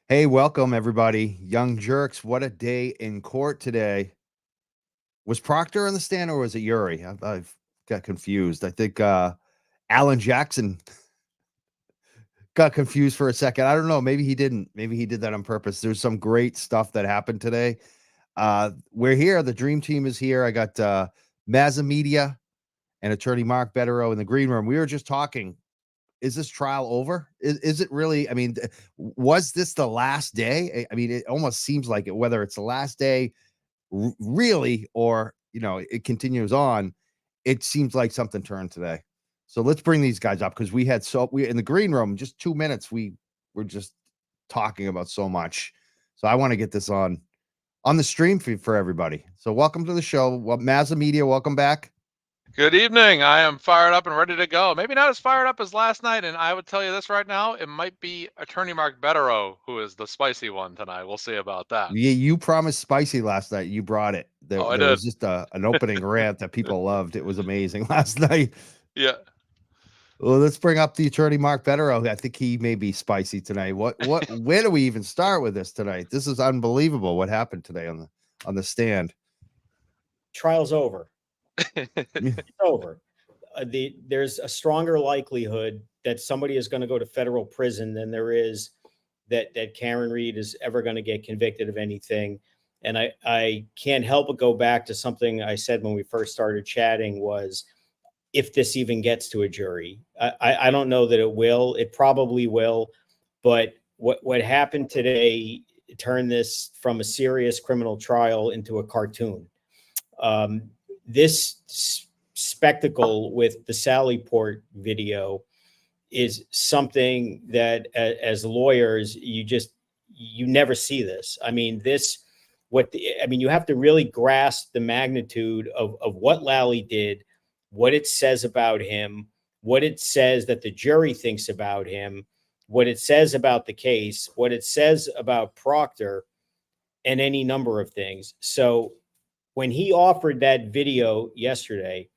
Hey, welcome everybody. Young jerks, what a day in court today. Was Proctor on the stand or was it Yuri? I've got confused. I think Alan Jackson got confused for a second. I don't know. Maybe he didn't. Maybe he did that on purpose. There's some great stuff that happened today. We're here. The dream team is here. I got Mazza Media and attorney Mark Bederow in the green room. We were just talking. Is this trial over? Is it really? I mean, was this the last day? I mean, it almost seems like it, whether it's the last day really, or, it continues on. It seems like something turned today. So let's bring these guys up because we in the green room, just 2 minutes, we were just talking about so much. So I want to get this on the stream for everybody. So welcome to the show. Well, Mazza Media, welcome back. Good evening. I am fired up and ready to go. Maybe not as fired up as last night, and I would tell you this right now, it might be attorney Mark Bederow who is the spicy one tonight. We'll see about that. You promised spicy last night. You brought it. There, Oh, I there did. was just an opening rant that people loved. It was amazing last night. Yeah. Well, let's bring up the attorney Mark Bederow. I think he may be spicy tonight. Where do we even start with this tonight? This is unbelievable what happened today on the stand. Trial's over. It's over. There's a stronger likelihood that somebody is going to go to federal prison than there is that Karen Reed is ever going to get convicted of anything. And I can't help but go back to something I said when we first started chatting was, if this even gets to a jury. I don't know that it will. It probably will. But what happened today turned this from a serious criminal trial into a cartoon. This spectacle with the sallyport video is something that as lawyers, you never see this. I mean, you have to really grasp the magnitude of what Lally did, what it says about him, what it says that the jury thinks about him, what it says about the case, what it says about Proctor, and any number of things. So when he offered that video yesterday,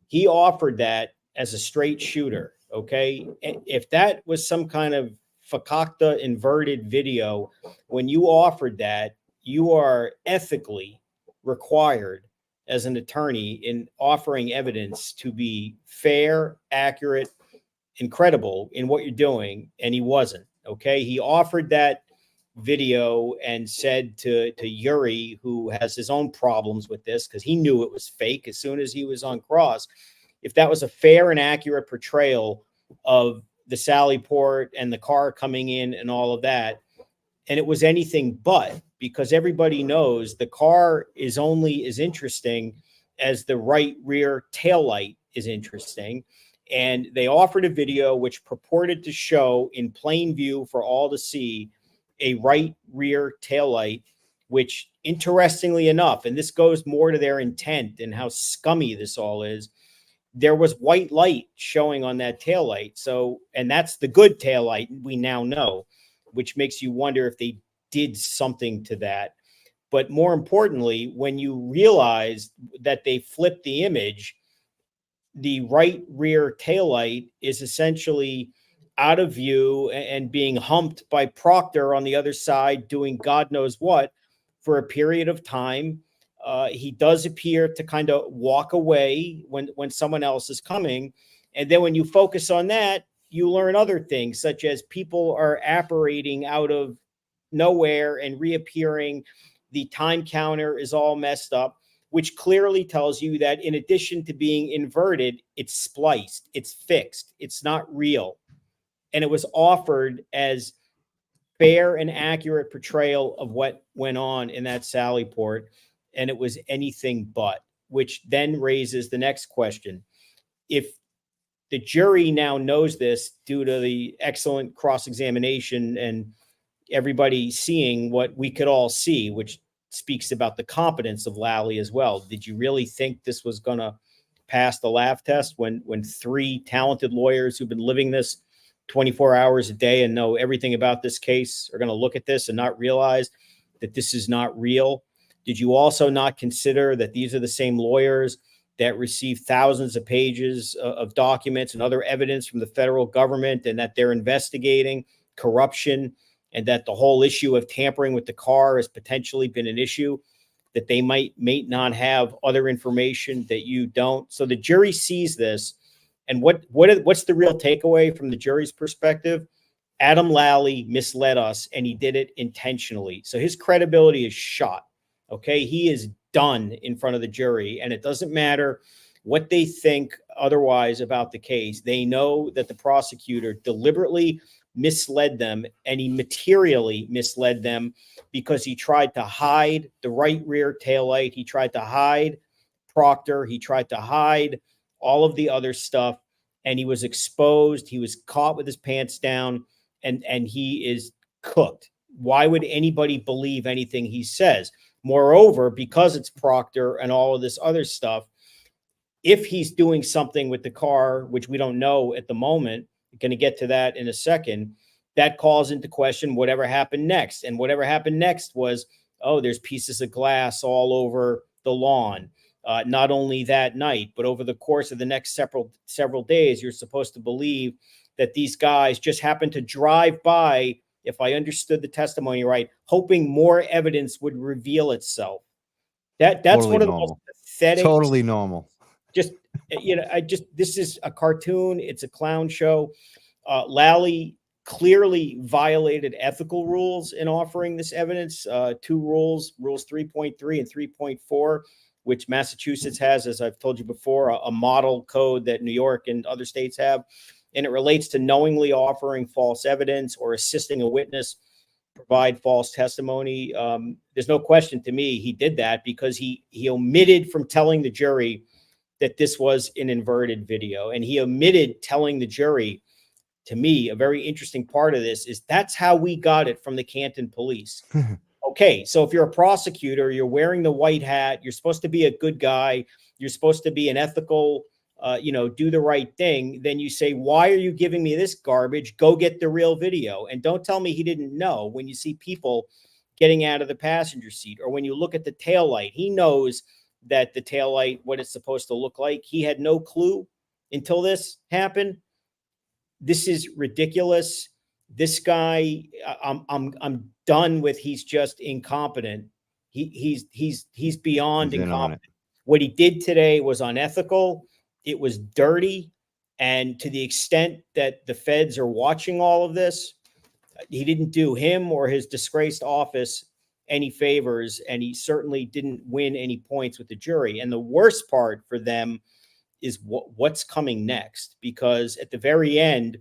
he offered that as a straight shooter. Okay. If that was some kind of fakakta inverted video, when you offered that, you are ethically required as an attorney in offering evidence to be fair, accurate, and credible in what you're doing. And he wasn't. Okay. He offered that video and said to Yuri, who has his own problems with this because he knew it was fake as soon as he was on cross, if that was a fair and accurate portrayal of the sallyport and the car coming in and all of that, and it was anything but, because everybody knows the car is only as interesting as the right rear taillight is interesting. And they offered a video which purported to show in plain view for all to see a right rear taillight, which interestingly enough, and this goes more to their intent and how scummy this all is, there was white light showing on that taillight. So, and that's the good taillight we now know, which makes you wonder if they did something to that. But more importantly, when you realize that they flipped the image, the right rear taillight is essentially out of view and being humped by Proctor on the other side, doing God knows what for a period of time. He does appear to kind of walk away when someone else is coming. And then when you focus on that, you learn other things, such as people are apparating out of nowhere and reappearing. The time counter is all messed up, which clearly tells you that in addition to being inverted, it's spliced, it's fixed, it's not real. And it was offered as fair and accurate portrayal of what went on in that sallyport. And it was anything but, which then raises the next question. If the jury now knows this due to the excellent cross-examination and everybody seeing what we could all see, which speaks about the competence of Lally as well. Did you really think this was going to pass the laugh test when three talented lawyers who've been living this 24 hours a day and know everything about this case are going to look at this and not realize that this is not real? Did you also not consider that these are the same lawyers that receive thousands of pages of documents and other evidence from the federal government, and that they're investigating corruption and that the whole issue of tampering with the car has potentially been an issue, that they may not have other information that you don't. So the jury sees this. And what's the real takeaway from the jury's perspective? Adam Lally misled us, and he did it intentionally. So his credibility is shot. Okay. He is done in front of the jury, and it doesn't matter what they think otherwise about the case. They know that the prosecutor deliberately misled them, and he materially misled them because he tried to hide the right rear taillight. He tried to hide Proctor. He tried to hide all of the other stuff, and he was exposed. He was caught with his pants down, and he is cooked. Why would anybody believe anything he says? Moreover, because it's Proctor and all of this other stuff, if he's doing something with the car, which we don't know at the moment, going to get to that in a second, that calls into question whatever happened next. And whatever happened next was, oh, there's pieces of glass all over the lawn. Not only that night, but over the course of the next several days, you're supposed to believe that these guys just happened to drive by, if I understood the testimony right, hoping more evidence would reveal itself. That's Totally one of the normal. most pathetic. Totally normal. Just, this is a cartoon. It's a clown show. Lally clearly violated ethical rules in offering this evidence. Two rules 3.3 and 3.4, which Massachusetts has, as I've told you before, a model code that New York and other states have. And it relates to knowingly offering false evidence or assisting a witness provide false testimony. There's no question to me he did that because he omitted from telling the jury that this was an inverted video. And he omitted telling the jury, to me, a very interesting part of this is that's how we got it from the Canton police. Okay, so if you're a prosecutor, you're wearing the white hat, you're supposed to be a good guy, you're supposed to be an ethical, do the right thing, then you say, why are you giving me this garbage? Go get the real video. And don't tell me he didn't know when you see people getting out of the passenger seat, or when you look at the taillight, he knows that the taillight, what it's supposed to look like. He had no clue until this happened. This is ridiculous. This guy, I'm done with. He's just incompetent. He's beyond incompetent. What he did today was unethical. It was dirty. And to the extent that the feds are watching all of this, he didn't do him or his disgraced office any favors, and he certainly didn't win any points with the jury. And the worst part for them is what's coming next, because at the very end,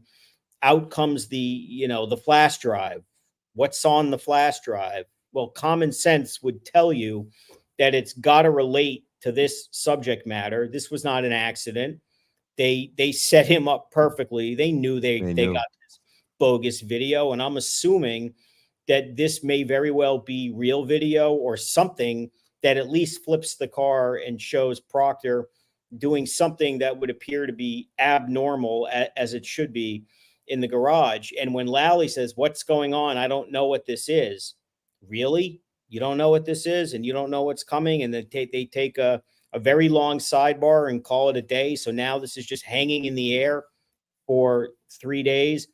out comes the flash drive. What's on the flash drive? Well, common sense would tell you that it's got to relate to this subject matter. This was not an accident. They set him up perfectly. They knew they got this bogus video, and I'm assuming that this may very well be real video or something that at least flips the car and shows Proctor doing something that would appear to be abnormal, as it should be, in the garage. And when Lally says, what's going on? I don't know what this is. Really? You don't know what this is, and you don't know what's coming? And they take a very long sidebar and call it a day. So now this is just hanging in the air for 3 days.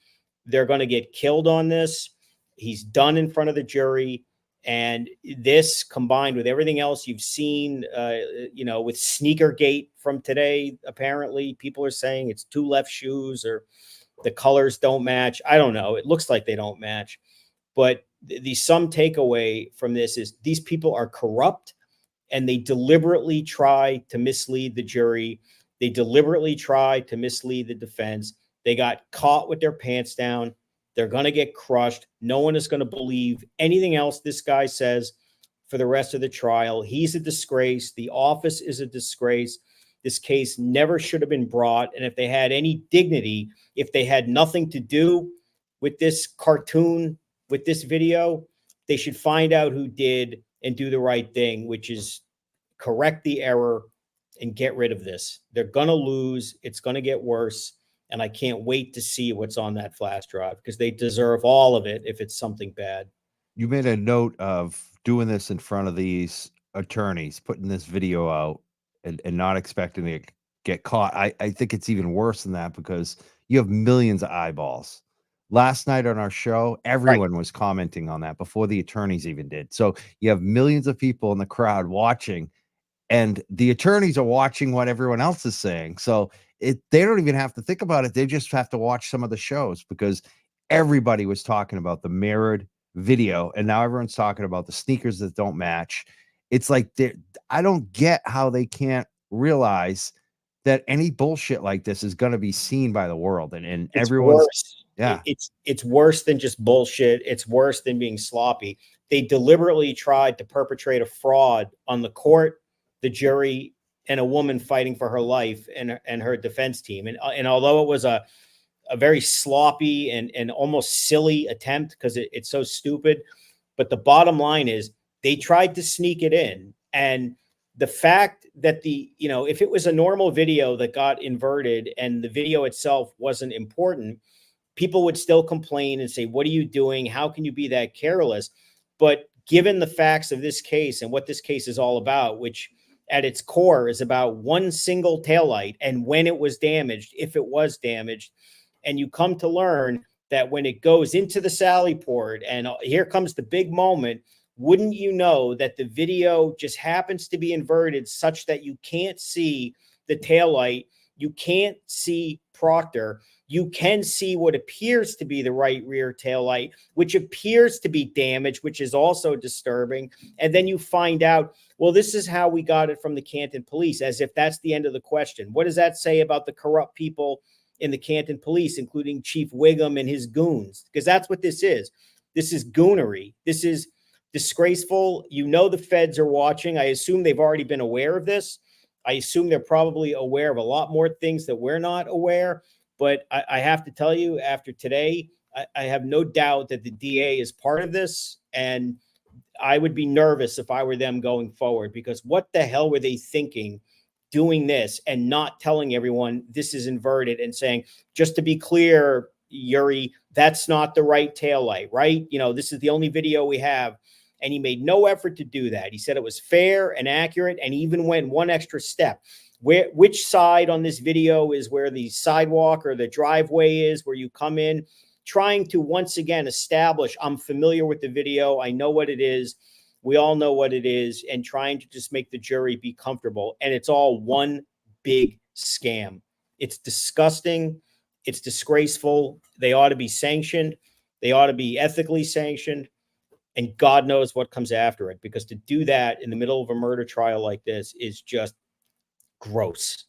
They're going to get killed on this. He's done in front of the jury. And this, combined with everything else you've seen, with Sneakergate from today, apparently people are saying it's two left shoes or the colors don't match. I don't know. It looks like they don't match. But the sum takeaway from this is these people are corrupt, and they deliberately try to mislead the jury. They deliberately try to mislead the defense. They got caught with their pants down. They're going to get crushed. No one is going to believe anything else this guy says for the rest of the trial. He's a disgrace. The office is a disgrace. This case never should have been brought. And if they had any dignity, if they had nothing to do with this cartoon, with this video, they should find out who did and do the right thing, which is correct the error and get rid of this. They're going to lose. It's going to get worse. And I can't wait to see what's on that flash drive, because they deserve all of it if it's something bad. You made a note of doing this in front of these attorneys, putting this video out and not expecting to get caught. I think it's even worse than that, because you have millions of eyeballs last night on our show, everyone was commenting on that before the attorneys even did. So you have millions of people in the crowd watching, and the attorneys are watching what everyone else is saying. So they don't even have to think about it. They just have to watch some of the shows, because everybody was talking about the mirrored video, and now everyone's talking about the sneakers that don't match. It's like I don't get how they can't realize that any bullshit like this is going to be seen by the world, and It's everyone's worse. yeah. It's worse than just bullshit. It's worse than being sloppy. They deliberately tried to perpetrate a fraud on the court, the jury, and a woman fighting for her life and her defense team. And although it was a very sloppy and almost silly attempt, because it's so stupid, but the bottom line is they tried to sneak it in. And the fact that if it was a normal video that got inverted and the video itself wasn't important, people would still complain and say, what are you doing? How can you be that careless? But given the facts of this case and what this case is all about, which at its core is about one single taillight and when it was damaged, if it was damaged, and you come to learn that when it goes into the sally port and here comes the big moment, wouldn't you know that the video just happens to be inverted such that you can't see the taillight, you can't see Proctor, you can see what appears to be the right rear taillight, which appears to be damaged, which is also disturbing. And then you find out, well, this is how we got it from the Canton police, as if that's the end of the question. What does that say about the corrupt people in the Canton police, including Chief Wiggum and his goons? Because that's what this is. This is goonery. This is disgraceful. The feds are watching. I assume they've already been aware of this. I assume they're probably aware of a lot more things that we're not aware. But I have to tell you, after today, I have no doubt that the DA is part of this. And I would be nervous if I were them going forward, because what the hell were they thinking doing this and not telling everyone this is inverted and saying, just to be clear, Yuri, that's not the right taillight, right? This is the only video we have. And he made no effort to do that. He said it was fair and accurate, and even went one extra step. Which side on this video is where the sidewalk or the driveway is, where you come in, trying to once again establish, I'm familiar with the video, I know what it is, we all know what it is, and trying to just make the jury be comfortable. And it's all one big scam. It's disgusting. It's disgraceful. They ought to be sanctioned. They ought to be ethically sanctioned. And God knows what comes after it, because to do that in the middle of a murder trial like this is just gross.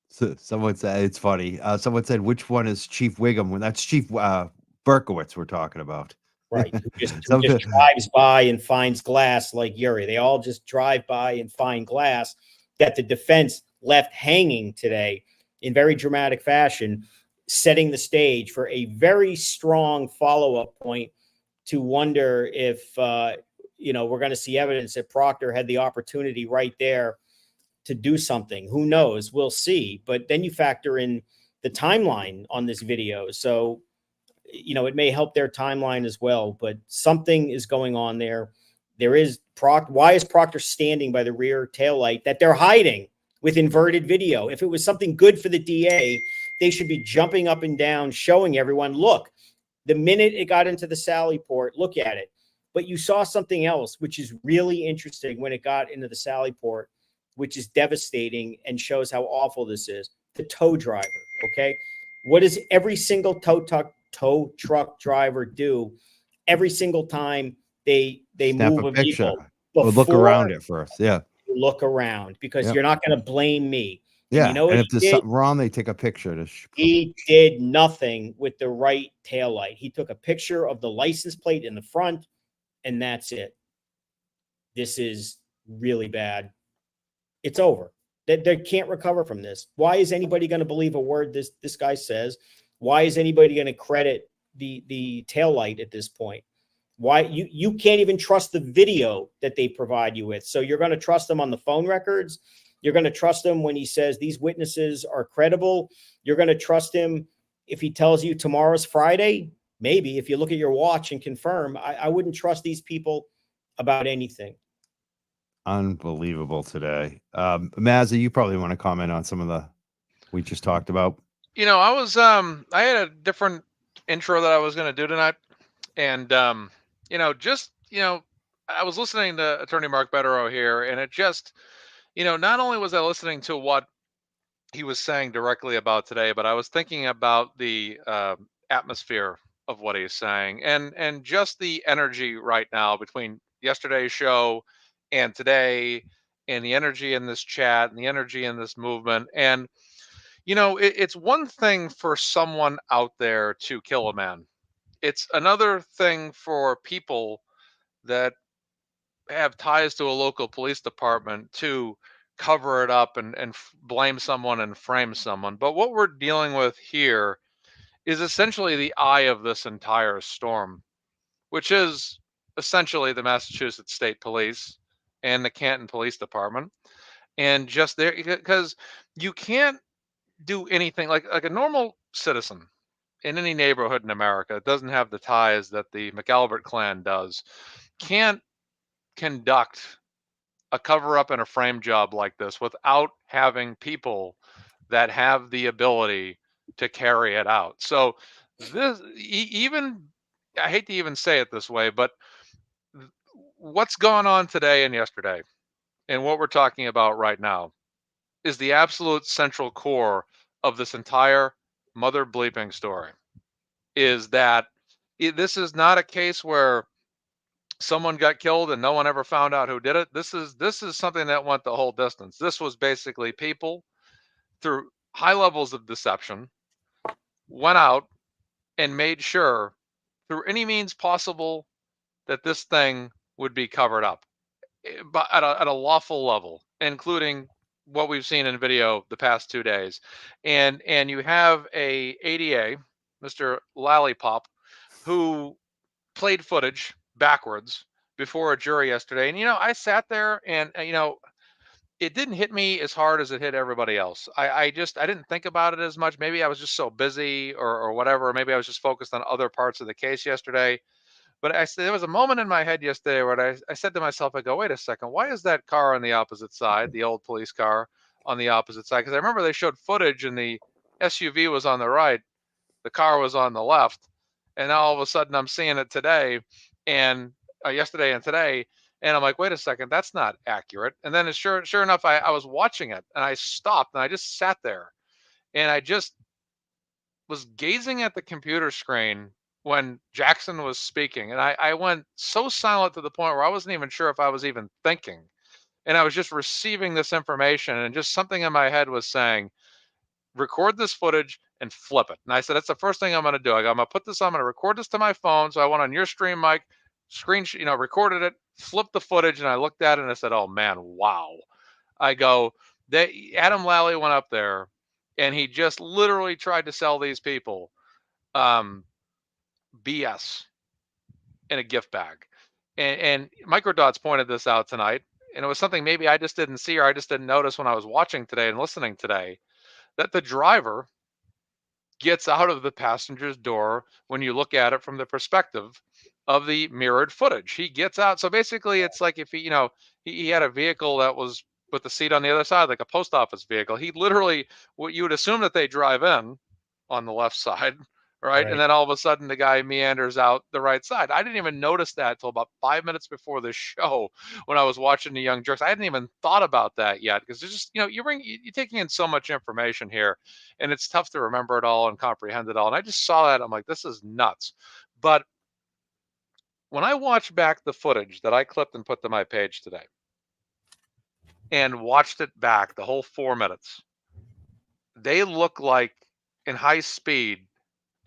So someone said, it's funny. Someone said, which one is Chief Wiggum? When that's Chief Berkowitz we're talking about. Right. Who just drives by and finds glass like Yuri. They all just drive by and find glass that the defense left hanging today in very dramatic fashion, setting the stage for a very strong follow-up point to wonder if, we're going to see evidence that Proctor had the opportunity right there to do something. Who knows? We'll see. But then you factor in the timeline on this video. So, it may help their timeline as well, but something is going on there. Why is Proctor standing by the rear taillight that they're hiding with inverted video? If it was something good for the DA, they should be jumping up and down, showing everyone, look, the minute it got into the sally port, look at it. But you saw something else, which is really interesting when it got into the sally port, which is devastating and shows how awful this is. The tow driver, okay? What does every single tow truck driver do every single time they Snap move a picture. vehicle? Or look around it first. Yeah. Look around, because you're not going to blame me. Yeah. And you know what and if there's something wrong, they take a picture. He did nothing with the right taillight. He took a picture of the license plate in the front, and that's it. This is really bad. It's over. They can't recover from this. Why is anybody going to believe a word this guy says? Why is anybody going to credit the taillight at this point? Why you can't even trust the video that they provide you with. So you're going to trust them on the phone records. You're going to trust him when he says these witnesses are credible. You're going to trust him if he tells you tomorrow's Friday. Maybe if you look at your watch and confirm. I wouldn't trust these people about anything. Unbelievable today. Mazza, you probably want to comment on some of the we just talked about. I was I had a different intro that I was going to do tonight. And, I was listening to Attorney Mark Bederow here, and it just, not only was I listening to what he was saying directly about today, but I was thinking about the atmosphere of what he's saying, and just the energy right now between yesterday's show and today, and the energy in this chat and the energy in this movement. And it's one thing for someone out there to kill a man. It's another thing for people that have ties to a local police department to cover it up and blame someone and frame someone. But what we're dealing with here is essentially the eye of this entire storm, which is essentially the Massachusetts State Police and the Canton Police Department. And just there, because you can't do anything like a normal citizen in any neighborhood in America that doesn't have the ties that the McAlbert clan does, can't conduct a cover up and a frame job like this without having people that have the ability to carry it out. So this even I hate to even say it this way, but what's gone on today and yesterday and what we're talking about right now is the absolute central core of this entire mother bleeping story. Is that this is not a case where someone got killed and no one ever found out who did it. This is something that went the whole distance. This was basically people through high levels of deception went out and made sure through any means possible that this thing would be covered up, but at a lawful level, including what we've seen in video the past 2 days. And you have a ADA, Mr. Lollipop, who played footage backwards before a jury yesterday. And I sat there and it didn't hit me as hard as it hit everybody else. I didn't think about it as much. Maybe I was just so busy or whatever. Maybe I was just focused on other parts of the case yesterday. But there was a moment in my head yesterday where I said to myself, I go, wait a second, why is that car on the opposite side, the old police car on the opposite side? Because I remember they showed footage and the SUV was on the right, the car was on the left. And now all of a sudden I'm seeing it today and yesterday and today. And I'm like, wait a second, that's not accurate. And then sure enough, I was watching it and I stopped and I just sat there and I just was gazing at the computer screen when Jackson was speaking. And I went so silent to the point where I wasn't even sure if I was even thinking. And I was just receiving this information and just something in my head was saying, record this footage and flip it. And I said, that's the first thing I'm going to do. I'm going to put this, I'm going to record this to my phone. So I went on your stream mic, recorded it, flipped the footage. And I looked at it and I said, oh man, wow. I go, Adam Lally went up there and he just literally tried to sell these people BS in a gift bag. And Microdots pointed this out tonight. And it was something maybe I just didn't see or I just didn't notice when I was watching today and listening today, that the driver gets out of the passenger's door when you look at it from the perspective of the mirrored footage. He gets out. So basically it's like if he had a vehicle that was with the seat on the other side, like a post office vehicle. He literally, what you would assume that they drive in on the left side, right? And then all of a sudden the guy meanders out the right side. I didn't even notice that till about 5 minutes before the show when I was watching the Young Jerks. I hadn't even thought about that yet because it's just, you're taking in so much information here and it's tough to remember it all and comprehend it all. And I just saw that. I'm like, this is nuts. But when I watched back the footage that I clipped and put to my page today and watched it back the whole 4 minutes, they look like in high speed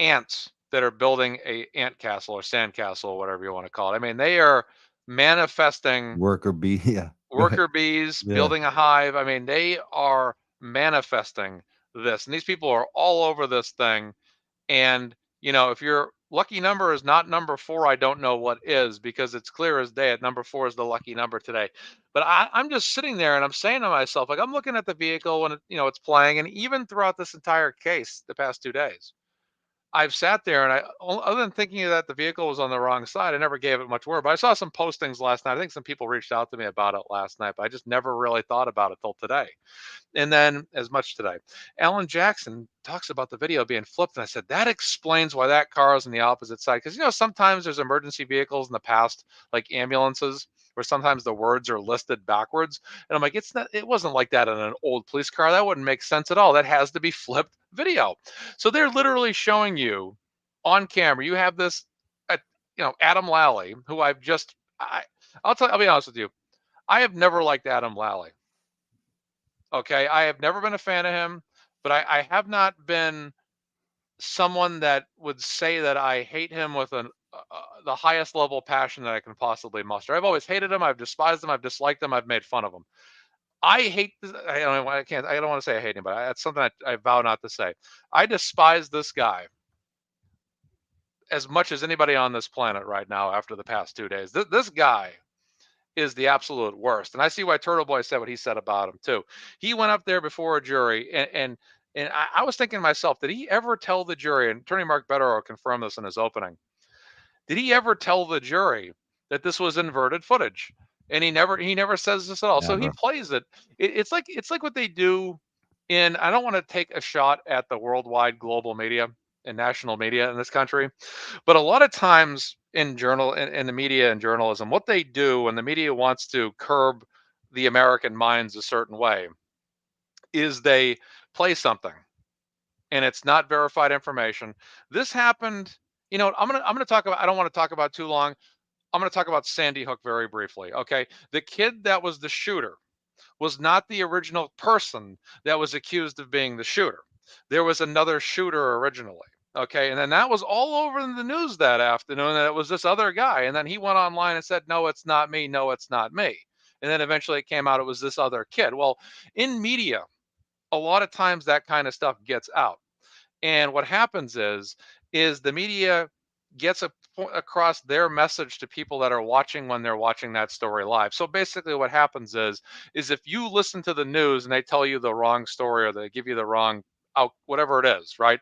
ants that are building a ant castle or sand castle or whatever you want to call it. I mean, they are manifesting Worker bee. Yeah. worker bees building a hive. I mean, they are manifesting this, and these people are all over this thing. And if your lucky number is not number 4, I don't know what is, because it's clear as day at number 4 is the lucky number today. But I'm just sitting there and I'm saying to myself, like, I'm looking at the vehicle when it's playing, and even throughout this entire case the past 2 days, I've sat there and other than thinking that the vehicle was on the wrong side, I never gave it much word. But I saw some postings last night. I think some people reached out to me about it last night, but I just never really thought about it till today. And then as much today, Alan Jackson talks about the video being flipped. And I said, that explains why that car is on the opposite side. Because, sometimes there's emergency vehicles in the past, like ambulances, where sometimes the words are listed backwards. And I'm like, it wasn't like that in an old police car. That wouldn't make sense at all. That has to be flipped video. So they're literally showing you on camera. You have this, Adam Lally, who I'll be honest with you. I have never liked Adam Lally. Okay. I have never been a fan of him, but I have not been someone that would say that I hate him with the highest level of passion that I can possibly muster. I've always hated him. I've despised him. I've disliked him. I've made fun of him. I hate this. I don't want to say I hate him, but that's something I vow not to say. I despise this guy as much as anybody on this planet right now after the past 2 days. This guy is the absolute worst. And I see why Turtle Boy said what he said about him too. He went up there before a jury and I was thinking to myself, did he ever tell the jury, and Attorney Mark Bederow confirmed this in his opening, did he ever tell the jury that this was inverted footage? And he never says this at all. So he plays it. It's like what they do in, I don't want to take a shot at the worldwide global media and national media in this country, but a lot of times in the media and journalism, what they do when the media wants to curb the American minds a certain way is they play something and it's not verified information. This happened, I'm gonna talk about, I don't want to talk about too long. I'm going to talk about Sandy Hook very briefly. Okay. The kid that was the shooter was not the original person that was accused of being the shooter. There was another shooter originally. Okay. And then that was all over in the news that afternoon, that it was this other guy. And then he went online and said, no, it's not me. No, it's not me. And then eventually it came out it was this other kid. Well, in media, a lot of times that kind of stuff gets out. And what happens is the media gets across their message to people that are watching when they're watching that story live. So basically what happens is if you listen to the news and they tell you the wrong story or they give you the wrong whatever it is, right?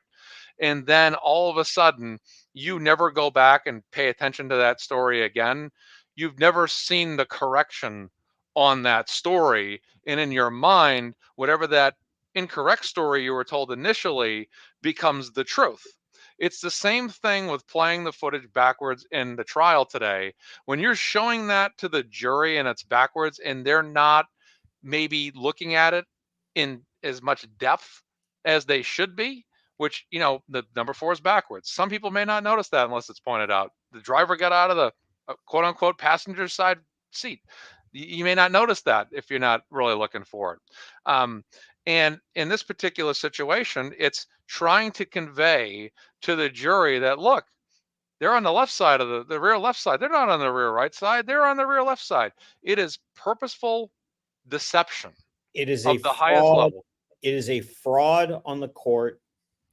And then all of a sudden you never go back and pay attention to that story again. You've never seen the correction on that story. And in your mind, whatever that incorrect story you were told initially becomes the truth. It's the same thing with playing the footage backwards in the trial today. When you're showing that to the jury and it's backwards and they're not maybe looking at it in as much depth as they should be, which, the number 4 is backwards. Some people may not notice that unless it's pointed out. The driver got out of the quote unquote passenger side seat. You may not notice that if you're not really looking for it. And in this particular situation, it's trying to convey to the jury that, look, they're on the left side of the rear left side. They're not on the rear right side. They're on the rear left side. It is purposeful deception. It is of the highest level. It is a fraud on the court.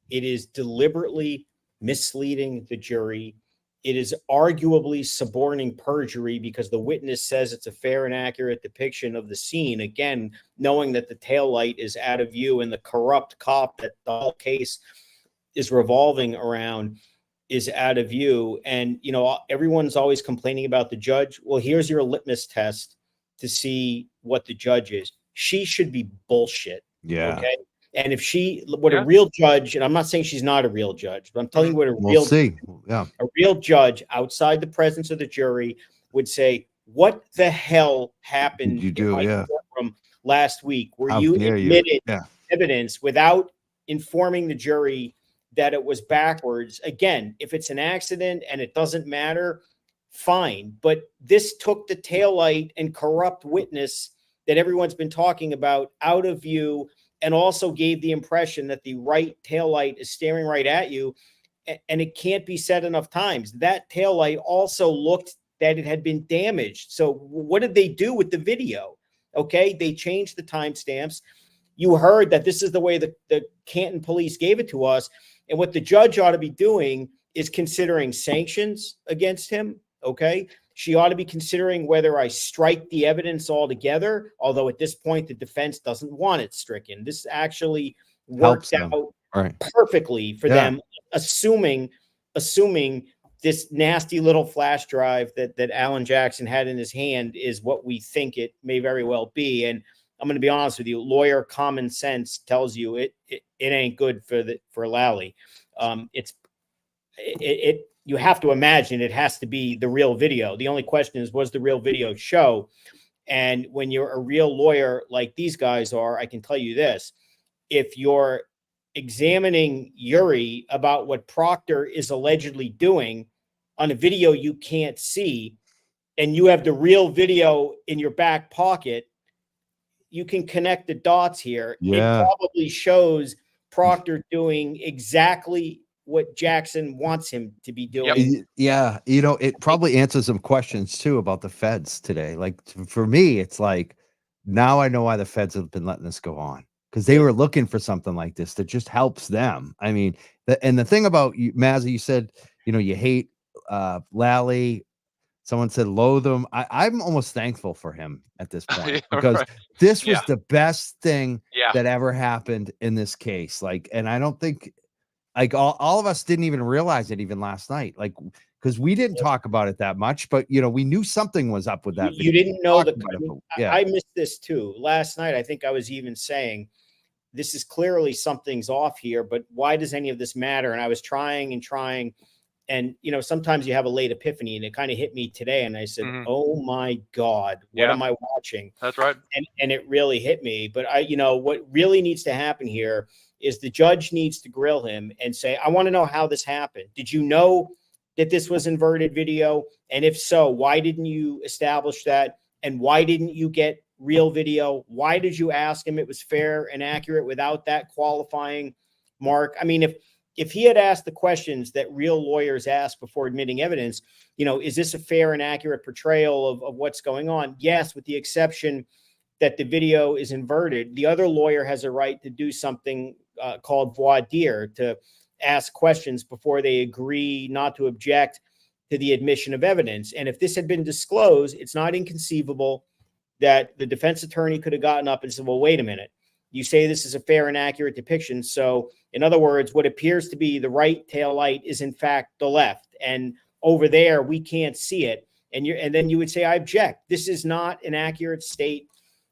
It is deliberately misleading the jury. It is arguably suborning perjury because the witness says it's a fair and accurate depiction of the scene. Again, knowing that the taillight is out of view and the corrupt cop that the whole case is revolving around is out of view. And, everyone's always complaining about the judge. Well, here's your litmus test to see what the judge is. She should be bullshit. Yeah. Okay. And if a real judge, and I'm not saying she's not a real judge, but I'm telling you what a real judge outside the presence of the jury would say, what the hell happened you do, from last week where you admitted evidence without informing the jury that it was backwards? Again, if it's an accident and it doesn't matter, fine. But this took the taillight and corrupt witness that everyone's been talking about out of view, and also gave the impression that the right taillight is staring right at you. And it can't be said enough times. That taillight also looked that it had been damaged. So what did they do with the video? Okay, they changed the timestamps. You heard that this is the way the Canton police gave it to us. And what the judge ought to be doing is considering sanctions against him. Okay, she ought to be considering whether I strike the evidence altogether, although at this point, the defense doesn't want it stricken. This actually worked out perfectly for them, assuming this nasty little flash drive that Alan Jackson had in his hand is what we think it may very well be. And I'm going to be honest with you, lawyer common sense tells you it ain't good for Lally. You have to imagine it has to be the real video. The only question is, was the real video show? And when you're a real lawyer like these guys are, I can tell you this: if you're examining Yuri about what Proctor is allegedly doing on a video you can't see, and you have the real video in your back pocket, you can connect the dots here. Yeah. It probably shows Proctor doing exactly what Jackson wants him to be doing. Yeah. You know, it probably answers some questions too about the feds today. Like for me, it's like, now I know why the feds have been letting this go on, because they were looking for something like this that just helps them. I mean, the thing about you, Mazza, you said, you know, you hate Lally. Someone said loathe him. I'm almost thankful for him at this point, because this was the best thing that ever happened in this case. Like, and I don't think like all of us didn't even realize it even last night. Like, because we didn't talk about it that much, but you know, we knew something was up with that. You didn't know that. I missed this too. Last night, I think I was even saying, this is clearly something's off here, but why does any of this matter? And I was trying and trying. And, you know, sometimes you have a late epiphany, and it kind of hit me today. And I said, oh my God, what am I watching? That's right. And it really hit me. But you know, what really needs to happen here is the judge needs to grill him and say, I want to know how this happened. Did you know that this was inverted video? And if so, why didn't you establish that? And why didn't you get real video? Why did you ask him it was fair and accurate without that qualifying mark? I mean, if he had asked the questions that real lawyers ask before admitting evidence, you know, is this a fair and accurate portrayal of what's going on? Yes, with the exception that the video is inverted. The other lawyer has a right to do something called voir dire, to ask questions before they agree not to object to the admission of evidence. And if this had been disclosed, it's not inconceivable that the defense attorney could have gotten up and said, well, wait a minute. You say this is a fair and accurate depiction. So in other words, what appears to be the right tail light is in fact the left. And over there, we can't see it. And then you would say, I object. This is not an accurate state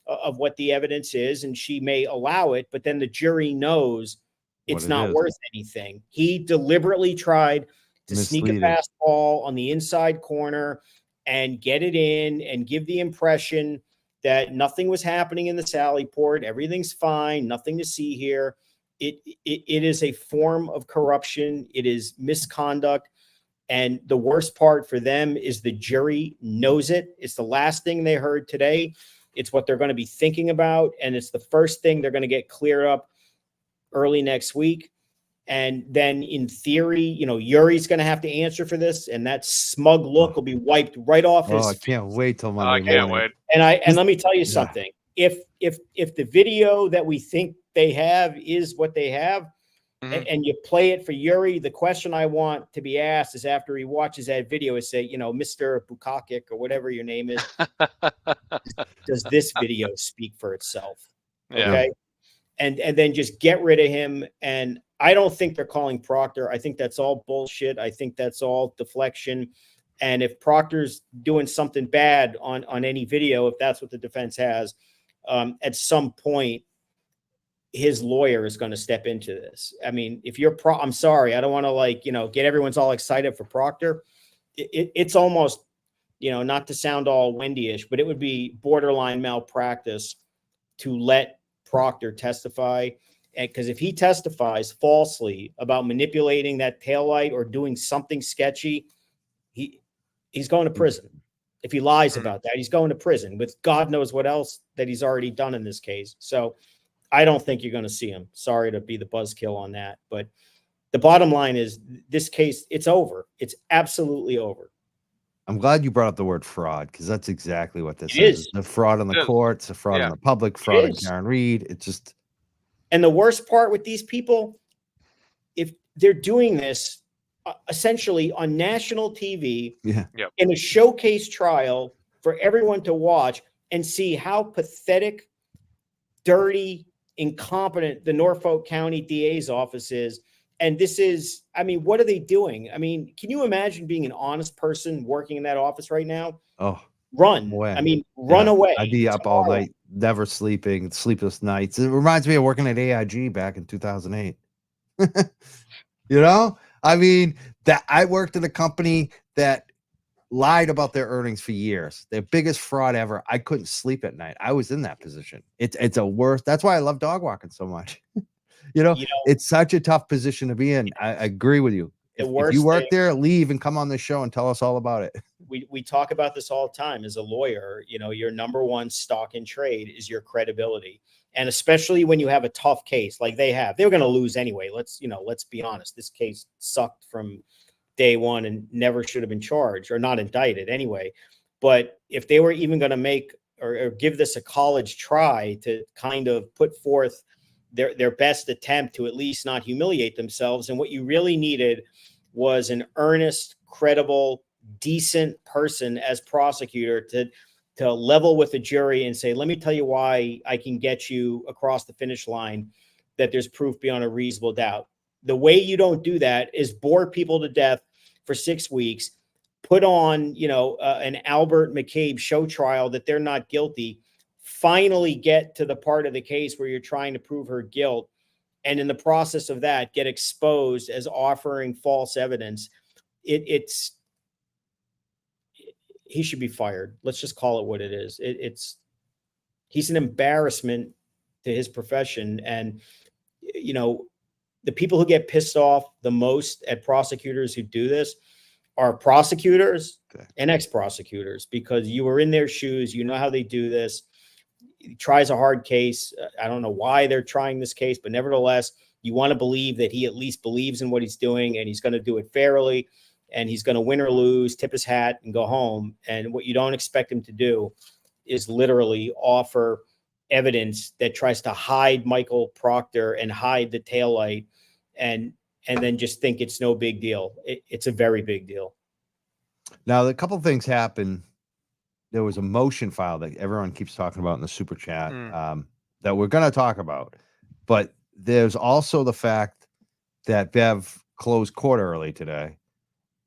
of what the evidence is. And she may allow it, but then the jury knows it's not worth anything. He deliberately tried to sneak a pass ball on the inside corner and get it in and give the impression that nothing was happening in the sallyport. Everything's fine. Nothing to see here. It is a form of corruption. It is misconduct. And the worst part for them is the jury knows it. It's the last thing they heard today. It's what they're going to be thinking about. And it's the first thing they're going to get cleared up early next week. And then in theory, you know, Yuri's going to have to answer for this, and that smug look will be wiped right off his face. I can't wait till Monday. I can't wait. And let me tell you something. If the video that we think they have is what they have, and you play it for Yuri, the question I want to be asked is, after he watches that video, is say, you know, Mr. Bukhenik or whatever your name is, does this video speak for itself? Okay. And then just get rid of him. And I don't think they're calling Proctor. I think that's all bullshit. I think that's all deflection. And if Proctor's doing something bad on any video, if that's what the defense has, at some point, his lawyer is going to step into this. I mean, if you're I'm sorry, I don't want to, like, you know, get everyone's all excited for Proctor. It's almost, you know, not to sound all Wendy-ish, but it would be borderline malpractice to let Proctor testify. Because if he testifies falsely about manipulating that taillight or doing something sketchy, he's going to prison. If he lies about that, he's going to prison with God knows what else that he's already done in this case. So I don't think you're going to see him. Sorry to be the buzzkill on that. But the bottom line is, this case, it's over. It's absolutely over. I'm glad you brought up the word fraud, because that's exactly what this is. It's a fraud on the courts, a fraud on the public, fraud on Karen Reed. It's just. And the worst part with these people, if they're doing this essentially on national TV in a showcase trial for everyone to watch and see how pathetic, dirty, incompetent the Norfolk County DA's office is. And this is, I mean, what are they doing? I mean, can you imagine being an honest person working in that office right now? Oh, run. I mean, run away. I'd be up all night never sleeping, sleepless nights. It reminds me of working at AIG back in 2008. You know, I mean, that I worked at a company that lied about their earnings for years. Their biggest fraud ever. I couldn't sleep at night. I was in that position. It's a worst. That's why I love dog walking so much. You know, it's such a tough position to be in. I agree with you. If you work there, leave and come on the show and tell us all about it. We talk about this all the time. As a lawyer, you know, your number one stock in trade is your credibility. And especially when you have a tough case like they have, they were going to lose anyway. Let's be honest. This case sucked from day one and never should have been charged or not indicted anyway. But if they were even going to make or give this a college try to kind of put forth their best attempt to at least not humiliate themselves, and what you really needed was an earnest, credible, decent person as prosecutor to level with the jury and say, let me tell you why I can get you across the finish line, that there's proof beyond a reasonable doubt. The way you don't do that is bore people to death for 6 weeks, put on, an Albert McCabe show trial that they're not guilty, finally get to the part of the case where you're trying to prove her guilt, and in the process of that, get exposed as offering false evidence. He should be fired. Let's just call it what it is. He's an embarrassment to his profession. And, the people who get pissed off the most at prosecutors who do this are prosecutors and ex-prosecutors, because you were in their shoes. You know how they do this. He tries a hard case. I don't know why they're trying this case, but nevertheless, you want to believe that he at least believes in what he's doing and he's going to do it fairly, and he's going to win or lose, tip his hat and go home. And what you don't expect him to do is literally offer evidence that tries to hide Michael Proctor and hide the taillight, and then just think it's no big deal. It's a very big deal. Now, a couple of things happened. There was a motion filed that everyone keeps talking about in the super chat that we're going to talk about. But there's also the fact that Bev closed court early today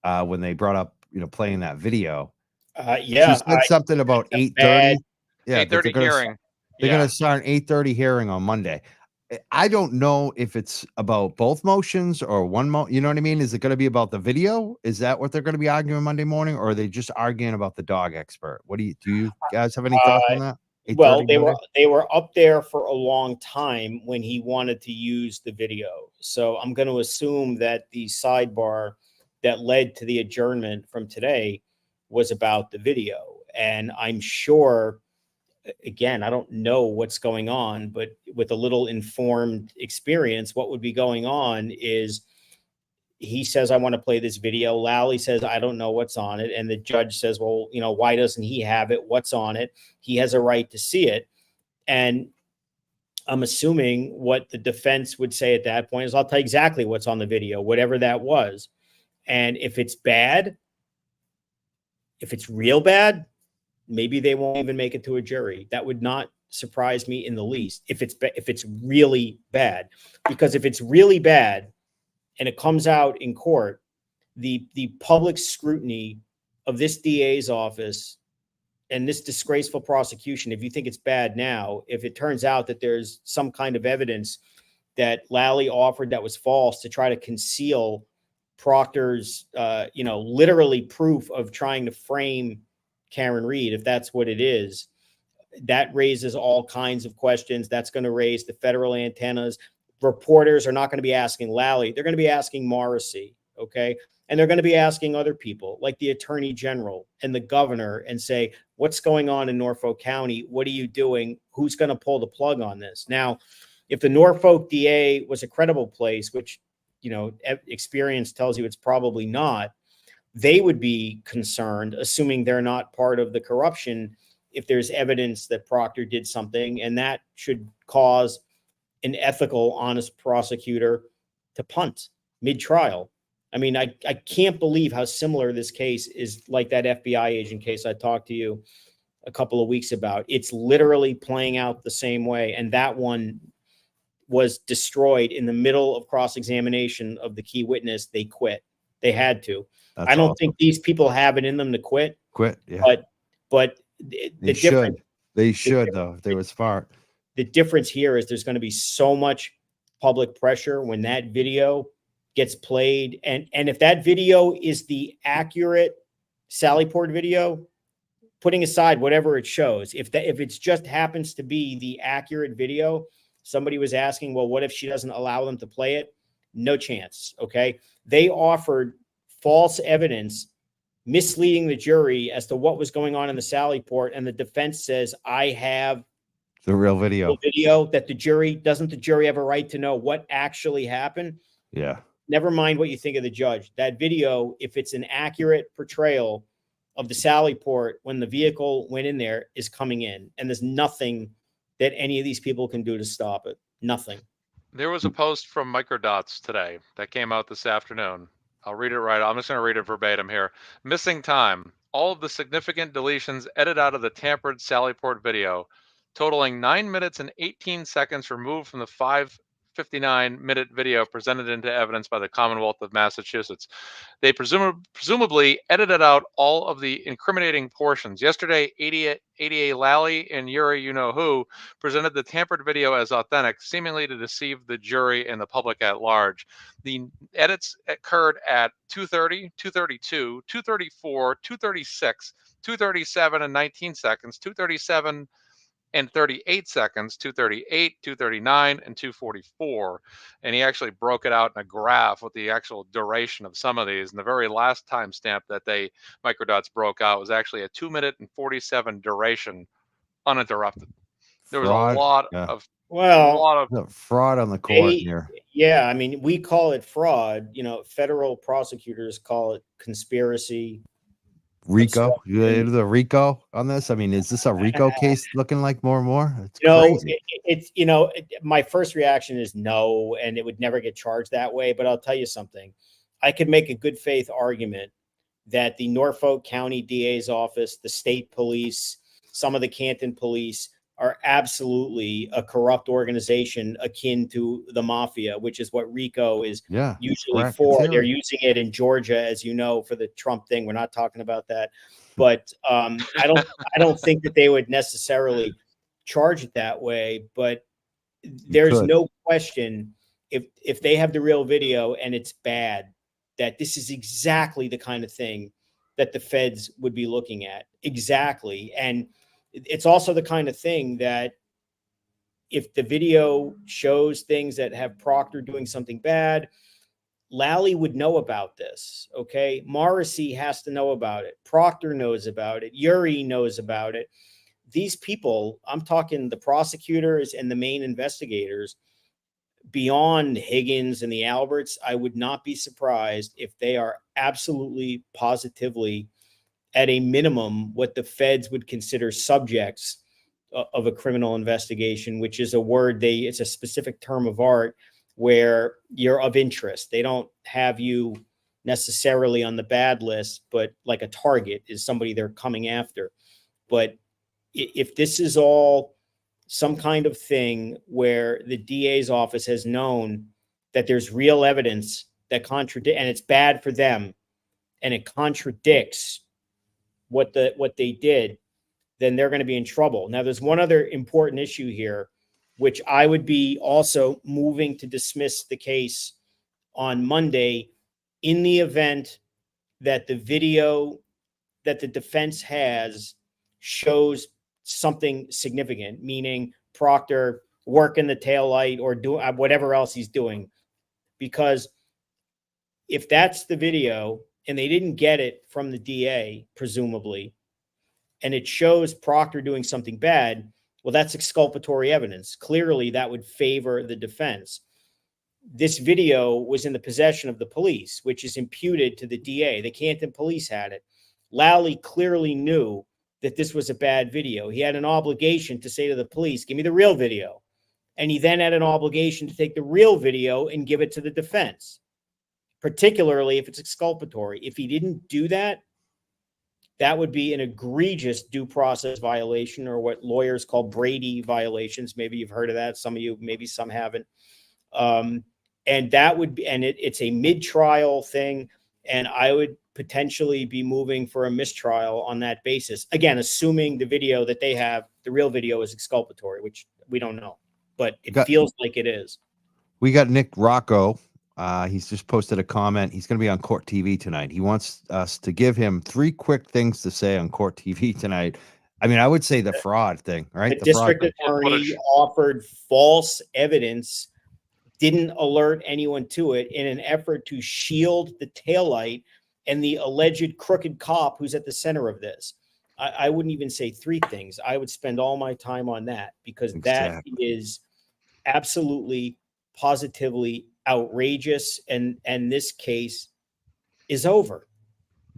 when they brought up, playing that video. She said something about 8:30. Yeah, 8:30 hearing. They're going to start an 8:30 hearing on Monday. I don't know if it's about both motions or one you know what I mean? Is it going to be about the video? Is that what they're going to be arguing Monday morning, or are they just arguing about the dog expert? Do you guys have any thoughts on that? Well, they were up there for a long time when he wanted to use the video. So I'm going to assume that the sidebar that led to the adjournment from today was about the video. And I'm sure, again, I don't know what's going on, but with a little informed experience, what would be going on is he says, I want to play this video. Lally says, I don't know what's on it. And the judge says, well, why doesn't he have it? What's on it? He has a right to see it. And I'm assuming what the defense would say at that point is, I'll tell you exactly what's on the video, whatever that was. And if it's bad, if it's real bad, maybe they won't even make it to a jury. That would not surprise me in the least if it's really bad, because if it's really bad and it comes out in court, the public scrutiny of this DA's office and this disgraceful prosecution, if you think it's bad now, if it turns out that there's some kind of evidence that Lally offered that was false to try to conceal Proctor's, literally proof of trying to frame Karen Reed, if that's what it is, that raises all kinds of questions. That's going to raise the federal antennas. Reporters are not going to be asking Lally. They're going to be asking Morrissey. Okay. And they're going to be asking other people like the attorney general and the governor and say, what's going on in Norfolk County? What are you doing? Who's going to pull the plug on this? Now, if the Norfolk DA was a credible place, which, experience tells you it's probably not, they would be concerned, assuming they're not part of the corruption, if there's evidence that Proctor did something, and that should cause an ethical, honest prosecutor to punt mid-trial. I mean, I can't believe how similar this case is, like that FBI agent case I talked to you a couple of weeks about. It's literally playing out the same way. And that one was destroyed in the middle of cross-examination of the key witness. They quit. They had to. I don't think these people have it in them to quit. Yeah. But the difference, They should, though, if they were smart. The difference here is there's going to be so much public pressure when that video gets played. And if that video is the accurate sallyport video, putting aside whatever it shows, if it's just happens to be the accurate video, somebody was asking, well, what if she doesn't allow them to play it? No chance. Okay. They offered false evidence, misleading the jury as to what was going on in the sallyport. And the defense says, I have the real video that the jury have a right to know what actually happened? Yeah. Never mind what you think of the judge. That video, if it's an accurate portrayal of the sallyport when the vehicle went in there, is coming in. And there's nothing that any of these people can do to stop it. Nothing. There was a post from Microdots today that came out this afternoon. I'll read it right. I'm just going to read it verbatim here. Missing time. All of the significant deletions edited out of the tampered sallyport video, totaling 9 minutes and 18 seconds removed from the 5:59-minute video presented into evidence by the Commonwealth of Massachusetts. They presumably edited out all of the incriminating portions. Yesterday, ADA Lally and Yuri You-Know-Who presented the tampered video as authentic, seemingly to deceive the jury and the public at large. The edits occurred at 2:30, 2:32, 2:34, 2:36, 2:37 and 19 seconds, 2:37 and 38 seconds, 2:38, 2:39, and 2:44. And he actually broke it out in a graph with the actual duration of some of these. And the very last timestamp that Microdots broke out was actually a 2-minute and 47 duration, uninterrupted. There was Fraud. a lot Yeah. of fraud on the court here. Yeah, I mean, we call it fraud. You know, federal prosecutors call it conspiracy. RICO, the RICO on this. I mean, is this a RICO case looking like more and more? It's crazy. My first reaction is no, and it would never get charged that way. But I'll tell you something. I could make a good faith argument that the Norfolk County DA's office, the state police, some of the Canton police are absolutely a corrupt organization akin to the mafia, which is what RICO is usually for. They're using it in Georgia, as you know, for the Trump thing. We're not talking about that, but I don't think that they would necessarily charge it that way. But there's no question if they have the real video and it's bad, that this is exactly the kind of thing that the feds would be looking at. Exactly. And it's also the kind of thing that if the video shows things that have Proctor doing something bad, Lally would know about this. Okay. Morrissey has to know about it. Proctor knows about it. Yuri knows about it. These people, I'm talking the prosecutors and the main investigators, beyond Higgins and the Alberts, I would not be surprised if they are absolutely positively, at a minimum, what the feds would consider subjects of a criminal investigation, which is a word it's a specific term of art where you're of interest. They don't have you necessarily on the bad list, but like a target is somebody they're coming after. But if this is all some kind of thing where the DA's office has known that there's real evidence that contradict, and it's bad for them, and it contradicts what they did, then they're going to be in trouble. Now, there's one other important issue here, which I would be also moving to dismiss the case on Monday in the event that the video that the defense has shows something significant, meaning Proctor working the taillight or doing whatever else he's doing. Because if that's the video, and they didn't get it from the DA, presumably, and it shows Proctor doing something bad, well, that's exculpatory evidence. Clearly, that would favor the defense. This video was in the possession of the police, which is imputed to the DA. The Canton police had it. Lally clearly knew that this was a bad video. He had an obligation to say to the police, give me the real video. And he then had an obligation to take the real video and give it to the defense, particularly if it's exculpatory. If he didn't do that, that would be an egregious due process violation, or what lawyers call Brady violations. Maybe you've heard of that. Some of you, maybe some haven't. And that would be, and it's a mid-trial thing. And I would potentially be moving for a mistrial on that basis. Again, assuming the video that they have, the real video, is exculpatory, which we don't know, but it feels like it is. We got Nick Rocco. He's just posted a comment. He's going to be on Court TV tonight. He wants us to give him 3 quick things to say on Court TV tonight. I mean, I would say the fraud thing, right? The district attorney offered false evidence, didn't alert anyone to it in an effort to shield the taillight and the alleged crooked cop who's at the center of this. I wouldn't even say 3 things. I would spend all my time on that, because that is absolutely, positively outrageous, and this case is over.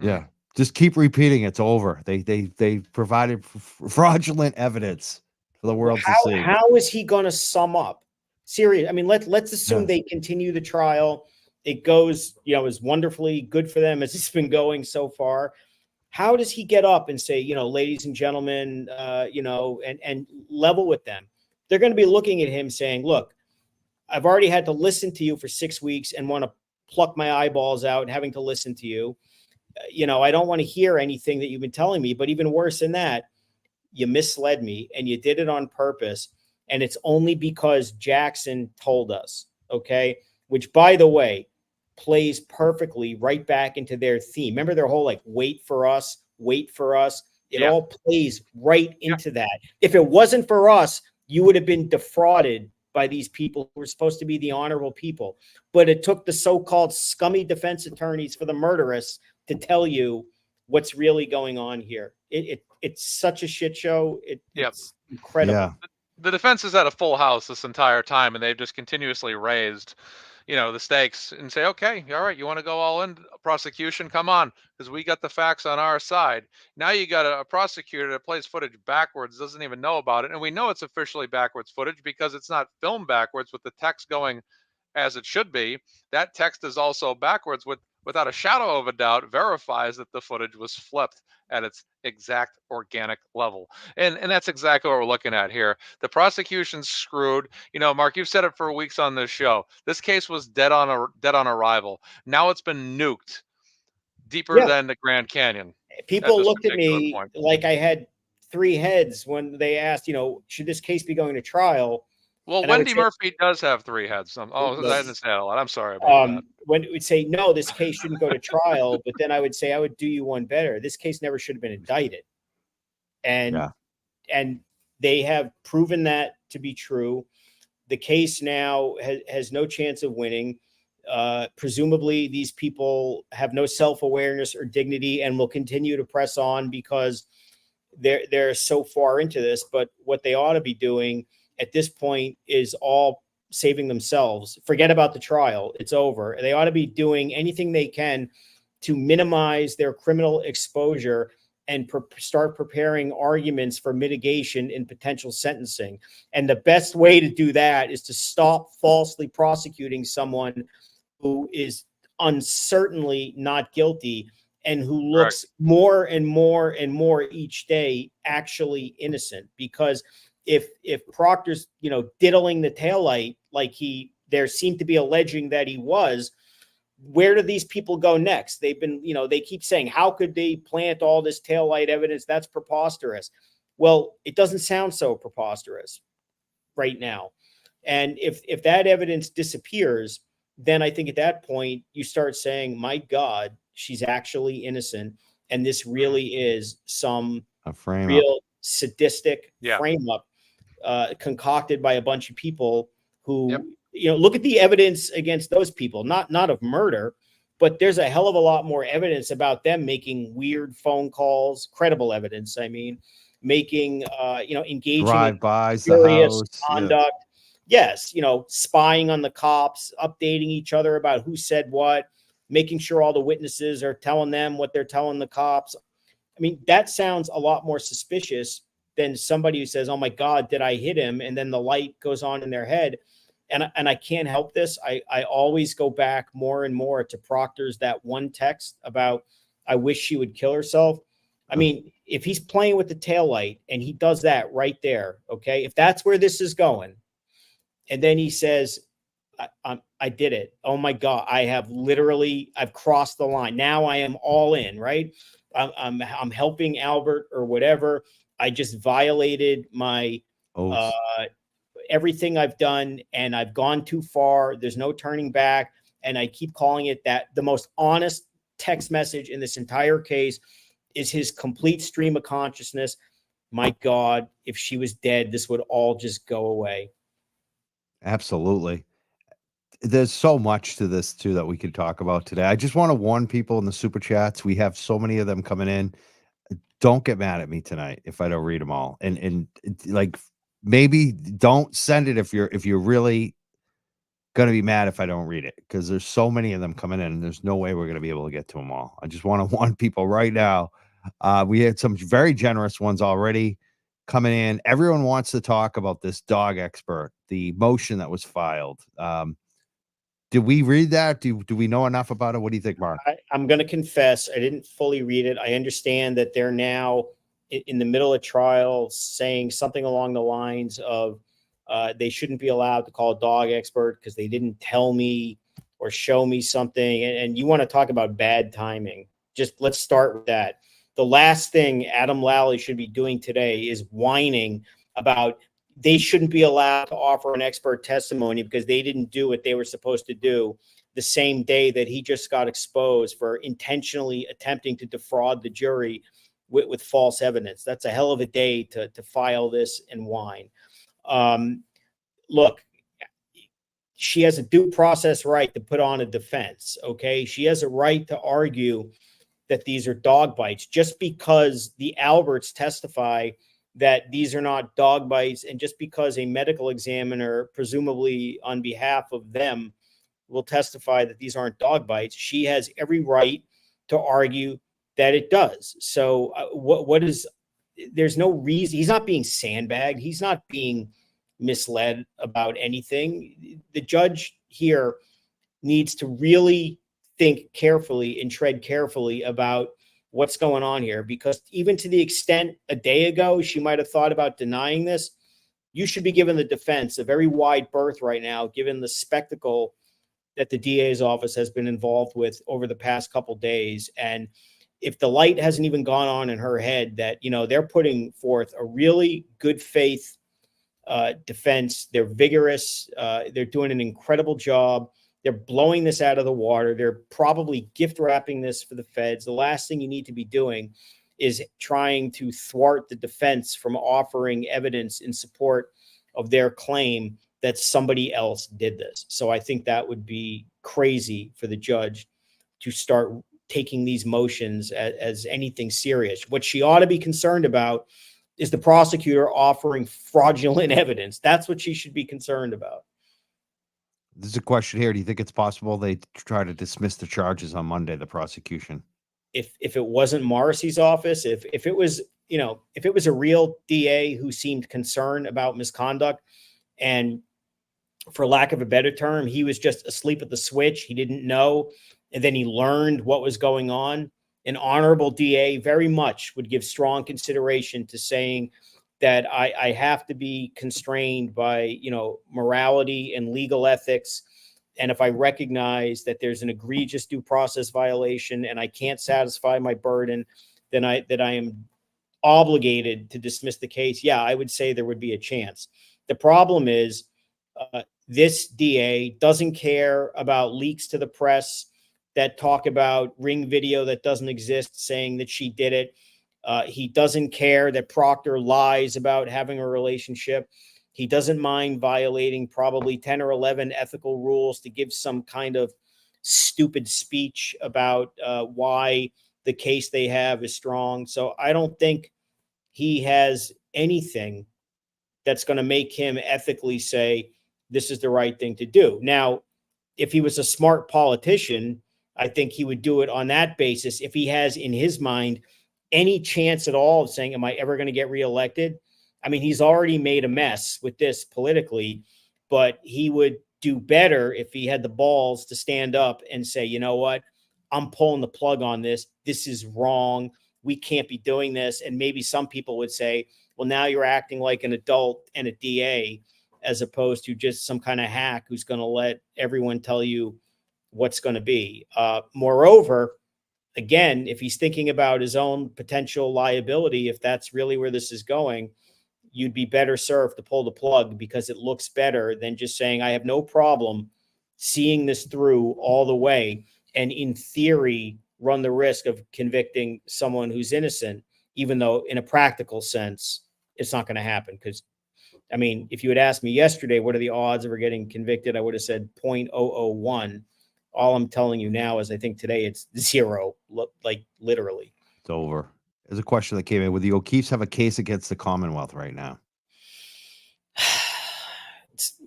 Yeah, just keep repeating it's over. They provided fraudulent evidence for the world to see. How is he going to sum up? Serious. I mean, let's assume they continue the trial. It goes, as wonderfully good for them as it's been going so far. How does he get up and say, ladies and gentlemen, and level with them? They're going to be looking at him saying, look, I've already had to listen to you for 6 weeks and want to pluck my eyeballs out having to listen to you. I don't want to hear anything that you've been telling me, but even worse than that, you misled me and you did it on purpose. And it's only because Jackson told us, okay? Which, by the way, plays perfectly right back into their theme. Remember their whole wait for us, wait for us. It all plays right into that. If it wasn't for us, you would have been defrauded by these people who were supposed to be the honorable people. But it took the so-called scummy defense attorneys for the murderous to tell you what's really going on here. It's such a shit show. It's incredible. Yeah. The defense is at a full house this entire time, and they've just continuously raised, the stakes and say, okay, all right, you want to go all in, prosecution, come on, because we got the facts on our side. Now you got a prosecutor that plays footage backwards, doesn't even know about it. And we know it's officially backwards footage because it's not filmed backwards with the text going as it should be. That text is also backwards, without a shadow of a doubt verifies that the footage was flipped at its exact organic level. And that's exactly what we're looking at here. The prosecution's screwed. Mark, you've said it for weeks on this show. This case was dead on arrival. Now it's been nuked deeper than the Grand Canyon. People looked at me like I had 3 heads when they asked, should this case be going to trial? Well, Wendy Murphy does have 3 heads. I didn't say that a lot. I'm sorry about that. When we'd say, no, this case shouldn't go to trial, but then I would say, I would do you one better. This case never should have been indicted. And they have proven that to be true. The case now has no chance of winning. Presumably, these people have no self-awareness or dignity and will continue to press on because they're so far into this. But what they ought to be doing at this point is all saving themselves. Forget about the trial. It's over. They ought to be doing anything they can to minimize their criminal exposure and start preparing arguments for mitigation in potential sentencing. And the best way to do that is to stop falsely prosecuting someone who is uncertainly not guilty and who looks more and more and more each day actually innocent. Because if Proctor's, diddling the taillight like there seemed to be alleging that he was, where do these people go next? They've been, they keep saying, how could they plant all this taillight evidence? That's preposterous. Well, it doesn't sound so preposterous right now. And if that evidence disappears, then I think at that point you start saying, my God, she's actually innocent. And this really is some real sadistic frame up concocted by a bunch of people who, look at the evidence against those people, not of murder, but there's a hell of a lot more evidence about them making weird phone calls, credible evidence. I mean, making, engaging drive-bys, in serious conduct. Yes. Spying on the cops, updating each other about who said what, making sure all the witnesses are telling them what they're telling the cops. I mean, that sounds a lot more suspicious than somebody who says, oh my God, did I hit him? And then the light goes on in their head. And I can't help this. I always go back more and more to Proctor's, that one text about, I wish she would kill herself. I mean, if he's playing with the taillight and he does that right there, okay, if that's where this is going, and then he says, I did it. Oh my God. I've crossed the line. Now I am all in, right? I'm helping Albert or whatever. I just violated my, Oh, everything I've done, and I've gone too far. There's no turning back. And I keep calling it that. The most honest text message in this entire case is his complete stream of consciousness. My God, if she was dead, this would all just go away. absolutely. There's so much to this too that we could talk about today. I just want to warn people in the super chats. We have so many of them coming in. Don't get mad at me tonight if I don't read them all. And like maybe don't send it if you're really gonna be mad if I don't read it, because there's so many of them coming in and there's no way we're gonna be able to get to them all. I just want to warn people right now. We had some very generous ones already coming in. Everyone wants to talk about this dog expert, the motion that was filed. Did we read that? Do we know enough about it? What do you think, Mark? I'm going to confess, I didn't fully read it. I understand that they're now in the middle of trial saying something along the lines of they shouldn't be allowed to call a dog expert because they didn't tell me or show me something. And you want to talk about bad timing. Just let's start with that. The last thing Adam Lally should be doing today is whining about they shouldn't be allowed to offer an expert testimony because they didn't do what they were supposed to do the same day that he just got exposed for intentionally attempting to defraud the jury with false evidence. That's a hell of a day to file this and whine. Look, she has a due process right to put on a defense, okay? She has a right to argue that these are dog bites just because the Alberts testify that these are not dog bites, and just because a medical examiner, presumably on behalf of them, will testify that these aren't dog bites, she has every right to argue that it does. So there's no reason. He's not being sandbagged. He's not being misled about anything. The judge here needs to really think carefully and tread carefully about what's going on here, because even to the extent a day ago she might have thought about denying this, you should be giving the defense a very wide berth right now, given the spectacle that the DA's office has been involved with over the past couple days. And if the light hasn't even gone on in her head that, you know, they're putting forth a really good faith defense, they're vigorous, they're doing an incredible job. They're blowing this out of the water. They're probably gift wrapping this for the feds. The last thing you need to be doing is trying to thwart the defense from offering evidence in support of their claim that somebody else did this. So I think that would be crazy for the judge to start taking these motions as anything serious. What she ought to be concerned about is the prosecutor offering fraudulent evidence. That's what she should be concerned about. There's a question here. Do you think it's possible they try to dismiss the charges on Monday, the prosecution? If it wasn't Morrissey's office, if it was, you know, if it was a real DA who seemed concerned about misconduct, and for lack of a better term, he was just asleep at the switch, he didn't know, and then he learned what was going on, an honorable DA very much would give strong consideration to saying that I have to be constrained by, you know, morality and legal ethics. And if I recognize that there's an egregious due process violation and I can't satisfy my burden, then I am obligated to dismiss the case. Yeah, I would say there would be a chance. The problem is this DA doesn't care about leaks to the press that talk about ring video that doesn't exist, saying that she did it. He doesn't care that Proctor lies about having a relationship. He doesn't mind violating probably 10 or 11 ethical rules to give some kind of stupid speech about why the case they have is strong. So I don't think he has anything that's going to make him ethically say this is the right thing to do. Now, if he was a smart politician, I think he would do it on that basis. If he has in his mind any chance at all of saying, am I ever going to get reelected? I mean, he's already made a mess with this politically, but he would do better if he had the balls to stand up and say, you know what, I'm pulling the plug on this. This is wrong. We can't be doing this. And maybe some people would say, well, now you're acting like an adult and a DA. as opposed to just some kind of hack who's going to let everyone tell you what's going to be. Moreover, again, if he's thinking about his own potential liability, if that's really where this is going, you'd be better served to pull the plug, because it looks better than just saying, I have no problem seeing this through all the way, and in theory, run the risk of convicting someone who's innocent, even though in a practical sense, it's not going to happen. Because, I mean, if you had asked me yesterday, what are the odds of her getting convicted, I would have said 0.001. All I'm telling you now is I think today it's 0, like literally. It's over. There's a question that came in. Would the O'Keefes have a case against the Commonwealth right now?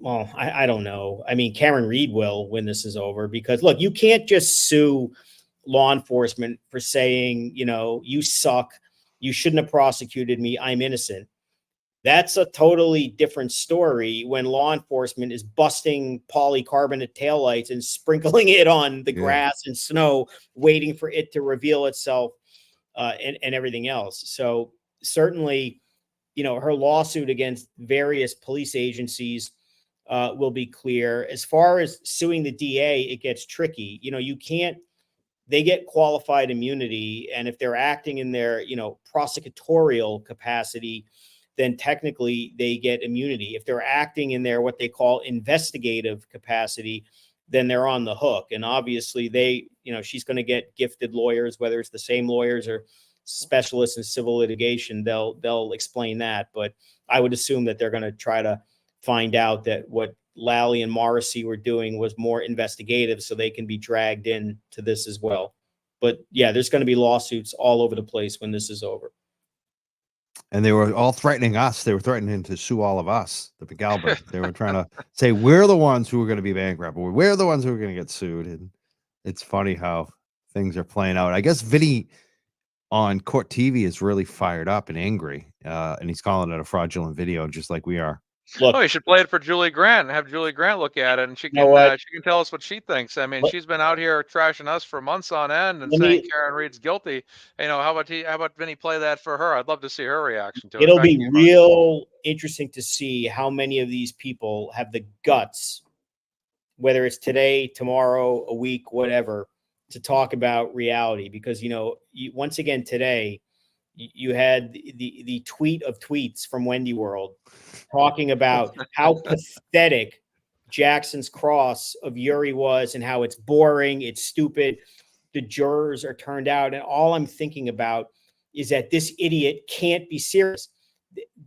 Well, I don't know. I mean, Karen Reed will when this is over, because look, you can't just sue law enforcement for saying, you suck, you shouldn't have prosecuted me, I'm innocent. That's a totally different story when law enforcement is busting polycarbonate taillights and sprinkling it on the grass and snow, waiting for it to reveal itself, and everything else. So certainly, her lawsuit against various police agencies will be clear. As far as suing the DA, it gets tricky. They get qualified immunity, and if they're acting in their, prosecutorial capacity, then technically they get immunity. If they're acting in their what they call investigative capacity, then they're on the hook. And obviously she's going to get gifted lawyers, whether it's the same lawyers or specialists in civil litigation, they'll explain that. But I would assume that they're going to try to find out that what Lally and Morrissey were doing was more investigative, so they can be dragged in to this as well. But yeah, there's going to be lawsuits all over the place when this is over. And they were all threatening us. They were threatening to sue all of us, the McAlbert. They were trying to say, we're the ones who are going to be bankrupt. We're the ones who are going to get sued. And it's funny how things are playing out. I guess Vinny on Court TV is really fired up and angry. And he's calling it a fraudulent video, just like we are. Look, you should play it for Julie Grant and have Julie Grant look at it, and she can tell us what she thinks. I mean, she's been out here trashing us for months on end and saying Karen Reed's guilty. How about Vinny play that for her? I'd love to see her reaction to it. It'll be real interesting to see how many of these people have the guts, whether it's today, tomorrow, a week, whatever, to talk about reality. Because, once again, today, you had the tweet of tweets from Wendy World talking about how pathetic Jackson's cross of Uri was and how it's boring, it's stupid. The jurors are turned out. And all I'm thinking about is that this idiot can't be serious.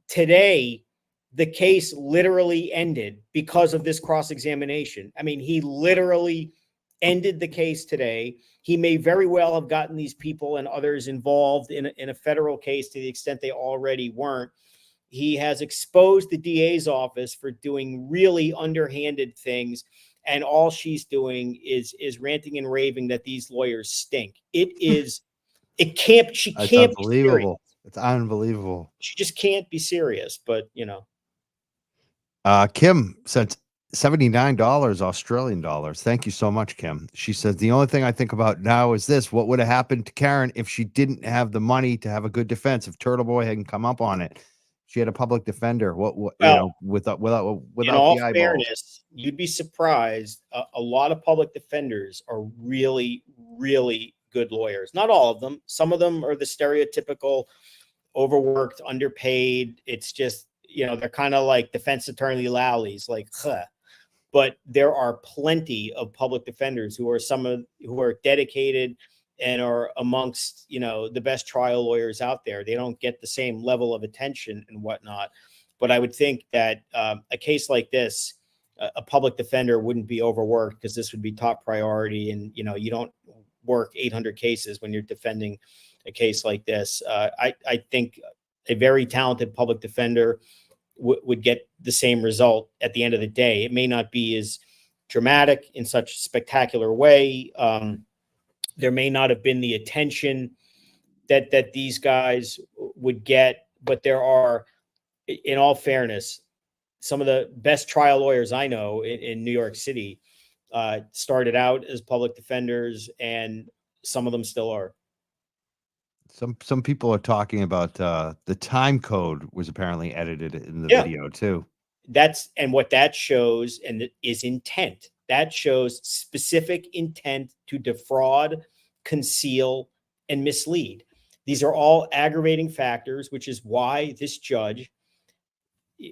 Today, the case literally ended because of this cross-examination. I mean, he literally ended the case today. He may very well have gotten these people and others involved in a federal case to the extent they already weren't. He has exposed the DA's office for doing really underhanded things, and all she's doing is ranting and raving that these lawyers stink. She can't be serious. It's unbelievable. She just can't be serious, but Kim sent $79 Australian dollars. Thank you so much, Kim. She says, the only thing I think about now is this: what would have happened to Karen if she didn't have the money to have a good defense? If Turtle Boy hadn't come up on it, she had a public defender. Without in all fairness, you'd be surprised. A lot of public defenders are really, really good lawyers. Not all of them. Some of them are the stereotypical overworked, underpaid. It's just, they're kind of like defense attorney lallies, like, huh. But there are plenty of public defenders who are dedicated and are amongst, the best trial lawyers out there. They don't get the same level of attention and whatnot. But I would think that a case like this, a public defender wouldn't be overworked, because this would be top priority. And, you don't work 800 cases when you're defending a case like this. I think a very talented public defender would get the same result at the end of the day. It may not be as dramatic in such a spectacular way. There may not have been the attention that these guys would get, but there are, in all fairness, some of the best trial lawyers I know in New York City started out as public defenders, and some of them still are. Some people are talking about the time code was apparently edited in the video too. and what that shows and is intent. That shows specific intent to defraud, conceal, and mislead. These are all aggravating factors, which is why this judge,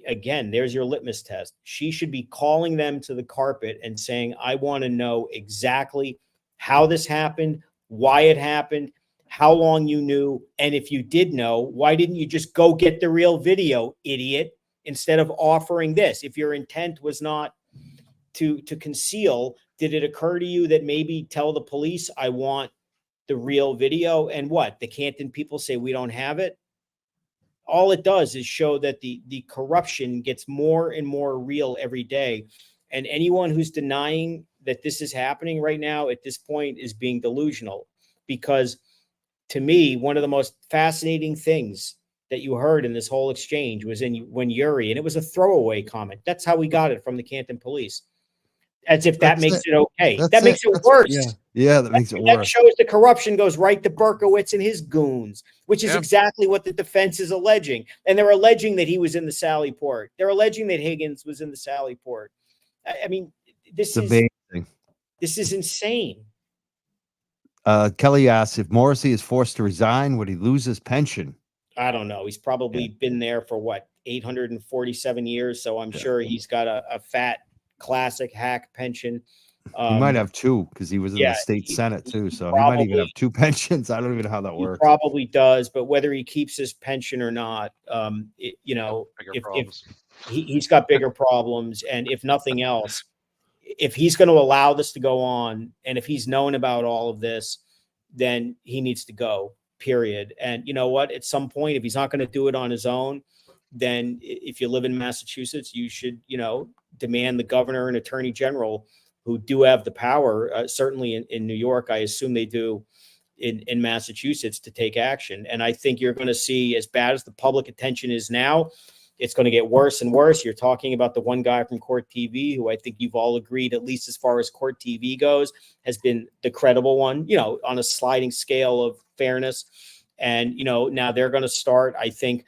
again, there's your litmus test. She should be calling them to the carpet and saying, I want to know exactly how this happened, why it happened, how long you knew, and if you did know, why didn't you just go get the real video, idiot, instead of offering this? If your intent was not to conceal, did it occur to you that maybe tell the police, I want the real video? And what? The Canton people say we don't have it? All it does is show that the corruption gets more and more real every day. And anyone who's denying that this is happening right now at this point is being delusional. Because to me, one of the most fascinating things that you heard in this whole exchange was when Yuri, and it was a throwaway comment. That's how we got it from the Canton police. As if that makes it okay. That makes it worse. Yeah, that makes it worse. That shows the corruption goes right to Berkowitz and his goons, which is exactly what the defense is alleging. And they're alleging that he was in the sallyport. They're alleging that Higgins was in the sallyport. I mean, this is amazing. This is insane. Kelly asks, if Morrissey is forced to resign, would he lose his pension? I don't know. He's probably been there for what, 847 years. So I'm sure he's got a fat classic hack pension. He might have two because he was in the state senate too. So he might even have two pensions. I don't even know how that works. Probably does, but whether he keeps his pension or not, if he's got bigger problems, and if nothing else, if he's going to allow this to go on, and if he's known about all of this, then he needs to go, period. And you know what? At some point, if he's not going to do it on his own, then if you live in Massachusetts, you should, demand the governor and attorney general, who do have the power, certainly in New York, I assume they do in Massachusetts, to take action. And I think you're going to see, as bad as the public attention is now, it's going to get worse and worse. You're talking about the one guy from Court TV, who I think you've all agreed, at least as far as Court TV goes, has been the credible one, on a sliding scale of fairness. And, now they're going to start, I think,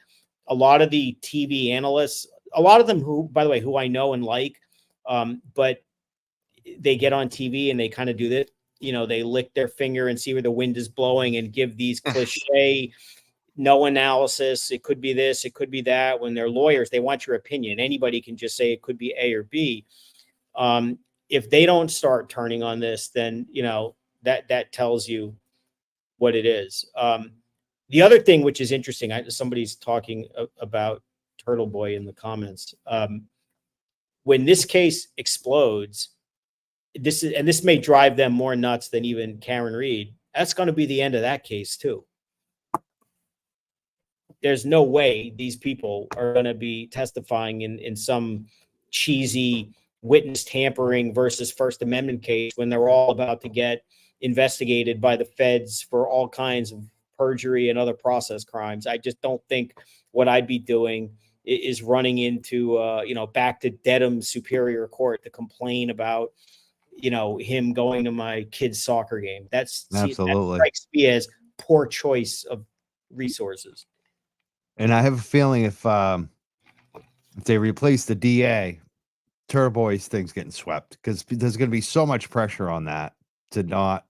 a lot of the TV analysts, a lot of them who, by the way, who I know and like, but they get on TV and they kind of do this, they lick their finger and see where the wind is blowing and give these cliche, no analysis. It could be this, it could be that. When they're lawyers, they want your opinion. Anybody can just say it could be A or B. If they don't start turning on this, then, that tells you what it is. The other thing, which is interesting, somebody's talking about Turtle Boy in the comments. When this case explodes, this may drive them more nuts than even Karen Reed. That's going to be the end of that case too. There's no way these people are going to be testifying in some cheesy witness tampering versus First Amendment case when they're all about to get investigated by the feds for all kinds of perjury and other process crimes. I just don't think what I'd be doing is running into, back to Dedham Superior Court to complain about, him going to my kid's soccer game. That strikes me as poor choice of resources. And I have a feeling if they replace the DA, Turtle Boy's thing's getting swept, because there's going to be so much pressure on that to not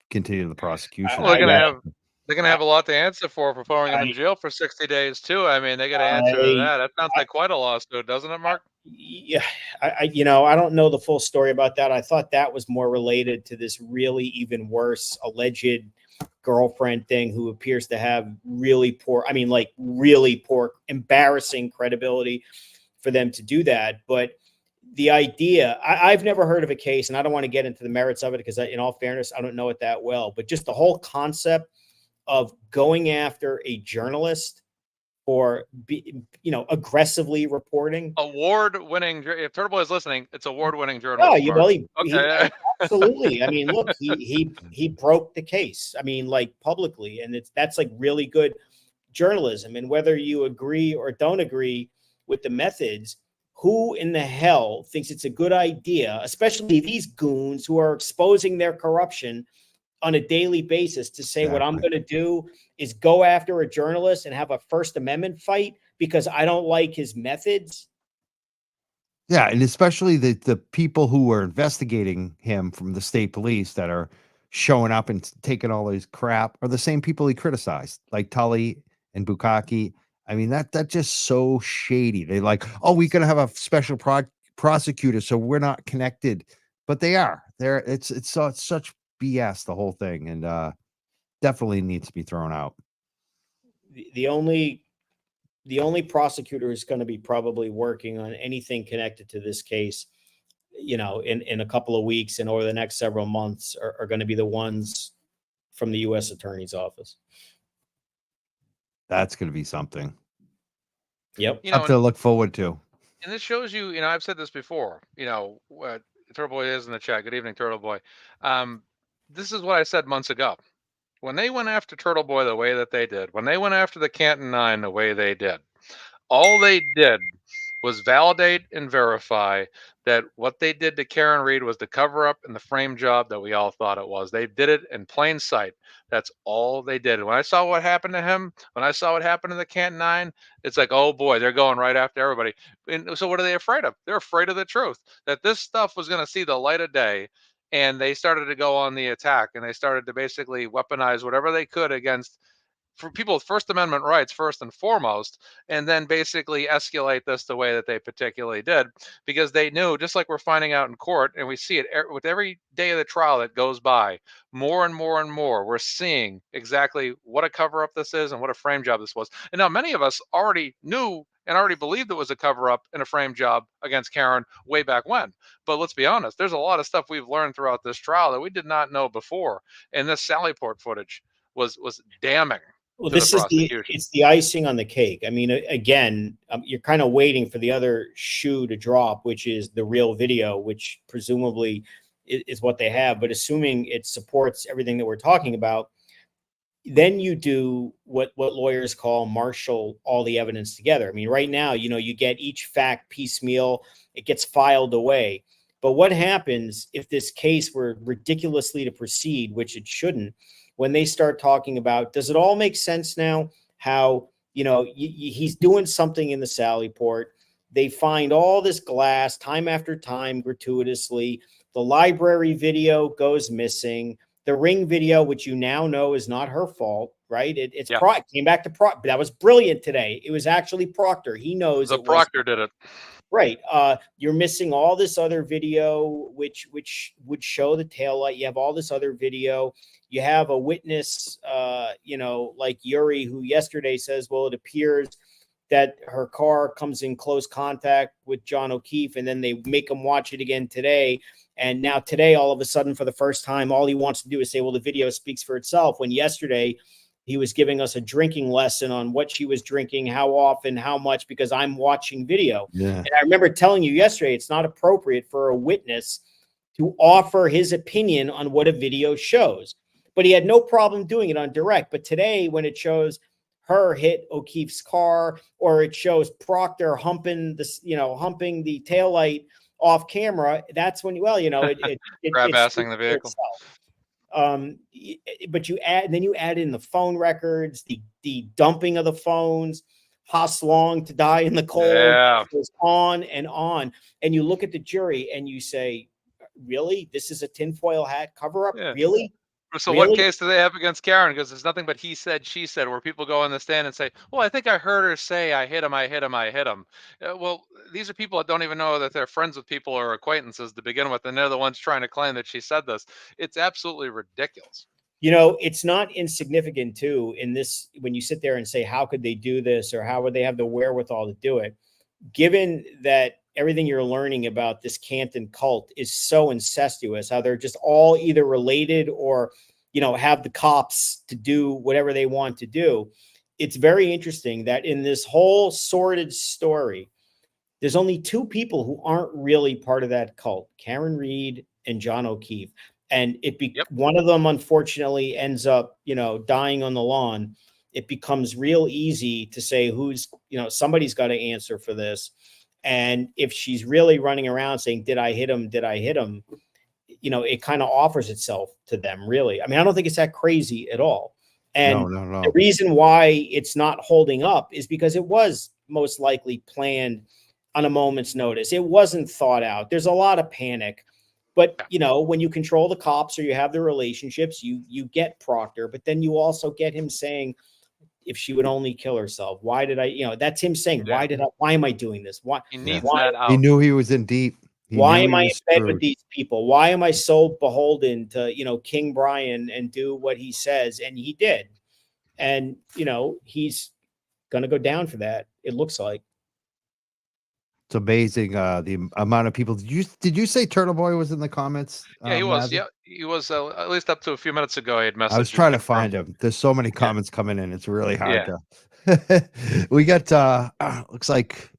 continue the prosecution. Well, they're going to have a lot to answer for throwing him in jail for 60 days too. I mean, they got to answer to that. That sounds like quite a lawsuit, doesn't it, Mark? Yeah, I don't know the full story about that. I thought that was more related to this really even worse alleged girlfriend thing, who appears to have really poor, embarrassing credibility for them to do that. But the idea, I've never heard of a case, and I don't want to get into the merits of it because, in all fairness, I don't know it that well. But just the whole concept of going after a journalist for, aggressively reporting. Award-winning. If Turtle Boy is listening, it's award-winning journalist. He absolutely. I mean, look, he broke the case. I mean, publicly, and that's really good journalism. And whether you agree or don't agree with the methods, who in the hell thinks it's a good idea, especially these goons who are exposing their corruption on a daily basis, to say what I'm going to do is go after a journalist and have a First Amendment fight because I don't like his methods? Yeah, and especially the people who were investigating him from the state police that are showing up and taking all his crap are the same people he criticized, like Tully and Bukaki. I mean, that just so shady. They like, oh, we gonna have a special prosecutor, so we're not connected, but they are. It's such BS, the whole thing, and definitely needs to be thrown out. The only prosecutor who's going to be probably working on anything connected to this case, in a couple of weeks and over the next several months are going to be the ones from the U.S. Attorney's Office. That's going to be something. Yep. Something to look forward to. And this shows you, I've said this before, what Turtle Boy is in the chat. Good evening, Turtle Boy. This is what I said months ago. When they went after Turtle Boy the way that they did, when they went after the Canton Nine the way they did, all they did was validate and verify that what they did to Karen Reed was the cover up and the frame job that we all thought it was. They did it in plain sight. That's all they did. And when I saw what happened to him, when I saw what happened to the Canton Nine, it's like, oh boy, they're going right after everybody. And so what are they afraid of? They're afraid of the truth, that this stuff was going to see the light of day. And they started to go on the attack, and they started to basically weaponize whatever they could against, for people with First Amendment rights, first and foremost, and then basically escalate this the way that they particularly did, because they knew, just like we're finding out in court, and we see it with every day of the trial that goes by, more and more and more, we're seeing exactly what a cover up this is and what a frame job this was. And now many of us already knew and already believed it was a cover up and a frame job against Karen way back when. But let's be honest, there's a lot of stuff we've learned throughout this trial that we did not know before. And this sallyport footage was damning. Well, this is it's the icing on the cake. I mean, again, you're kind of waiting for the other shoe to drop, which is the real video, which presumably is what they have. But assuming it supports everything that we're talking about, then you do what lawyers call marshal all the evidence together. I mean, right now, you get each fact piecemeal, it gets filed away. But what happens if this case were ridiculously to proceed, which it shouldn't, when they start talking about, does it all make sense now? How, he's doing something in the sallyport. They find all this glass time after time gratuitously. The library video goes missing. The ring video, which you now know is not her fault, right? It's came back to Proctor. That was brilliant today. It was actually Proctor. He knows the Proctor did it. Right. You're missing all this other video, which would show the taillight. You have all this other video. You have a witness, like Yuri, who yesterday says, well, it appears that her car comes in close contact with John O'Keefe, and then they make him watch it again today. And now today, all of a sudden, for the first time, all he wants to do is say, well, the video speaks for itself. When yesterday he was giving us a drinking lesson on what she was drinking, how often, how much, because I'm watching video. Yeah. And I remember telling you yesterday, it's not appropriate for a witness to offer his opinion on what a video shows. But he had no problem doing it on direct. But today, when it shows her hit O'Keefe's car, or it shows Proctor humping the taillight off camera, that's when grab-assing the vehicle. But you add in the phone records, the dumping of the phones, Haas-Long to die in the cold. Yeah. It goes on, and you look at the jury and you say, really, this is a tinfoil hat cover up? Yeah. Really? So what case do they have against Karen? Because there's nothing but he said, she said, where people go on the stand and say, well, I think I heard her say, I hit him. Well, these are people that don't even know that they're friends with people or acquaintances to begin with, and they're the ones trying to claim that she said this. It's absolutely ridiculous. It's not insignificant, too, in this, when you sit there and say, how could they do this, or how would they have the wherewithal to do it? Given that everything you're learning about this Canton cult is so incestuous, how they're just all either related or, have the cops to do whatever they want to do. It's very interesting that in this whole sordid story, there's only two people who aren't really part of that cult, Karen Reed and John O'Keefe. And one of them, unfortunately, ends up, dying on the lawn. It becomes real easy to say somebody's got to answer for this. And if she's really running around saying, did I hit him? Did I hit him? It kind of offers itself to them, really. I mean, I don't think it's that crazy at all. And no. The reason why it's not holding up is because it was most likely planned on a moment's notice. It wasn't thought out. There's a lot of panic. But, you know, when you control the cops or you have the relationships, you get Proctor, but then you also get him saying, if she would only kill herself, why did I, you know, that's him saying, why am I doing this? Why? He needs why, that out. He knew he was in deep. Why am I in bed with these people? Why am I so beholden to, you know, King Brian and do what he says? And he did. And, you know, he's going to go down for that. It looks like. It's amazing the amount of people. Did you say Turtle Boy was in the comments? Yeah, he was. Mazzy? Yeah, he was at least up to a few minutes ago. He had messaged. I was trying to find him. There's so many comments coming in. It's really hard to. We got looks like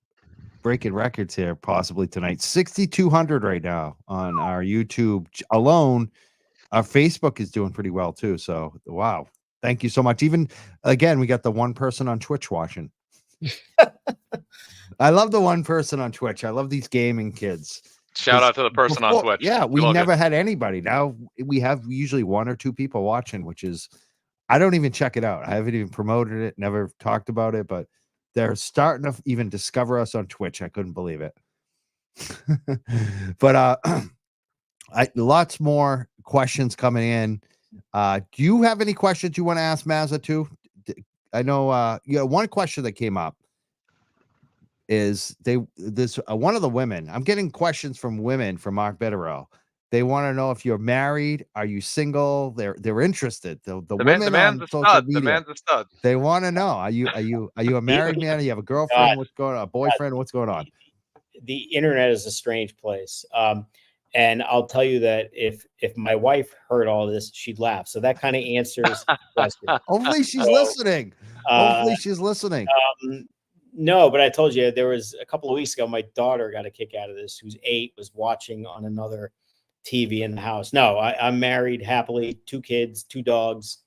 breaking records here possibly tonight. 6,200 right now on our YouTube alone. Our Facebook is doing pretty well too. So wow, thank you so much. Even again, we got the one person on Twitch watching. I love the one person on Twitch. I love these gaming kids. Shout out to the person on Twitch. Yeah, we never had anybody. Now we have usually 1 or 2 people watching, which is, I don't even check it out. I haven't even promoted it, never talked about it, but they're starting to even discover us on Twitch. I couldn't believe it. But lots more questions coming in. Do you have any questions you want to ask Mazza too? I know one question that came up is one of the women. I'm getting questions from women from Mark Bederow. They want to know if you're married, are you single? They're interested. The women on social media. The man's a stud. They want to know, are you a married man? Do you have a girlfriend? What's going on? A boyfriend? What's going on? The internet is a strange place. And I'll tell you that if my wife heard all this, she'd laugh. So that kind of answers the question. Hopefully she's listening. Hopefully she's listening. No, but I told you there was a couple of weeks ago, my daughter got a kick out of this, who's 8, was watching on another TV in the house. No, I'm married happily, 2 kids, 2 dogs.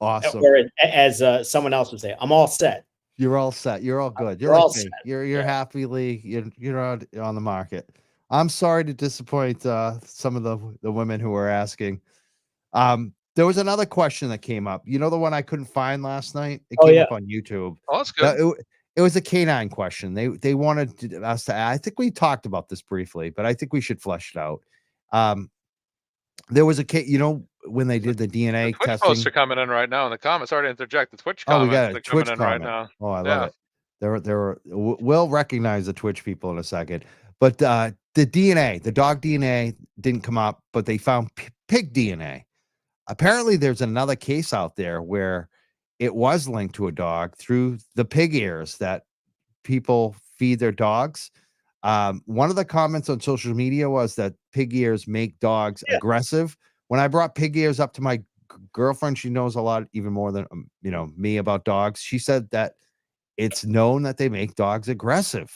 Awesome. Or as someone else would say, I'm all set. You're all set. You're all good. You're all set. You're happily, you're on the market. I'm sorry to disappoint some of the women who were asking. There was another question that came up. You know, the one I couldn't find last night? It came up on YouTube. Oh, that's good. It was a canine question. They wanted us to, I think we talked about this briefly, but I think we should flesh it out. There was a case, you know, when they did the DNA Twitch testing. posts are coming in right now in the comments. Sorry to interject. The Twitch we comments got a are Twitch coming in comment right now. Oh, I love it. We'll recognize the Twitch people in a second. But the DNA, the dog DNA didn't come up, but they found pig DNA. Apparently, there's another case out there where it was linked to a dog through the pig ears that people feed their dogs. One of the comments on social media was that pig ears make dogs aggressive. When I brought pig ears up to my girlfriend, she knows a lot, even more than me about dogs. She said that it's known that they make dogs aggressive.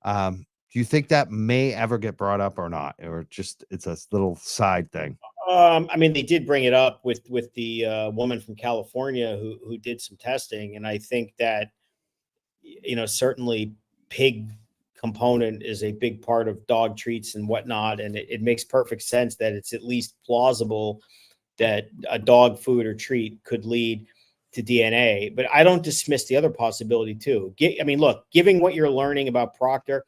Do you think that may ever get brought up or not, or just it's a little side thing? I mean, they did bring it up with the woman from California who did some testing, and I think that certainly pig component is a big part of dog treats and whatnot, and it makes perfect sense that it's at least plausible that a dog food or treat could lead to DNA. But I don't dismiss the other possibility too. I mean, look, given what you're learning about Proctor,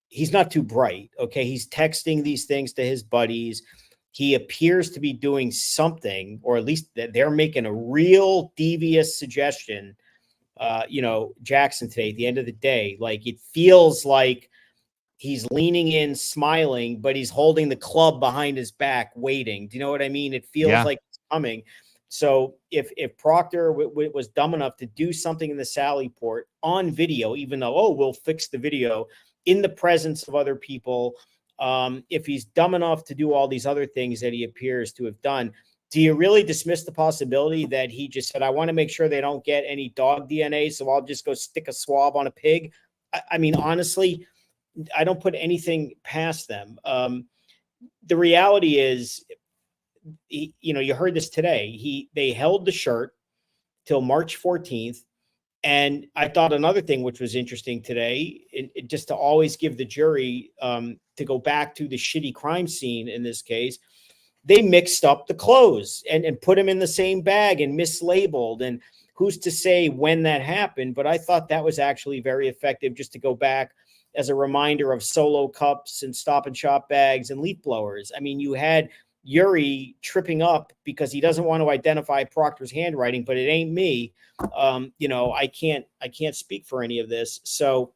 he's not too bright. Okay, he's texting these things to his buddies. He appears to be doing something, or at least that they're making a real devious suggestion. Jackson today, at the end of the day, like it feels like he's leaning in, smiling, but he's holding the club behind his back, waiting. Do you know what I mean? It feels like it's coming. So if Proctor was dumb enough to do something in the Sallyport on video, even though, we'll fix the video in the presence of other people, if he's dumb enough to do all these other things that he appears to have done, do you really dismiss the possibility that he just said, I want to make sure they don't get any dog DNA, so I'll just go stick a swab on a pig? I mean, honestly, I don't put anything past them. The reality is, you heard this today. They held the shirt till March 14th. And I thought another thing which was interesting today, just to always give the jury to go back to the shitty crime scene in this case, they mixed up the clothes and put them in the same bag and mislabeled. And who's to say when that happened? But I thought that was actually very effective, just to go back as a reminder of Solo cups and Stop and Shop bags and leaf blowers. I mean, you had Yuri tripping up because he doesn't want to identify Proctor's handwriting, but it ain't me. You know, I can't speak for any of this. So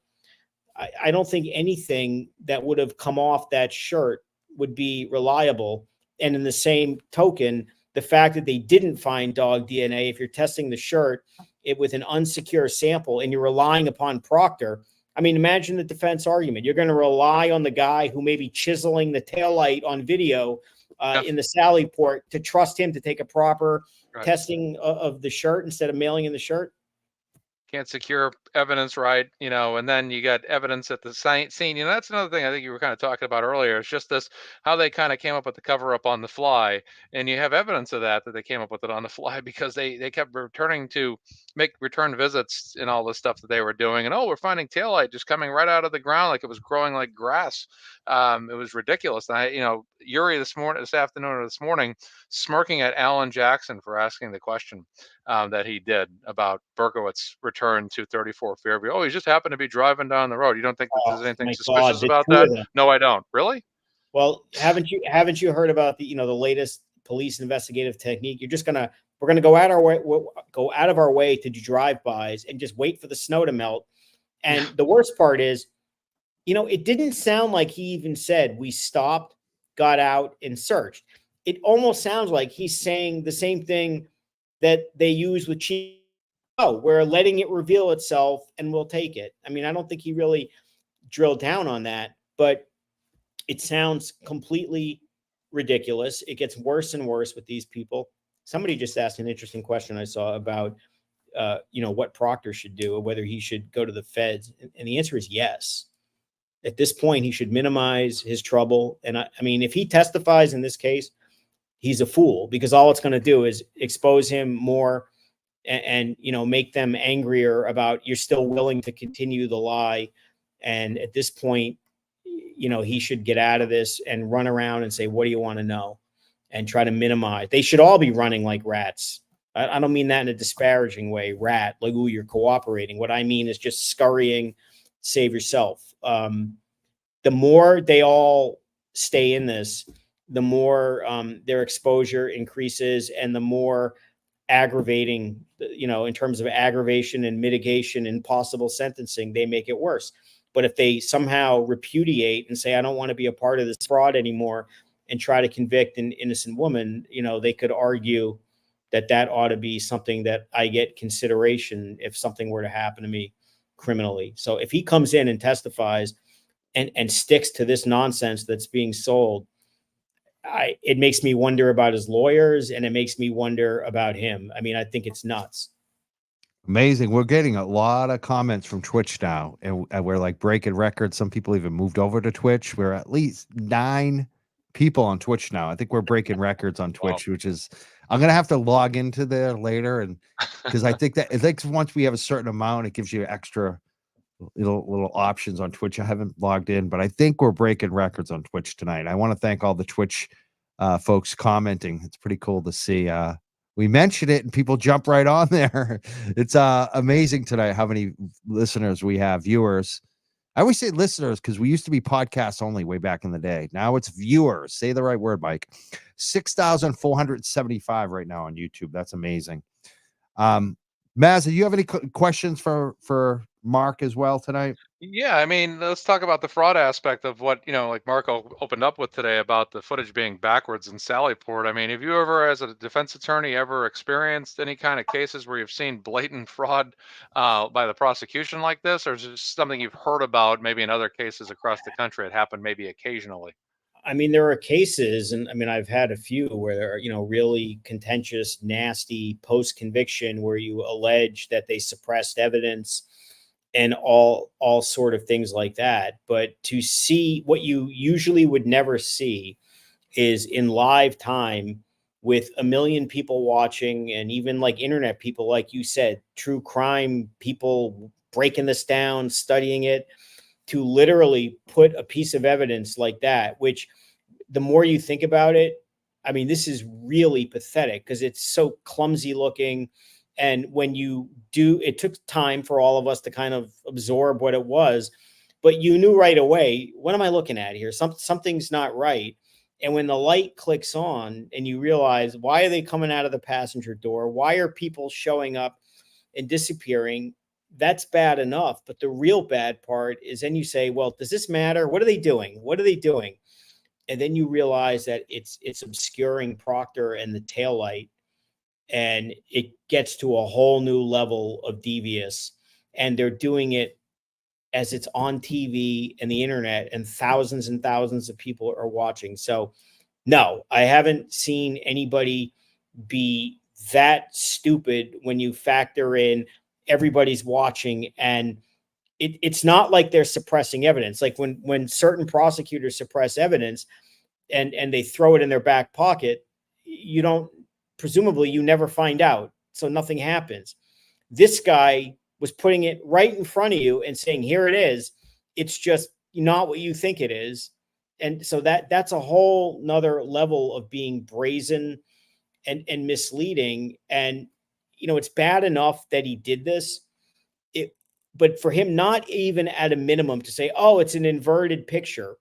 I don't think anything that would have come off that shirt would be reliable. And in the same token, the fact that they didn't find dog DNA, if you're testing the shirt with an unsecure sample and you're relying upon Proctor, I mean, imagine the defense argument. You're going to rely on the guy who may be chiseling the taillight on video in the sallyport to trust him to take a proper testing of the shirt instead of mailing in the shirt. Can't secure evidence, right? You know, and then you got evidence at the scene. You know, that's another thing I think you were kind of talking about earlier. It's just this, how they kind of came up with the cover up on the fly. And you have evidence of that they came up with it on the fly because they kept returning to make return visits and all the stuff that they were doing. And, oh, we're finding taillight just coming right out of the ground like it was growing like grass. It was ridiculous. And you know, Yuri this afternoon or this morning, smirking at Alan Jackson for asking the question that he did about Berkowitz return to 34 Fairview. Oh, he just happened to be driving down the road. You don't think that there's anything suspicious about that? No, I don't. Really? Well, haven't you heard about the latest police investigative technique? We're gonna go out of our way to do drive-bys and just wait for the snow to melt. And the worst part is, it didn't sound like he even said we stopped, got out, and searched. It almost sounds like he's saying the same thing that they use with Chief. Oh, we're letting it reveal itself and we'll take it. I mean, I don't think he really drilled down on that, but it sounds completely ridiculous. It gets worse and worse with these people. Somebody just asked an interesting question I saw about, what Proctor should do, or whether he should go to the feds. And the answer is yes. At this point, he should minimize his trouble. And I mean, if he testifies in this case, he's a fool, because all it's going to do is expose him more and make them angrier about you're still willing to continue the lie. And at this point, he should get out of this and run around and say, what do you want to know? And try to minimize. They should all be running like rats. I don't mean that in a disparaging way, rat, like, ooh, you're cooperating. What I mean is just scurrying, save yourself. The more they all stay in this, the more their exposure increases, and the more aggravating, in terms of aggravation and mitigation and possible sentencing, they make it worse. But if they somehow repudiate and say, I don't want to be a part of this fraud anymore, and try to convict an innocent woman, they could argue that ought to be something that I get consideration if something were to happen to me criminally. So if he comes in and testifies and sticks to this nonsense that's being sold, it makes me wonder about his lawyers, and it makes me wonder about him. I mean, I think it's nuts. Amazing. We're getting a lot of comments from Twitch now, and we're like breaking records. Some people even moved over to Twitch. We're at least 9 people on Twitch now. I think we're breaking records on Twitch, which is, I'm going to have to log into there later. And because I think once we have a certain amount, it gives you extra little options on Twitch. I haven't logged in, but I think we're breaking records on Twitch tonight. I want to thank all the Twitch folks commenting. It's pretty cool to see. We mentioned it and people jump right on there. It's amazing tonight how many listeners we have, viewers. I always say listeners because we used to be podcasts only way back in the day. Now it's viewers. Say the right word, Mike. 6,475 right now on YouTube. That's amazing. Maz, do you have any questions for Mark as well tonight? Yeah, I mean, let's talk about the fraud aspect of what, like Marco opened up with today about the footage being backwards in Sallyport. I mean, have you ever, as a defense attorney, ever experienced any kind of cases where you've seen blatant fraud by the prosecution like this? Or is it something you've heard about maybe in other cases across the country? It happened maybe occasionally. I mean, there are cases, and I mean, I've had a few where there are, really contentious, nasty post-conviction where you allege that they suppressed evidence and all sort of things like that. But to see what you usually would never see is in live time with 1 million people watching, and even like internet people, like you said, true crime people breaking this down, studying it, to literally put a piece of evidence like that, which the more you think about it, I mean, this is really pathetic because it's so clumsy looking. And when you do, it took time for all of us to kind of absorb what it was, but you knew right away, what am I looking at here? Something's not right. And when the light clicks on and you realize, why are they coming out of the passenger door? Why are people showing up and disappearing? That's bad enough. But the real bad part is then you say, well, does this matter? What are they doing? What are they doing? And then you realize that it's obscuring Proctor and the taillight, and it gets to a whole new level of devious. And they're doing it as it's on TV and the internet, and thousands of people are watching. So no, I haven't seen anybody be that stupid when you factor in everybody's watching. And it's not like they're suppressing evidence. Like when certain prosecutors suppress evidence and they throw it in their back pocket, you don't, presumably you never find out. So nothing happens. This guy was putting it right in front of you and saying, here it is. It's just not what you think it is. And so that's a whole nother level of being brazen and misleading. And, it's bad enough that he did this. But for him, not even at a minimum to say, oh, it's an inverted picture,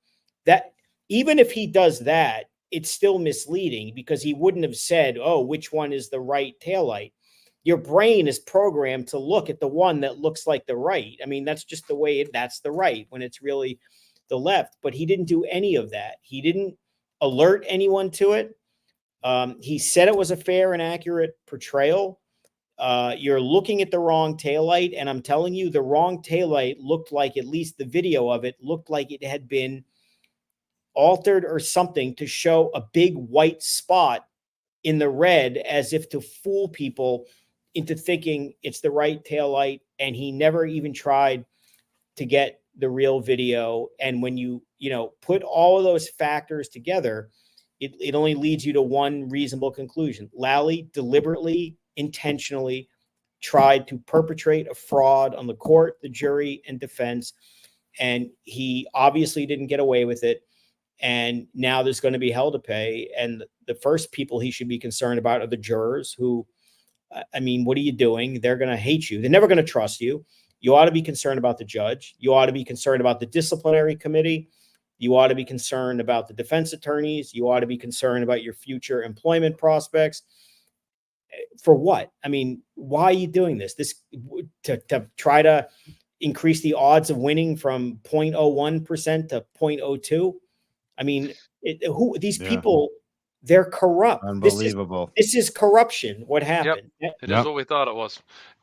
that even if he does that, it's still misleading, because he wouldn't have said, oh, which one is the right taillight? Your brain is programmed to look at the one that looks like the right. I mean, that's just the way that's the right when it's really the left. But he didn't do any of that. He didn't alert anyone to it. He said it was a fair and accurate portrayal. You're looking at the wrong taillight, and I'm telling you, the wrong taillight looked like, at least the video of it looked like it had been altered or something to show a big white spot in the red, as if to fool people into thinking it's the right taillight. And he never even tried to get the real video. And when you put all of those factors together, it only leads you to one reasonable conclusion. Lally deliberately, intentionally tried to perpetrate a fraud on the court, the jury, and defense. And he obviously didn't get away with it. And now there's going to be hell to pay. And the first people he should be concerned about are the jurors who, I mean, what are you doing? They're going to hate you. They're never going to trust you. You ought to be concerned about the judge. You ought to be concerned about the disciplinary committee. You ought to be concerned about the defense attorneys. You ought to be concerned about your future employment prospects. For what? I mean, why are you doing this? To try to increase the odds of winning from 0.01% to 0.02? I mean, these people, they're corrupt. Unbelievable. This is corruption. What happened? Yep. It is what we thought it was.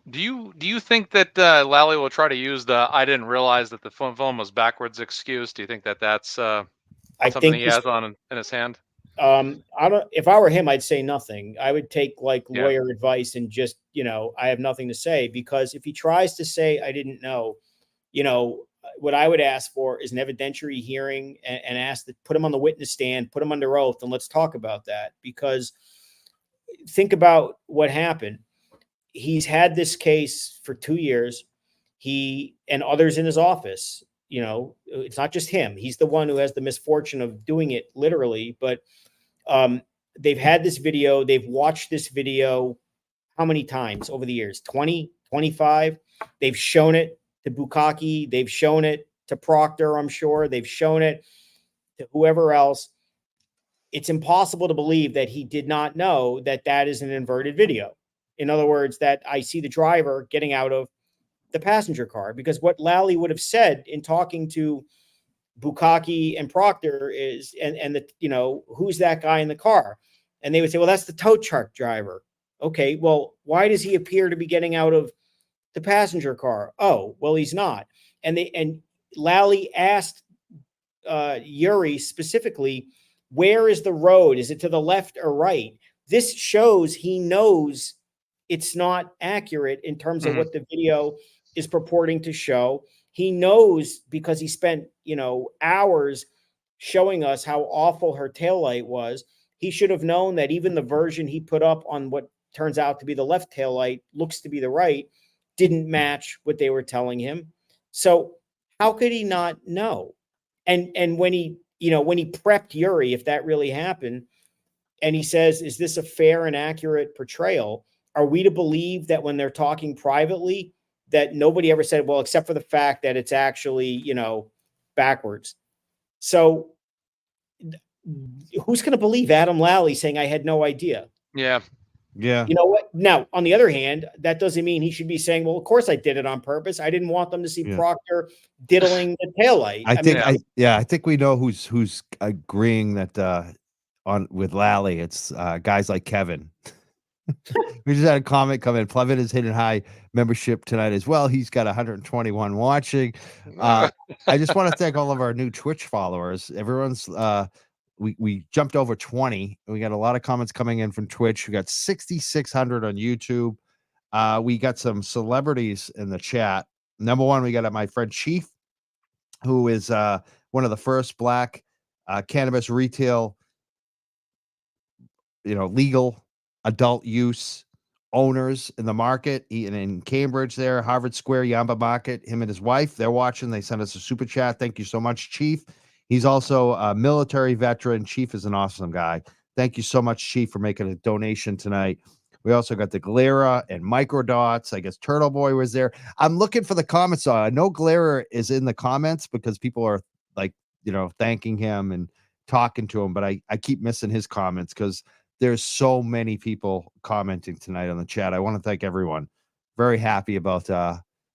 Do you think that Lally will try to use the "I didn't realize that the phone was backwards" excuse? Do you think that that's something he has in his hand? If I were him, I'd say nothing. I would take lawyer advice and just, I have nothing to say, because if he tries to say, I didn't know, what I would ask for is an evidentiary hearing and ask to put him on the witness stand, put him under oath, and let's talk about that. Because think about what happened. He's had this case for 2 years. He and others in his office, it's not just him. He's the one who has the misfortune of doing it literally, but they've had this video. They've watched this video how many times over the years? 20, 25. They've shown it to Bukhenik. They've shown it to Proctor, I'm sure. They've shown it to whoever else. It's impossible to believe that he did not know that that is an inverted video. In other words, that I see the driver getting out of the passenger car, because what Lally would have said in talking to Bukhenik and Proctor is, who's that guy in the car? And they would say, well, that's the tow truck driver. Okay, well, why does he appear to be getting out of the passenger car? Oh, well, he's not. And Lally asked Yuri specifically, where is the road? Is it to the left or right? This shows he knows it's not accurate in terms of what the video is purporting to show. He knows, because he spent, hours showing us how awful her taillight was. He should have known that even the version he put up on what turns out to be the left taillight, looks to be the right, didn't match what they were telling him. So how could he not know? And when he prepped Yuri, if that really happened, and he says, is this a fair and accurate portrayal? are we to believe that when they're talking privately, that nobody ever said, well, except for the fact that it's actually, you know, backwards? So who's going to believe Adam Lally saying, I had no idea? Yeah. Yeah. You know what? Now, on the other hand, that doesn't mean he should be saying, well, of course I did it on purpose. I didn't want them to see Yeah. Proctor diddling the taillight. I think, mean, I think we know who's agreeing that, on with Lally, it's guys like Kevin. We just had a comment come in. Plevin is hitting high membership tonight as well. He's got 121 watching. I just want to thank all of our new Twitch followers. Everyone's we jumped over 20. We got a lot of comments coming in from Twitch. We got 6,600 on YouTube. We got some celebrities in the chat. Number one, we got my friend Chief, who is one of the first black cannabis retail, legal adult use owners in the market. In Cambridge there, Harvard Square, Yamba Market, him and his wife, they're watching. They sent us a super chat. Thank you so much, Chief. He's also a military veteran. Chief is an awesome guy. Thank you so much, Chief, for making a donation tonight. We also got the Glera and Microdots. I guess Turtle Boy was there. I'm looking for the comments. I know Glera is in the comments because people are like, thanking him and talking to him, but I keep missing his comments because there's so many people commenting tonight on the chat. I want to thank everyone. Very happy about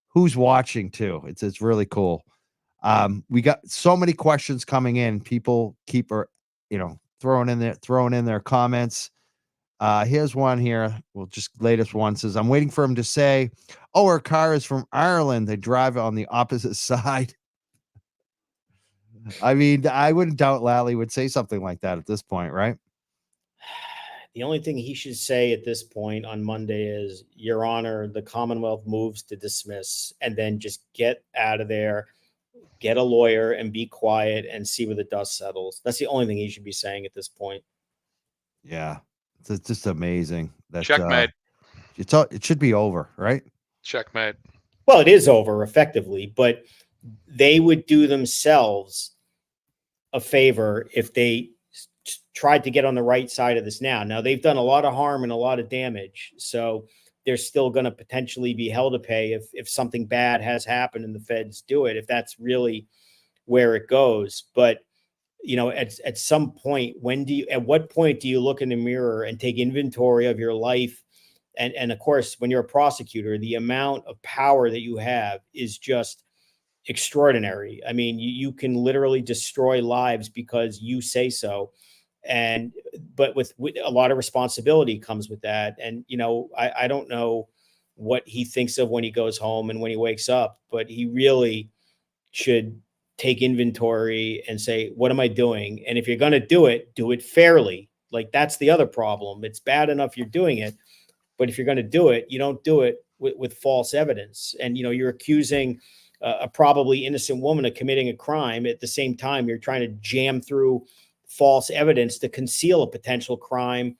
who's watching too. It's really cool. We got so many questions coming in. People keep throwing in their comments. Here's one here. Well, just latest one says, I'm waiting for him to say, oh, her car is from Ireland. They drive on the opposite side. I mean, I wouldn't doubt Lally would say something like that at this point, right? The only thing he should say at this point on Monday is, Your Honor, the Commonwealth moves to dismiss, and then just get out of there, get a lawyer and be quiet and see where the dust settles. That's the only thing he should be saying at this point. Yeah. It's just amazing. That, checkmate. It should be over, right? Checkmate. Well, it is over effectively, but they would do themselves a favor if they tried to get on the right side of this now. Now, they've done a lot of harm and a lot of damage, so they're still going to potentially be held to pay if something bad has happened and the feds do it, if that's really where it goes. But, at some point, at what point do you look in the mirror and take inventory of your life? And of course, when you're a prosecutor, the amount of power that you have is just extraordinary. I mean, you can literally destroy lives because you say so. But with a lot of responsibility comes with that. And, I don't know what he thinks of when he goes home and when he wakes up, but he really should take inventory and say, what am I doing? And if you're going to do it fairly. Like, that's the other problem. It's bad enough you're doing it, but if you're going to do it, you don't do it with false evidence. And, you're accusing a probably innocent woman of committing a crime. At the same time, you're trying to jam through false evidence to conceal a potential crime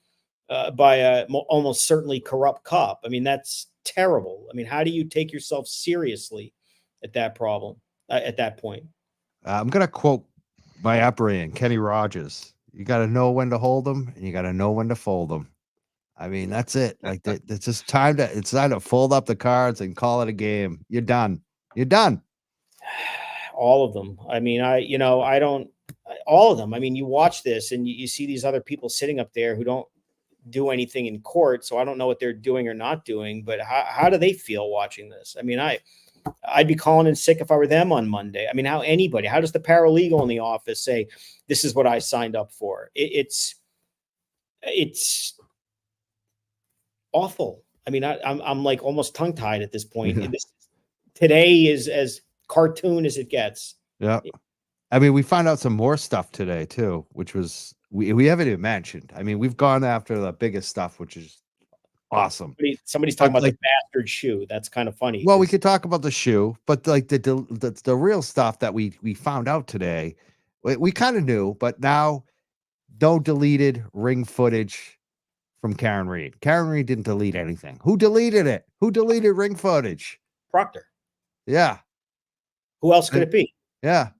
by a almost certainly corrupt cop. I mean, that's terrible. I mean, how do you take yourself seriously at that point? I'm going to quote my upbringing, Kenny Rogers. You got to know when to hold them and you got to know when to fold them. I mean, that's it. Like, it's just time to fold up the cards and call it a game. You're done. All of them. I mean, all of them. I mean, you watch this and you see these other people sitting up there who don't do anything in court. So I don't know what they're doing or not doing, but how do they feel watching this? I mean, I'd be calling in sick if I were them on Monday. I mean, how does the paralegal in the office say, this is what I signed up for? It's awful. I mean, I'm like almost tongue tied at this point. Yeah. Today is as cartoon as it gets. Yeah. I mean, we found out some more stuff today too, which was, we haven't even mentioned. I mean, we've gone after the biggest stuff, which is awesome. Somebody's talking about the bastard shoe. That's kind of funny. Well, we could talk about the shoe, but like the real stuff that we found out today, we kind of knew, but now no deleted ring footage from Karen Reed. Karen Reed didn't delete anything. Who deleted it? Who deleted ring footage? Proctor. Yeah. Who else could it be? Yeah.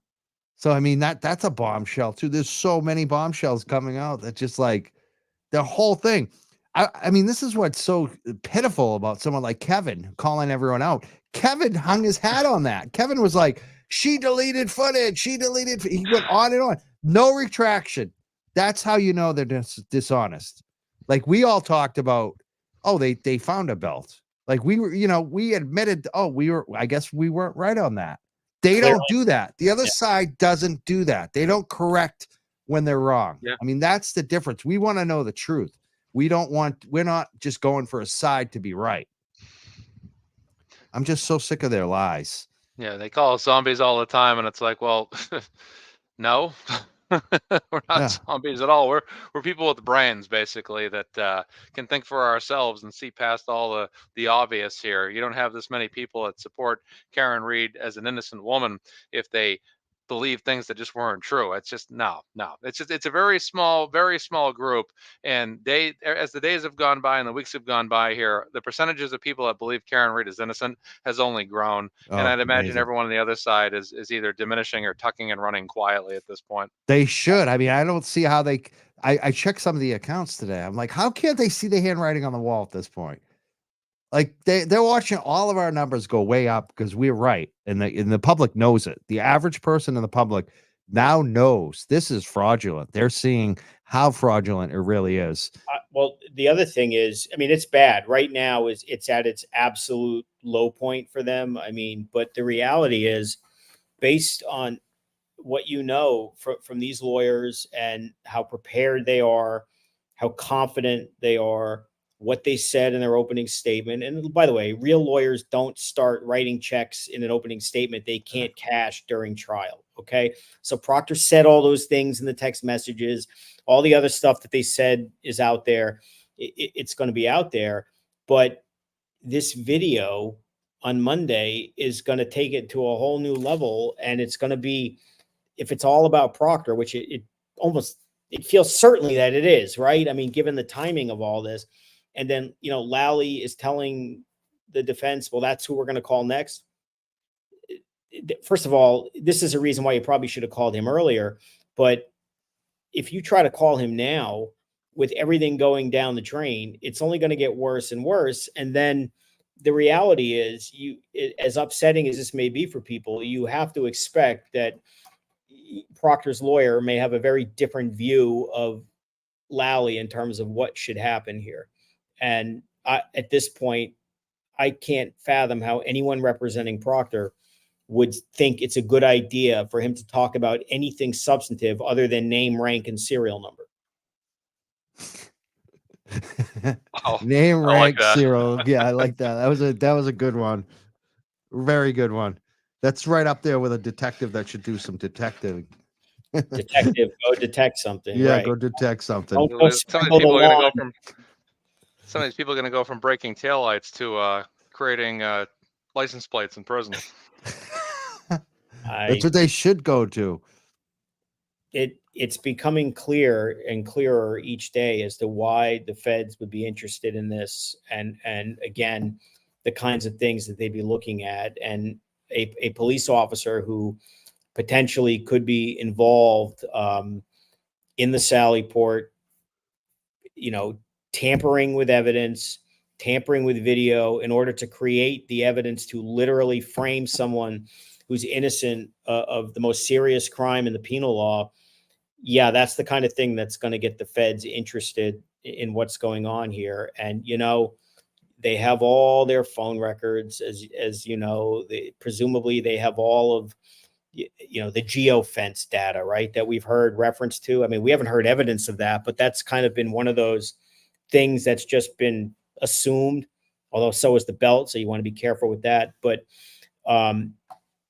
So, I mean, that's a bombshell too. There's so many bombshells coming out that just like the whole thing. I mean, this is what's so pitiful about someone like Kevin calling everyone out. Kevin hung his hat on that. Kevin was like, she deleted footage. He went on and on. No retraction. That's how you know they're dishonest. Like we all talked about, oh, they found a belt. Like we were, we admitted, I guess we weren't right on that. They Clearly. don't do that. The other side doesn't do that. They don't correct when they're wrong. Yeah. I mean, that's the difference. We want to know the truth. We're not just going for a side to be right. I'm just so sick of their lies. Yeah, they call us zombies all the time, and it's like, well, no, we're not zombies at all. We're people with brains, basically, that can think for ourselves and see past all the obvious here. You don't have this many people that support Karen Read as an innocent woman if they believe things that just weren't true. It's just no. It's a very small group. And as the days have gone by and the weeks have gone by here, the percentages of people that believe Karen Read is innocent has only grown. And I'd imagine amazing. everyone on the other side is either diminishing or tucking and running quietly at this point. They should. I mean, I don't see how I checked some of the accounts today. I'm like, how can't they see the handwriting on the wall at this point? Like they're watching all of our numbers go way up because we're right. And the public knows it. The average person in the public now knows this is fraudulent. They're seeing how fraudulent it really is. Well, the other thing is, I mean, it's bad right now. It's at its absolute low point for them. I mean, but the reality is, based on what you know from these lawyers and how prepared they are, how confident they are, what they said in their opening statement. And by the way, real lawyers don't start writing checks in an opening statement they can't cash during trial. Okay. So Proctor said all those things in the text messages, all the other stuff that they said is out there. It's going to be out there. But this video on Monday is going to take it to a whole new level. And it's going to be, if it's all about Proctor, which it feels certainly that it is, right? I mean, given the timing of all this. And then, Lally is telling the defense, well, that's who we're going to call next. First of all, this is a reason why you probably should have called him earlier. But if you try to call him now with everything going down the drain, it's only going to get worse and worse. And then the reality is, as upsetting as this may be for people, you have to expect that Proctor's lawyer may have a very different view of Lally in terms of what should happen here. And at this point, I can't fathom how anyone representing Proctor would think it's a good idea for him to talk about anything substantive other than name, rank, and serial number. Name, rank, like serial. Yeah, I like that. That was a good one. Very good one. That's right up there with a detective that should do some detecting. Detective, go detect something. Yeah, right. go detect something. Some of these people are going to go from breaking taillights to creating license plates in prison. That's what they should go to. It's becoming clear and clearer each day as to why the feds would be interested in this, and again, the kinds of things that they'd be looking at, and a police officer who potentially could be involved in the sallyport, tampering with evidence, tampering with video in order to create the evidence to literally frame someone who's innocent of the most serious crime in the penal law. Yeah, that's the kind of thing that's going to get the feds interested in what's going on here. And, they have all their phone records, as you know, presumably they have all of, the geofence data, right, that we've heard reference to. I mean, we haven't heard evidence of that, but that's kind of been one of those things that's just been assumed, although so is the belt. So you want to be careful with that. But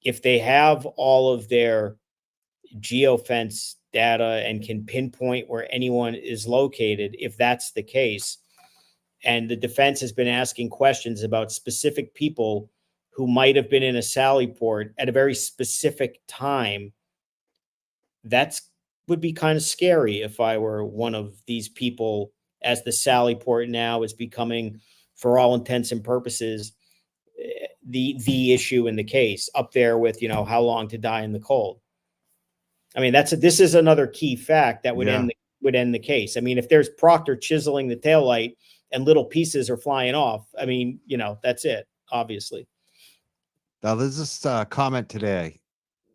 if they have all of their geofence data and can pinpoint where anyone is located, if that's the case, and the defense has been asking questions about specific people who might have been in a sallyport at a very specific time, would be kind of scary if I were one of these people, as the sallyport now is becoming, for all intents and purposes, the issue in the case, up there with, how long to die in the cold. I mean, this is another key fact that would end the case. I mean, if there's Proctor chiseling the taillight and little pieces are flying off. I mean, you know, that's it, obviously. Now, there's this comment today,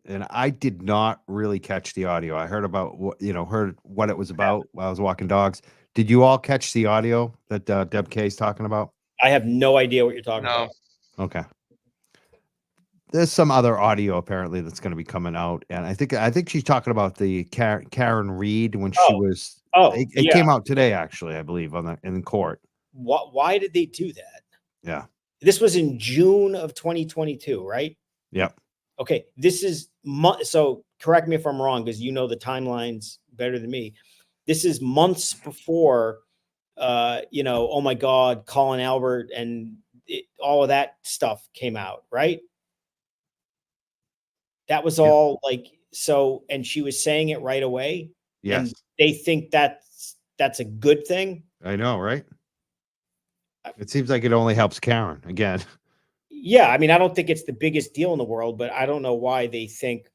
and I did not really catch the audio. I heard about what, heard what it was about while I was walking dogs. Did you all catch the audio that Deb K is talking about? I have no idea what you're talking No. about. Okay. There's some other audio apparently that's going to be coming out, and I think she's talking about the Karen Reed when she was. It came out today, actually, I believe, in court. Why did they do that? Yeah. This was in June of 2022, right? Yep. Okay. This is so correct me if I'm wrong, because you know the timelines better than me. This is months before, oh my God, Colin Albert and all of that stuff came out, right? That was all like, so, and she was saying it right away. Yes. And they think that's a good thing. I know, right? It seems like it only helps Karen again. Yeah. I mean, I don't think it's the biggest deal in the world, but I don't know why they think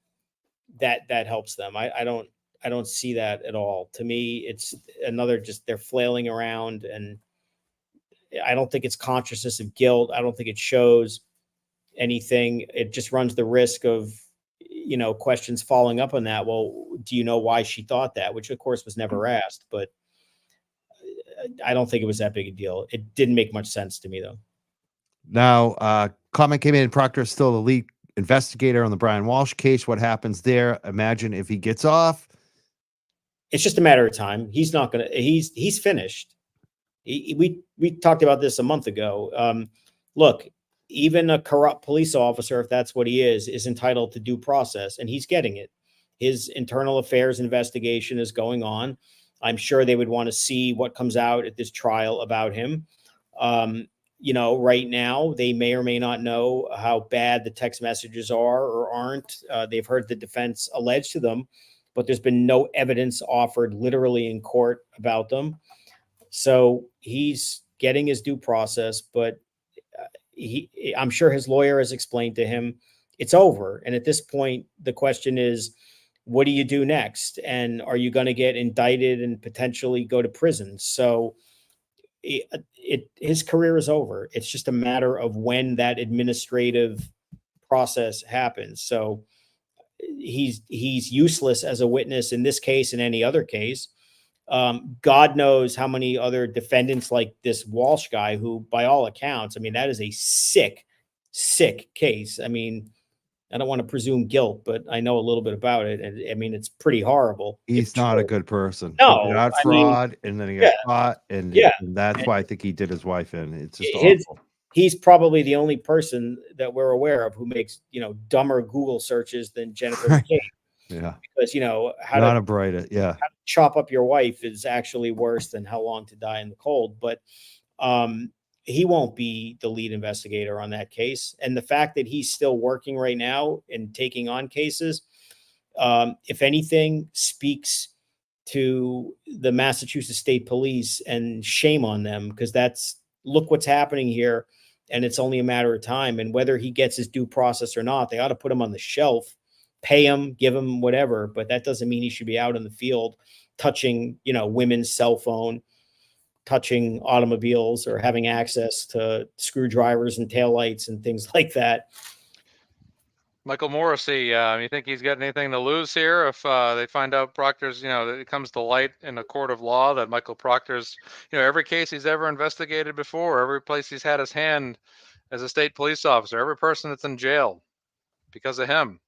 that helps them. I don't see that at all. To me, it's another, just they're flailing around, and I don't think it's consciousness of guilt. I don't think it shows anything. It just runs the risk of, questions following up on that. Well, do you know why she thought that? Which of course was never asked, but I don't think it was that big a deal. It didn't make much sense to me though. Now, comment came in. Proctor is still the lead investigator on the Brian Walsh case. What happens there? Imagine if he gets off. It's just a matter of time. He's not going to, he's finished. We talked about this a month ago. Look, even a corrupt police officer, if that's what he is entitled to due process, and he's getting it. His internal affairs investigation is going on. I'm sure they would want to see what comes out at this trial about him. Right now, they may or may not know how bad the text messages are or aren't. They've heard the defense allege to them, but there's been no evidence offered literally in court about them. So he's getting his due process, but I'm sure his lawyer has explained to him it's over. And at this point, the question is, what do you do next? And are you going to get indicted and potentially go to prison? So his career is over. It's just a matter of when that administrative process happens. So he's useless as a witness in this case and any other case. God knows how many other defendants like this Walsh guy, who by all accounts, I mean, that is a sick case. I mean, I don't want to presume guilt, but I know a little bit about it. And I mean, it's pretty horrible. He's not a good person. No, he got fraud, and then he got caught. And that's why I think he did his wife in. It's just awful. He's probably the only person that we're aware of who makes, dumber Google searches than Jennifer McCain. Yeah. Because, how to chop up your wife is actually worse than how long to die in the cold. But he won't be the lead investigator on that case. And the fact that he's still working right now and taking on cases, if anything, speaks to the Massachusetts State Police, and shame on them, because look what's happening here. And it's only a matter of time. And whether he gets his due process or not, they ought to put him on the shelf, pay him, give him whatever. But that doesn't mean he should be out in the field touching, women's cell phone, touching automobiles, or having access to screwdrivers and taillights and things like that. Michael Morrissey, you think he's got anything to lose here if they find out Proctor's, that it comes to light in a court of law that Michael Proctor's, every case he's ever investigated before, every place he's had his hand as a state police officer, every person that's in jail because of him,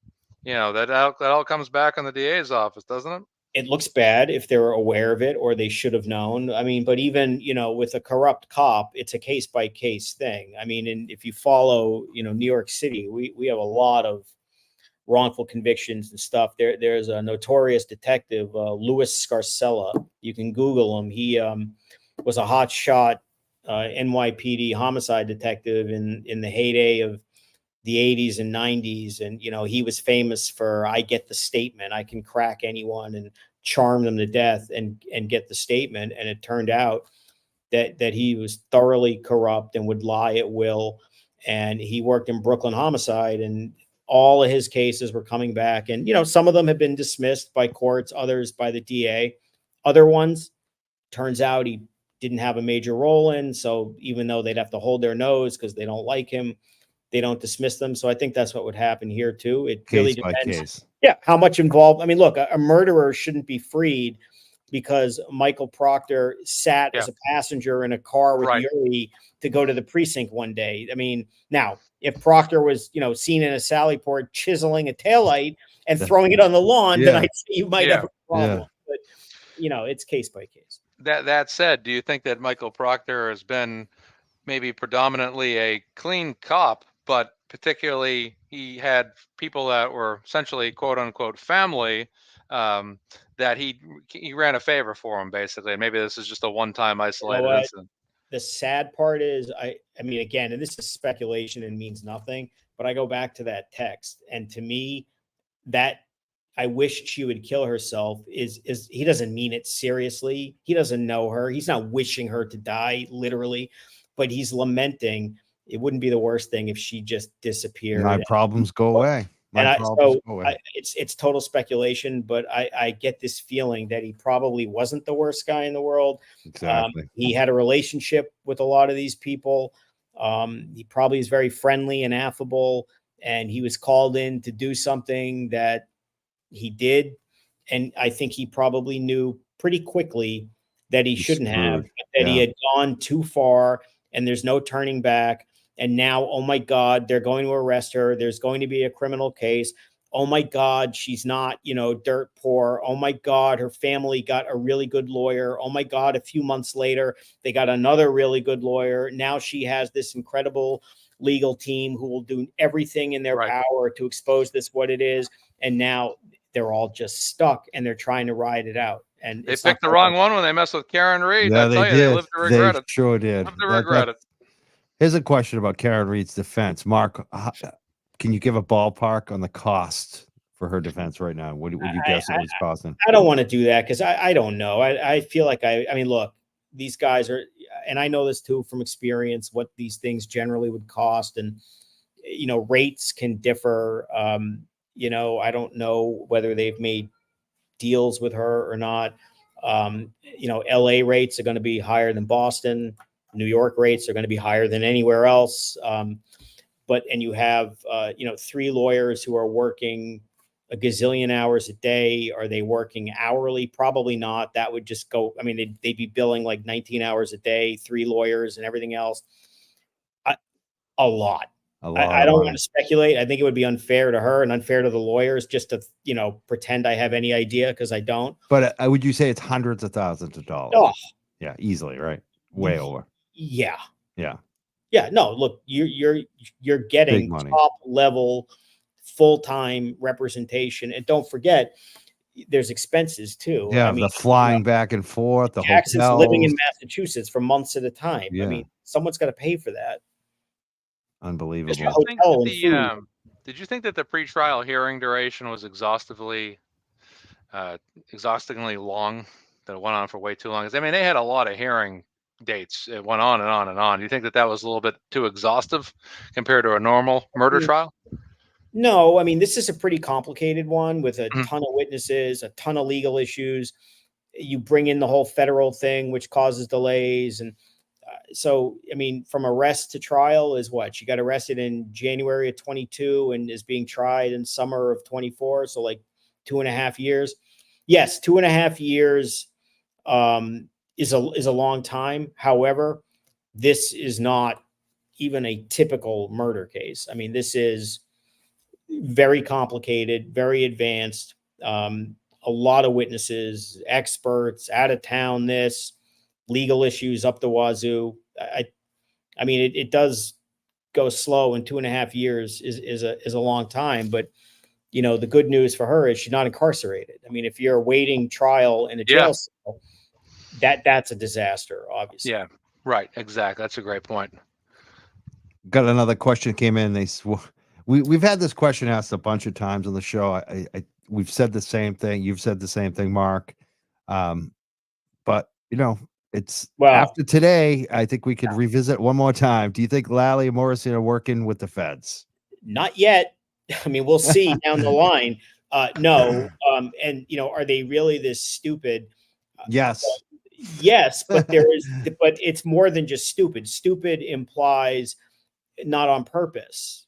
that all comes back in the DA's office, doesn't it? It looks bad if they're aware of it, or they should have known. I mean, but even, with a corrupt cop, it's a case by case thing. I mean, and if you follow, New York City, we have a lot of wrongful convictions and stuff. There's a notorious detective, Louis Scarcella. You can Google him. He was a hot shot NYPD homicide detective in the heyday of the 80s and 90s. And, he was famous for, I get the statement. I can crack anyone and charm them to death and get the statement. And it turned out that he was thoroughly corrupt and would lie at will. And he worked in Brooklyn homicide, and all of his cases were coming back. And, some of them have been dismissed by courts, others by the DA. Other ones, turns out he didn't have a major role in. So even though they'd have to hold their nose because they don't like him, they don't dismiss them. So I think that's what would happen here too. It really Case by depends. case. Yeah, how much involved. I mean, look, a murderer shouldn't be freed because Michael Proctor sat as a passenger in a car with Yuri to go to the precinct one day. I mean, now if Proctor was, seen in a sallyport chiseling a taillight and throwing it on the lawn, then I'd say you might have a problem. But it's case by case. That said, do you think that Michael Proctor has been maybe predominantly a clean cop, but particularly he had people that were essentially quote unquote family, that he ran a favor for him, basically? Maybe this is just a one-time isolated incident. The sad part is, I mean, again, and this is speculation and means nothing, but I go back to that text, and to me, that I wish she would kill herself is he doesn't mean it seriously. He doesn't know her. He's not wishing her to die, literally, but he's lamenting. It wouldn't be the worst thing if she just disappeared. My problems go away. It's total speculation, but I get this feeling that he probably wasn't the worst guy in the world. Exactly. He had a relationship with a lot of these people. He probably is very friendly and affable, and he was called in to do something that he did. And I think he probably knew pretty quickly that he shouldn't have, that he had gone too far and there's no turning back. And now, oh my God, they're going to arrest her. There's going to be a criminal case. Oh my God, she's not, dirt poor. Oh my God, her family got a really good lawyer. Oh my God, a few months later, they got another really good lawyer. Now she has this incredible legal team who will do everything in their power to expose this, what it is. And now they're all just stuck and they're trying to ride it out. And they picked the wrong one when they messed with Karen Reed. Yeah, they lived to regret it. Sure did. Lived to regret it. Here's a question about Karen Reed's defense. Mark, can you give a ballpark on the cost for her defense right now? What would you guess it was costing? I don't want to do that because I don't know. I feel like I mean, look, these guys are, and I know this too from experience, what these things generally would cost. And, rates can differ. I don't know whether they've made deals with her or not. LA rates are going to be higher than Boston. New York rates are going to be higher than anywhere else. And you have, 3 lawyers who are working a gazillion hours a day. Are they working hourly? Probably not. That would just go, I mean, they'd be billing like 19 hours a day, 3 lawyers and everything else. A lot. I don't want to speculate. I think it would be unfair to her and unfair to the lawyers just to, pretend I have any idea because I don't. But would you say it's hundreds of thousands of dollars? Oh, yeah, easily, right? Way over. Yeah. Yeah. Yeah. No, look, you're getting top level full-time representation, and don't forget, there's expenses too. Yeah, the flying back and forth. The Jackson's living in Massachusetts for months at a time. Yeah. I mean, someone's got to pay for that. Unbelievable. Did you think that the pretrial hearing duration was exhaustingly long? That it went on for way too long? I mean, they had a lot of hearing dates. It went on and on and on. Do you think that was a little bit too exhaustive compared to a normal murder trial? No, I mean, this is a pretty complicated one with a ton of witnesses, a ton of legal issues. You bring in the whole federal thing, which causes delays. And so, I mean, from arrest to trial is what? She got arrested in January of 22 and is being tried in summer of 24. So like 2.5 years. Yes, 2.5 years is a long time. However, this is not even a typical murder case. I mean, this is very complicated, very advanced, a lot of witnesses, experts, out of town, legal issues up the wazoo. I mean, it does go slow, and 2.5 years is a long time, but the good news for her is she's not incarcerated. I mean, if you're awaiting trial in a jail cell, that's a disaster, obviously. Yeah, right. Exactly. That's a great point. Got another question came in. We've had this question asked a bunch of times on the show. We've said the same thing. You've said the same thing, Mark. But it's after today, I think we could revisit one more time. Do you think Lally and Morrison are working with the feds? Not yet. I mean, we'll see down the line. No. And are they really this stupid? Yes. Yes, but but it's more than just stupid. Stupid implies not on purpose.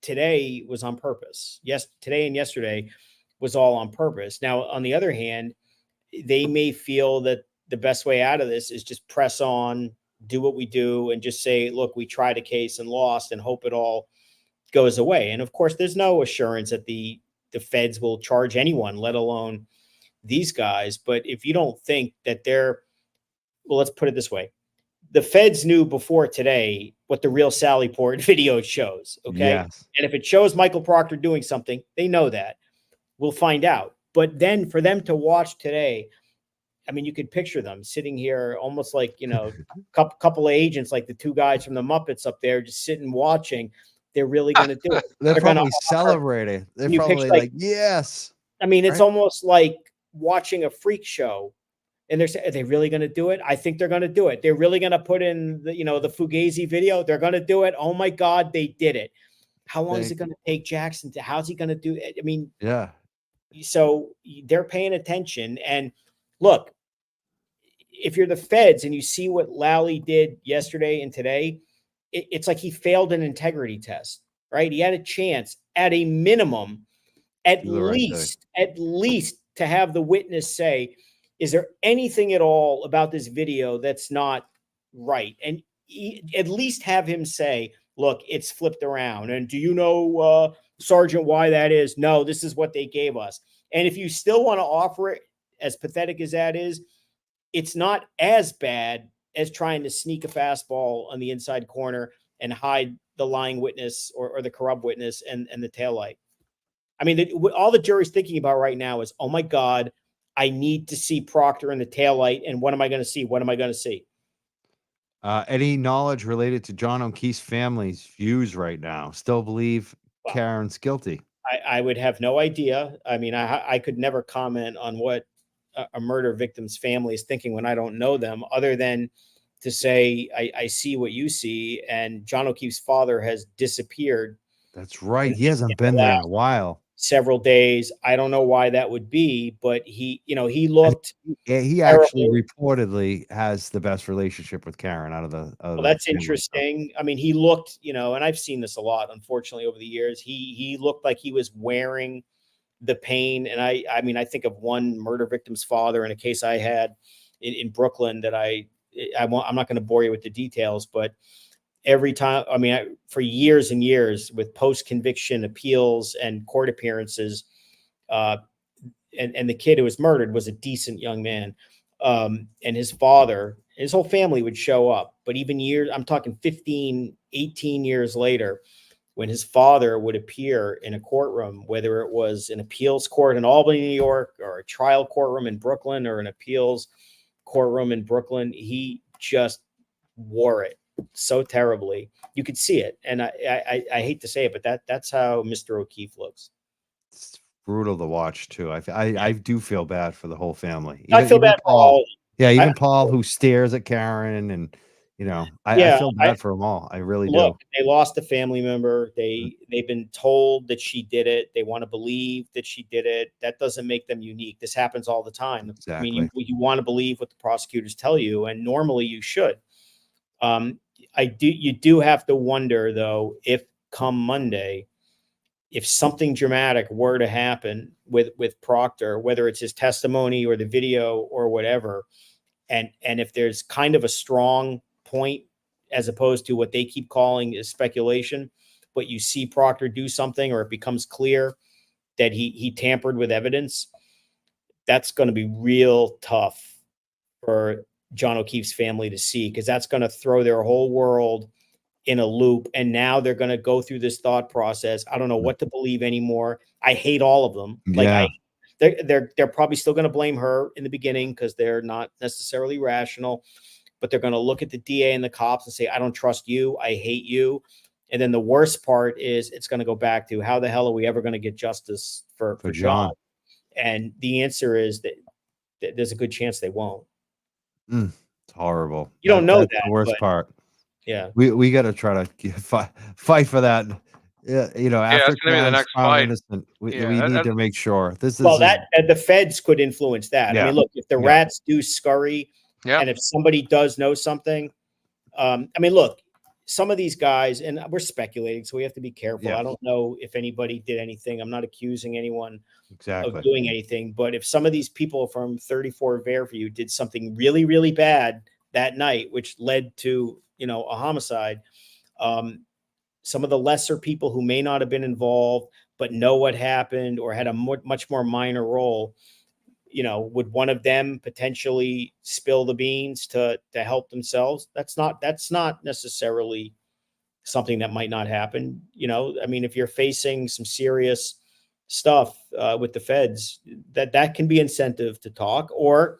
Today was on purpose. Yes, today and yesterday was all on purpose. Now, on the other hand, they may feel that the best way out of this is just press on, do what we do, and just say, look, we tried a case and lost, and hope it all goes away. And of course, there's no assurance that the feds will charge anyone, let alone these guys. But if you don't think that well, let's put it this way. The feds knew before today what the real sallyport video shows. Okay. Yes. And if it shows Michael Proctor doing something, they know that. We'll find out. But then for them to watch today, I mean, you could picture them sitting here almost like, couple of agents, like the two guys from the Muppets up there, just sitting watching. They're really going to do it. They're gonna probably celebrating. They're You probably picture, like, yes. I mean, it's Right? almost like watching a freak show. And they're saying, are they really going to do it? I think they're going to do it. They're really going to put in the Fugazi video. They're going to do it. Oh my God, they did it. How long is it going to take Jackson how's he going to do it? I mean, yeah. So they're paying attention. And look, if you're the feds and you see what Lally did yesterday and today, it's like he failed an integrity test, right? He had a chance at a minimum, at least to have the witness say, is there anything at all about this video that's not right? And at least have him say, look, it's flipped around. And do you know, Sergeant, why that is? No, this is what they gave us. And if you still want to offer it, as pathetic as that is, it's not as bad as trying to sneak a fastball on the inside corner and hide the lying witness or the corrupt witness and the taillight. I mean, all the jury's thinking about right now is, oh my God, I need to see Proctor in the taillight. And what am I going to see? What am I going to see? Any knowledge related to John O'Keefe's family's views right now? Still believe Karen's guilty? I would have no idea. I mean, I could never comment on what a murder victim's family is thinking when I don't know them, other than to say, I see what you see. And John O'Keefe's father has disappeared. That's right. He hasn't been there in a while. Several days. I don't know why that would be, but he looked. He actually reportedly has the best relationship with Karen out of the. Well, that's interesting. I mean, he looked, and I've seen this a lot, unfortunately, over the years. He looked like he was wearing the pain. And I mean, I think of one murder victim's father in a case I had in Brooklyn that I'm not going to bore you with the details, but every time, I mean, for years and years with post-conviction appeals and court appearances, and the kid who was murdered was a decent young man. And his father, his whole family would show up. But even I'm talking 15, 18 years later, when his father would appear in a courtroom, whether it was an appeals court in Albany, New York, or a trial courtroom in Brooklyn, or an appeals courtroom in Brooklyn, he just wore it so terribly. You could see it. And I hate to say it, but that's how Mr. O'Keefe looks. It's brutal to watch too. I do feel bad for the whole family. I feel bad for all. Yeah, even Paul, who stares at Karen, and I feel bad for them all. I really do. They lost a family member. They've been told that she did it. They want to believe that she did it. That doesn't make them unique. This happens all the time. Exactly. I mean, you want to believe what the prosecutors tell you, and normally you should. You do have to wonder, though, if come Monday, if something dramatic were to happen with Proctor, whether it's his testimony or the video or whatever, and if there's kind of a strong point as opposed to what they keep calling is speculation, but you see Proctor do something, or it becomes clear that he tampered with evidence, that's going to be real tough for John O'Keefe's family to see, because that's going to throw their whole world in a loop. And now they're going to go through this thought process. I don't know what to believe anymore. I hate all of them. Like they're probably still going to blame her in the beginning because they're not necessarily rational, but they're going to look at the DA and the cops and say, I don't trust you. I hate you. And then the worst part is it's going to go back to, how the hell are we ever going to get justice for John? And the answer is that there's a good chance they won't. It's horrible. You don't know that's that. The worst part. Yeah. We got to try to fight for that Yeah, Yeah, after that's gonna be the Khan's next found fight. innocent, we Yeah, need that to make sure this Well, is the feds could influence that. I yeah, mean, look, if the yeah, rats do scurry, yeah. and if somebody does know something, I mean, look, some of these guys, and we're speculating, so we have to be careful. Yeah. I don't know if anybody did anything. I'm not accusing anyone of exactly. doing anything, but if some of these people from 34 Fairview did something really, really bad that night, which led to, a homicide, some of the lesser people who may not have been involved, but know what happened or had a much more minor role, would one of them potentially spill the beans to help themselves? That's not necessarily something that might not happen. I mean, if you're facing some serious stuff with the feds, that can be incentive to talk, or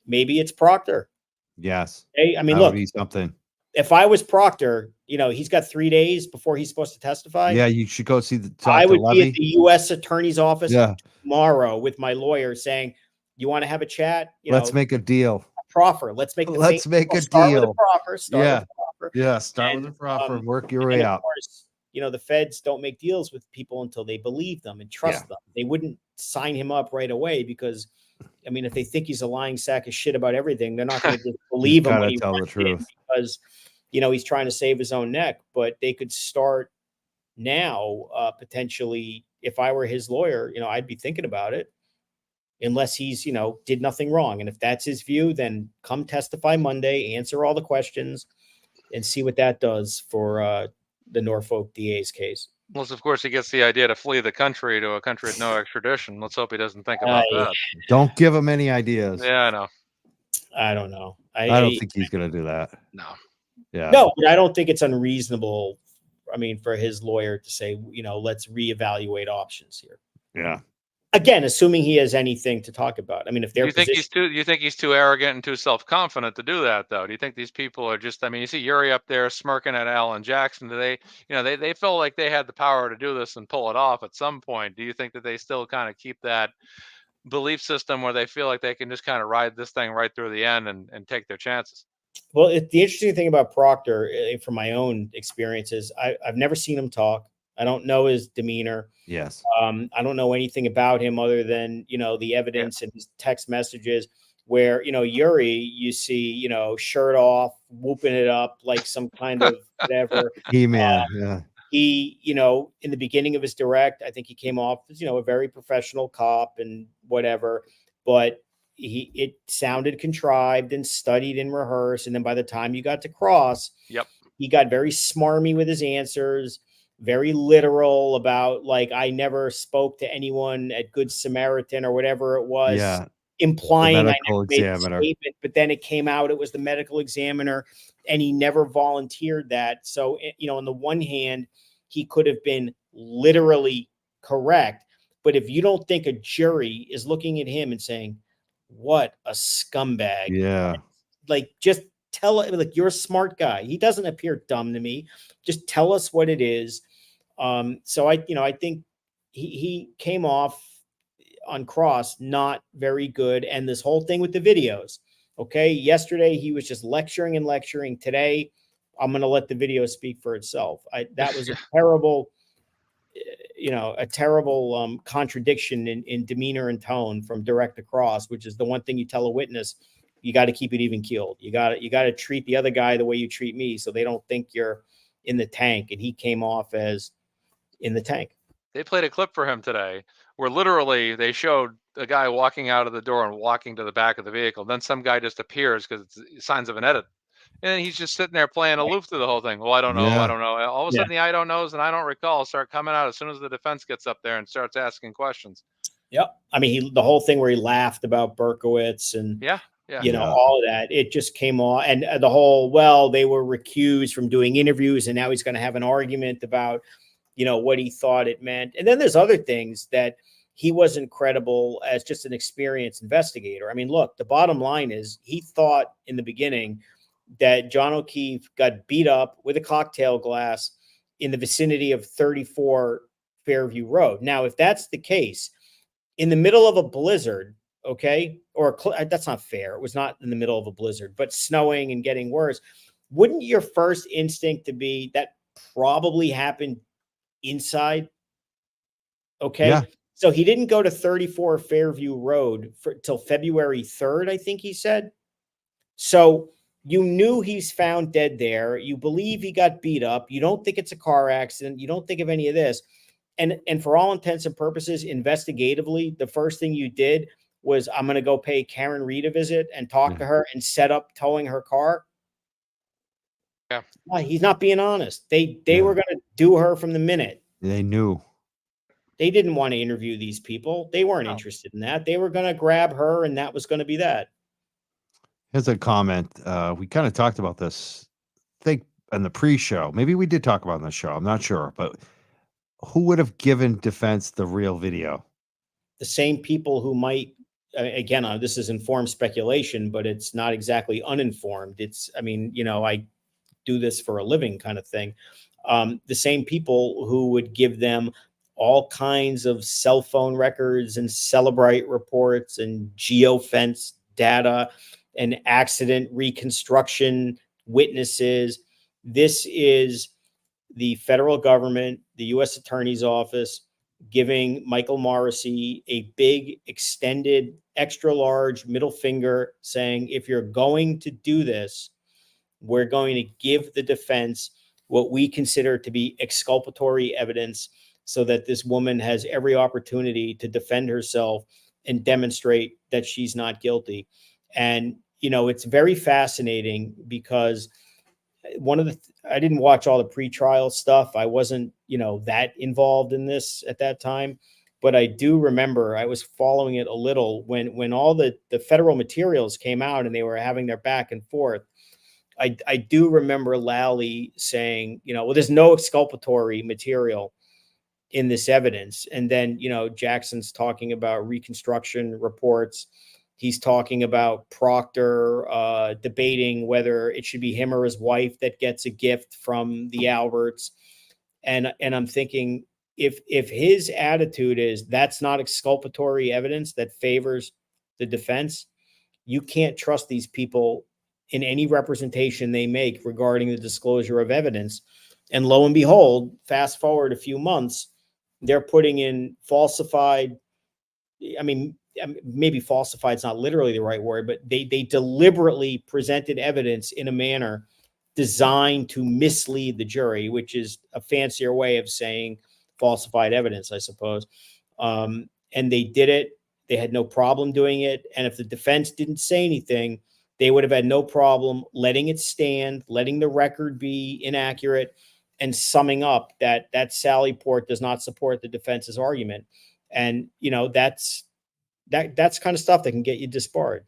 maybe it's Proctor. Yes. Hey, I mean, That would look, be something. if I was Proctor, he's got 3 days before he's supposed to testify. Yeah, you should go see the I talk to would be at Levy. the U.S. Attorney's office Yeah. tomorrow with my lawyer saying, "You want to have a chat? Let's make a deal. Proffer. Let's make Let's make a start with deal. a proffer. Start Yeah. with a proffer. Yeah, start with And, the proffer, work your and way then, of out. course, the feds don't make deals with people until they believe them and trust them. They wouldn't sign him up right away because, I mean, if they think he's a lying sack of shit about everything, they're not going to just believe him when Gotta he tell the walks in truth. because, he's trying to save his own neck. But they could start now, potentially. If I were his lawyer, I'd be thinking about it. Unless he's, did nothing wrong. And if that's his view, then come testify Monday, answer all the questions, and see what that does for the Norfolk DA's case. Unless, of course, he gets the idea to flee the country to a country with no extradition. Let's hope he doesn't think about that. Don't give him any ideas. Yeah, I know. I don't know. I don't think he's going to do that. No. Yeah. No, but I don't think it's unreasonable. I mean, for his lawyer to say, let's reevaluate options here. Yeah. Again, assuming he has anything to talk about. I mean, if Do you think he's too arrogant and too self-confident to do that, though? Do you think these people are just? I mean, you see Yuri up there smirking at Alan Jackson. Do they, they feel like they had the power to do this and pull it off at some point? Do you think that they still kind of keep that belief system where they feel like they can just kind of ride this thing right through the end and take their chances? Well, the interesting thing about Proctor, from my own experiences, I've never seen him talk. I don't know his demeanor. Yes. I don't know anything about him other than, the evidence and his text messages where, Yuri, you see, shirt off, whooping it up like some kind of whatever. He-Man. Yeah. He, in the beginning of his direct, I think he came off as, a very professional cop and whatever, but it sounded contrived and studied and rehearsed. And then by the time you got to cross, he got very smarmy with his answers, very literal about, like, I never spoke to anyone at Good Samaritan or whatever it was, implying I never made a statement, but then it came out it was the medical examiner and he never volunteered that. So, on the one hand, he could have been literally correct, but if you don't think a jury is looking at him and saying, what a scumbag. Yeah. Like, just tell it, like, you're a smart guy. He doesn't appear dumb to me. Just tell us what it is. So I think he came off on cross not very good. And this whole thing with the videos. Okay. Yesterday he was just lecturing and lecturing. Today, I'm going to let the video speak for itself. That was a terrible, contradiction in demeanor and tone from direct to cross, which is the one thing you tell a witness. You got to keep it even keeled. You got to treat the other guy the way you treat me, so they don't think you're in the tank. And he came off as in the tank. They played a clip for him today where literally they showed a guy walking out of the door and walking to the back of the vehicle. Then some guy just appears because it's signs of an edit. And he's just sitting there playing aloof through the whole thing. Well, I don't know. Yeah. I don't know. All of a sudden, the I don't knows and I don't recall start coming out as soon as the defense gets up there and starts asking questions. Yep. I mean, the whole thing where he laughed about Berkowitz and all of that, it just came on. And the whole, they were recused from doing interviews and now he's going to have an argument about, what he thought it meant. And then there's other things that he wasn't credible as just an experienced investigator. I mean, look, the bottom line is he thought in the beginning that John O'Keefe got beat up with a cocktail glass in the vicinity of 34 Fairview Road. Now, if that's the case, in the middle of a blizzard, okay, that's not fair. It was not in the middle of a blizzard, but snowing and getting worse. Wouldn't your first instinct to be that probably happened inside. Okay. Yeah. So he didn't go to 34 Fairview Road till February 3rd, I think he said. So you knew he's found dead there. You believe he got beat up. You don't think it's a car accident. You don't think of any of this. And for all intents and purposes, investigatively, the first thing you did was, I'm going to go pay Karen Reed a visit and talk to her and set up towing her car. Yeah. He's not being honest. They Yeah. were going to do her from the minute. They knew. They didn't want to interview these people. They weren't interested in that. They were going to grab her, and that was going to be that. Here's a comment. We kind of talked about this, I think, in the pre-show. Maybe we did talk about it on the show. I'm not sure. But who would have given defense the real video? The same people who might, again, this is informed speculation, but it's not exactly uninformed. It's, I mean, you know, I do this for a living kind of thing. The same people who would give them all kinds of cell phone records and Celebrite reports and geofence data and accident reconstruction witnesses. This is the federal government, the U.S. Attorney's Office, giving Michael Morrissey a big, extended, extra large middle finger, saying, if you're going to do this, we're going to give the defense what we consider to be exculpatory evidence, so that this woman has every opportunity to defend herself and demonstrate that she's not guilty. And, you know, it's very fascinating because I didn't watch all the pretrial stuff. I wasn't, you know, that involved in this at that time, but I do remember I was following it a little when all the federal materials came out and they were having their back and forth. I do remember Lally saying, you know, well, there's no exculpatory material in this evidence. And then, you know, Jackson's talking about reconstruction reports. He's talking about Proctor debating whether it should be him or his wife that gets a gift from the Alberts. And I'm thinking, if his attitude is that's not exculpatory evidence that favors the defense, you can't trust these people in any representation they make regarding the disclosure of evidence. And lo and behold, fast forward a few months, they're putting in falsified, I mean, maybe falsified is not literally the right word, but they deliberately presented evidence in a manner designed to mislead the jury, which is a fancier way of saying falsified evidence, I suppose. And they did it. They had no problem doing it. And if the defense didn't say anything, they would have had no problem letting it stand, letting the record be inaccurate, and summing up that sallyport does not support the defense's argument. And, you know, that's kind of stuff that can get you disbarred.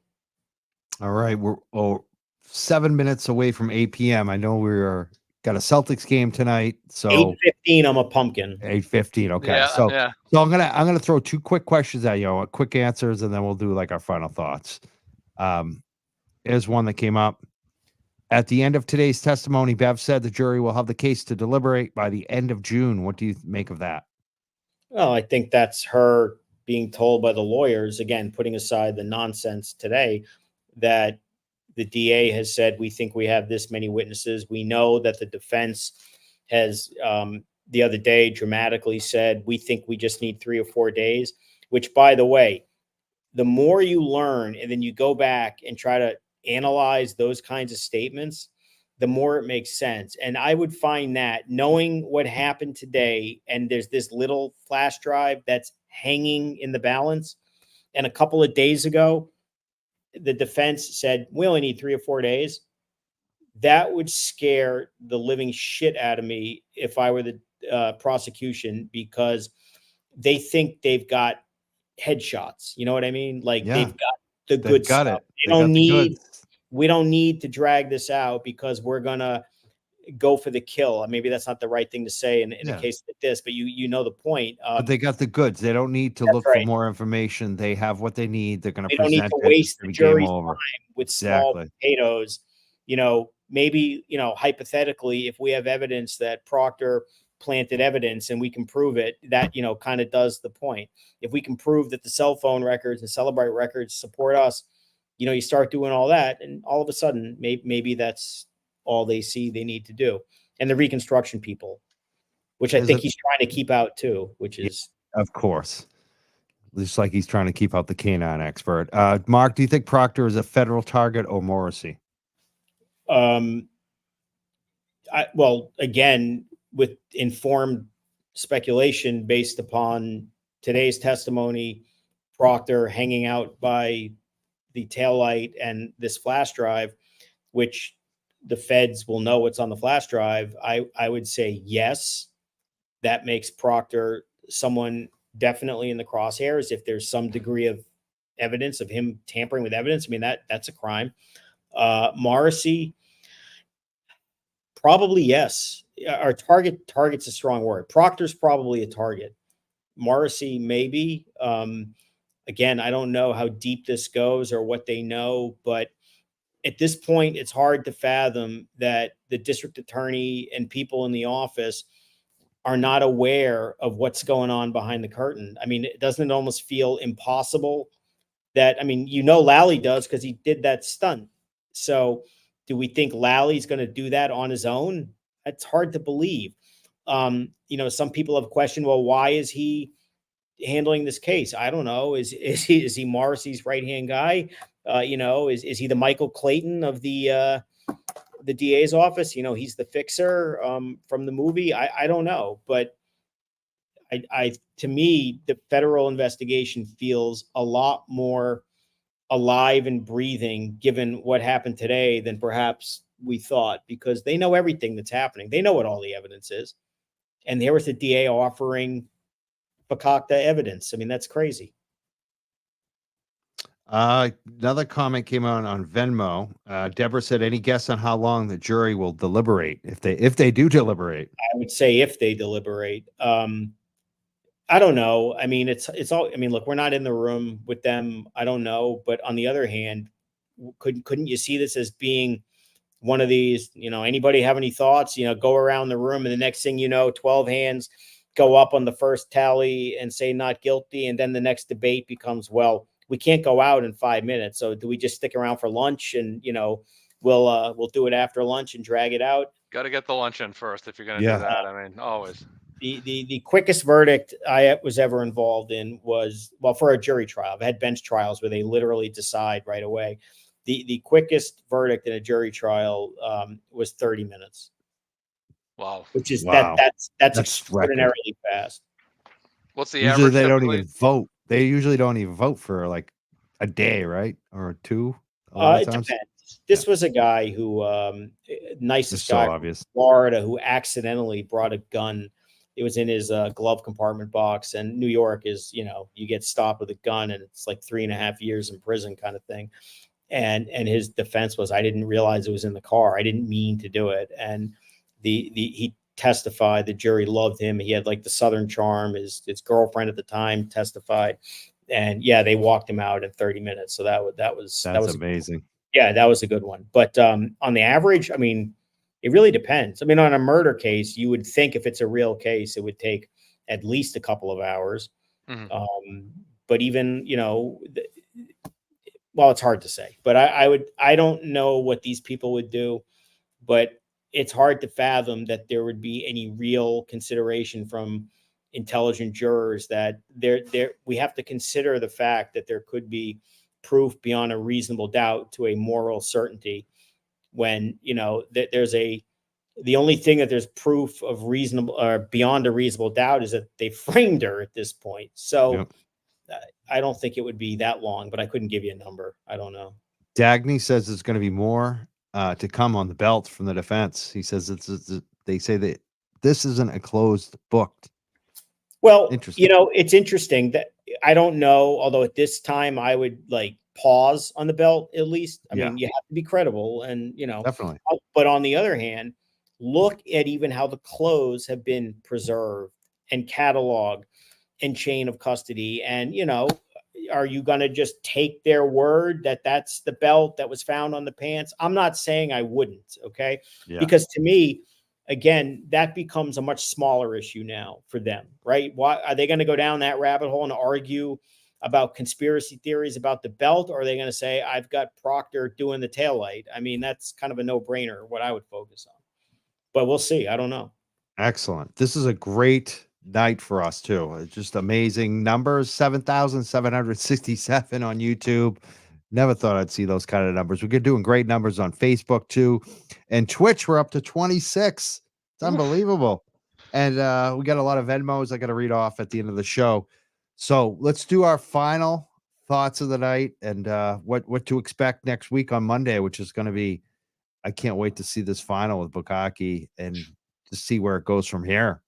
All right. We're 7 minutes away from 8 p.m. I know got a Celtics game tonight. So 8:15, I'm a pumpkin. 8:15. Okay. Yeah, So yeah. I'm gonna throw two quick questions at you, quick answers, and then we'll do like our final thoughts. Here's one that came up. At the end of today's testimony, Bev said the jury will have the case to deliberate by the end of June. What do you make of that? Well, I think that's her being told by the lawyers, again, putting aside the nonsense today, that the DA has said, we think we have this many witnesses. We know that the defense has the other day dramatically said, we think we just need 3 or 4 days, which, by the way, the more you learn and then you go back and try to analyze those kinds of statements, the more it makes sense. And I would find that, knowing what happened today, and there's this little flash drive that's hanging in the balance, and a couple of days ago, the defense said, we only need 3 or 4 days. That would scare the living shit out of me if I were the prosecution, because they think they've got headshots. You know what I mean? Like, they've got the good stuff. We don't need to drag this out because we're going to go for the kill. Maybe that's not the right thing to say in a case like this, but you know the point. But they got the goods. They don't need to look for more information. They have what they need. They're going to present. They don't need to waste the jury's time with small potatoes. You know, maybe, you know, hypothetically, if we have evidence that Proctor planted evidence and we can prove it, that, you know, kind of does the point. If we can prove that the cell phone records and Celebrite records support us, you know, you start doing all that, and all of a sudden, maybe that's all they see they need to do. And the reconstruction people, which I Is think it- he's trying to keep out too, which Yeah. is Of course. Just like he's trying to keep out the canine expert. Mark, do you think Proctor is a federal target or Morrissey? well, again, with informed speculation based upon today's testimony, Proctor hanging out by the taillight and this flash drive, which the feds will know what's on the flash drive, I would say yes. That makes Proctor someone definitely in the crosshairs. If there's some degree of evidence of him tampering with evidence, I mean, that's a crime. Morrissey, probably yes. Our target's a strong word. Proctor's probably a target. Morrissey, maybe. Again, I don't know how deep this goes or what they know, but at this point, it's hard to fathom that the district attorney and people in the office are not aware of what's going on behind the curtain. I mean, doesn't it almost feel impossible that, I mean, Lally does because he did that stunt. So do we think Lally's going to do that on his own? It's hard to believe. Some people have questioned, well, why is he handling this case? I don't know. Is he Morrissey's right-hand guy? Is he the Michael Clayton of the DA's office? He's the fixer from the movie. I don't know, but to me, the federal investigation feels a lot more alive and breathing given what happened today than perhaps we thought, because they know everything that's happening. They know what all the evidence is. And there was the DA offering fakakta evidence. I mean, that's crazy. Another comment came out on Venmo. Deborah said, any guess on how long the jury will deliberate if they do deliberate? I would say if they deliberate. I don't know. I mean, it's all, I mean, look, we're not in the room with them. I don't know. But on the other hand, couldn't you see this as being one of these, anybody have any thoughts, go around the room, and the next thing 12 hands go up on the first tally and say not guilty. And then the next debate becomes, well, we can't go out in 5 minutes. So do we just stick around for lunch and, we'll do it after lunch and drag it out? Got to get the lunch in first if you're going to do that. I mean, always. The quickest verdict I was ever involved in was, well, for a jury trial. I've had bench trials where they literally decide right away. The quickest verdict in a jury trial was 30 minutes. Wow. Which is Wow. that's extraordinarily fast. What's the usually average? They don't even vote. They usually don't even vote for like a day, right? Or two. It depends. This was a guy who, nicest guy from Florida, who accidentally brought a gun. It was in his glove compartment box. And New York is, you get stopped with a gun and it's like 3.5 years in prison kind of thing. And his defense was, I didn't realize it was in the car. I didn't mean to do it. And he testified. The jury loved him. He had like the Southern charm. His girlfriend at the time testified. And yeah, they walked him out in 30 minutes. So that was amazing. Yeah, that was a good one. But on the average, I mean, it really depends. I mean, on a murder case, you would think if it's a real case, it would take at least a couple of hours. Mm-hmm. But even, well, it's hard to say. But I don't know what these people would do. But it's hard to fathom that there would be any real consideration from intelligent jurors that we have to consider the fact that there could be proof beyond a reasonable doubt to a moral certainty when, that the only thing that there's proof of reasonable or beyond a reasonable doubt is that they framed her at this point. So I don't think it would be that long, but I couldn't give you a number. I don't know. Dagny says there's going to be more to come on the belt from the defense. He says they say that this isn't a closed book. Well, it's interesting that I don't know, although at this time I would like pause on the belt at least. I mean, you have to be credible and, definitely. But on the other hand, look at even how the clothes have been preserved and cataloged and chain of custody. And, are you going to just take their word that that's the belt that was found on the pants? I'm not saying I wouldn't. Okay. Yeah. Because to me, again, that becomes a much smaller issue now for them, right? Why are they going to go down that rabbit hole and argue about conspiracy theories about the belt? Or are they going to say, I've got Proctor doing the taillight? I mean, that's kind of a no-brainer, what I would focus on. But we'll see. I don't know. Excellent. This is a great night for us too. It's just amazing numbers. 7,767 on YouTube. Never thought I'd see those kind of numbers. We're doing great numbers on Facebook too, and Twitch. We're up to 26. It's unbelievable. And we got a lot of Venmos I got to read off at the end of the show. So let's do our final thoughts of the night and what to expect next week on Monday, which is going to be. I can't wait to see this final with Bukhenik and to see where it goes from here.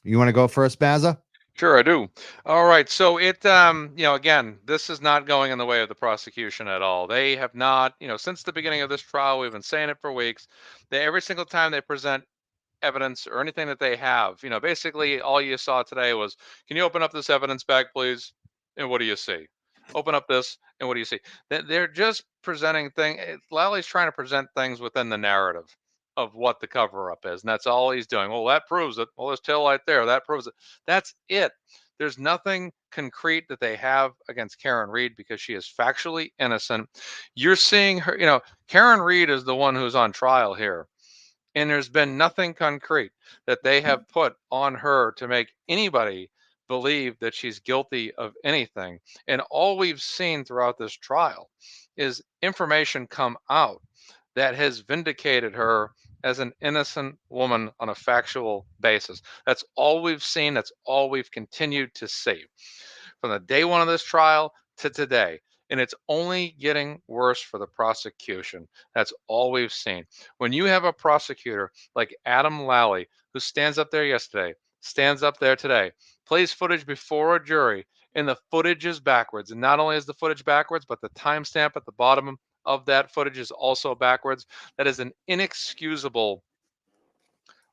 You want to go first, Mazza? Sure, I do. All right. So again, this is not going in the way of the prosecution at all. They have not, since the beginning of this trial, we've been saying it for weeks. Every single time they present evidence or anything that they have, basically all you saw today was, can you open up this evidence bag, please? And what do you see? Open up this, and what do you see? They're just presenting things. Lally's trying to present things within the narrative of what the cover up is, and that's all he's doing. Well, that proves it. Well, there's tail light there. That proves it. That's it. There's nothing concrete that they have against Karen Read because she is factually innocent. You're seeing her, Karen Read is the one who's on trial here. And there's been nothing concrete that they have put on her to make anybody believe that she's guilty of anything. And all we've seen throughout this trial is information come out that has vindicated her as an innocent woman on a factual basis. That's all we've seen. That's all we've continued to see from the day one of this trial to today. And it's only getting worse for the prosecution. That's all we've seen. When you have a prosecutor like Adam Lally, who stands up there yesterday, stands up there today, plays footage before a jury, and the footage is backwards. And not only is the footage backwards, but the timestamp at the bottom of that footage is also backwards. That is an inexcusable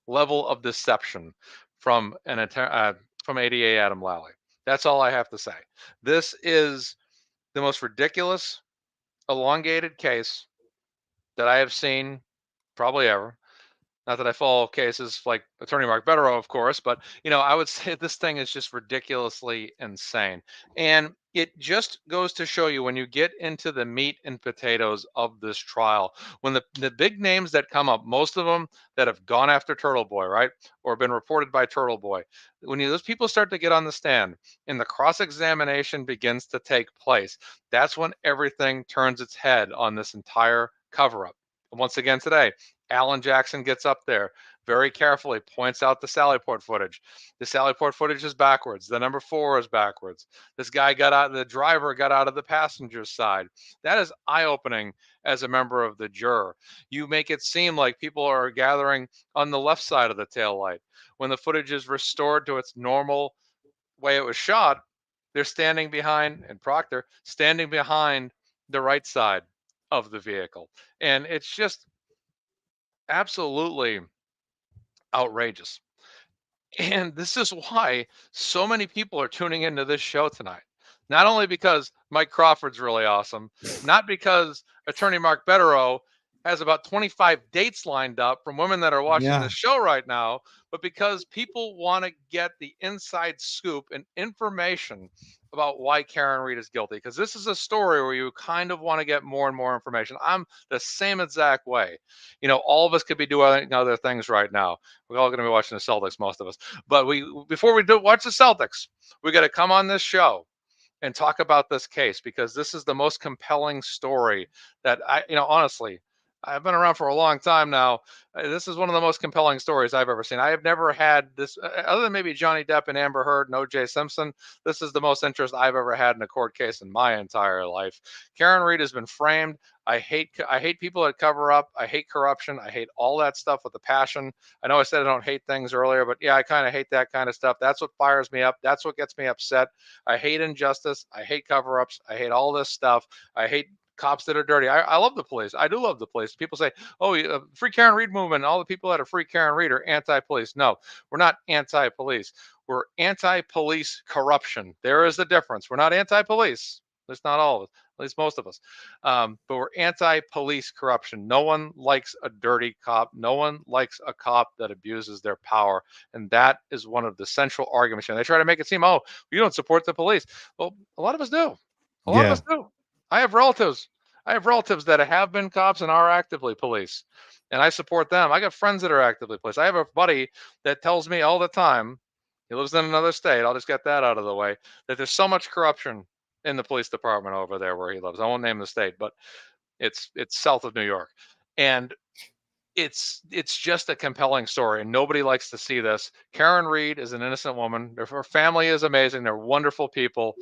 level of deception from from ADA Adam Lally. That's all I have to say. This is the most ridiculous, elongated case that I have seen probably ever. Not that I follow cases like Attorney Mark Bederow, of course, but I would say this thing is just ridiculously insane. And it just goes to show you when you get into the meat and potatoes of this trial, when the big names that come up, most of them that have gone after Turtle Boy, right, or been reported by Turtle Boy, when those people start to get on the stand and the cross-examination begins to take place, that's when everything turns its head on this entire cover-up. Once again today, Alan Jackson gets up there, very carefully points out the sallyport footage. The sallyport footage is backwards. The number 4 is backwards. This guy the driver got out of the passenger side. That is eye-opening as a member of the juror. You make it seem like people are gathering on the left side of the taillight. When the footage is restored to its normal way it was shot, they're standing behind, and Proctor, standing behind the right side of the vehicle. And it's just absolutely outrageous. And this is why so many people are tuning into this show tonight. Not only because Mike Crawford's really awesome, not because Attorney Mark Bederow has about 25 dates lined up from women that are watching this show right now, but because people want to get the inside scoop and information about why Karen Read is guilty. Because this is a story where you kind of want to get more and more information. I'm the same exact way. All of us could be doing other things right now. We're all going to be watching the Celtics, most of us. But before we do watch the Celtics, we got to come on this show and talk about this case, because this is the most compelling story that honestly, I've been around for a long time now. This is one of the most compelling stories I've ever seen. I have never had this, other than maybe Johnny Depp and Amber Heard and O.J. Simpson. This is the most interest I've ever had in a court case in my entire life. Karen Read has been framed. I hate people that cover up. I hate corruption. I hate all that stuff with a passion. I know I said I don't hate things earlier, but yeah, I kind of hate that kind of stuff. That's what fires me up. That's what gets me upset. I hate injustice. I hate cover-ups. I hate all this stuff. I hate cops that are dirty. I love the police. I do love the police. People say, oh, free Karen Read movement, all the people that are free Karen Read are anti-police. No, we're not anti-police. We're anti-police corruption. There is a difference. We're not anti-police. That's not all of us, at least most of us. But we're anti-police corruption. No one likes a dirty cop. No one likes a cop that abuses their power. And that is one of the central arguments. And they try to make it seem, oh, you don't support the police. Well, a lot of us do. A lot of us do. I have relatives. I have relatives that have been cops and are actively police, and I support them. I got friends that are actively police. I have a buddy that tells me all the time, he lives in another state. I'll just get that out of the way, that there's so much corruption in the police department over there where he lives. I won't name the state, but it's south of New York. And it's just a compelling story, and nobody likes to see this. Karen Reed is an innocent woman. Her family is amazing. They're wonderful people,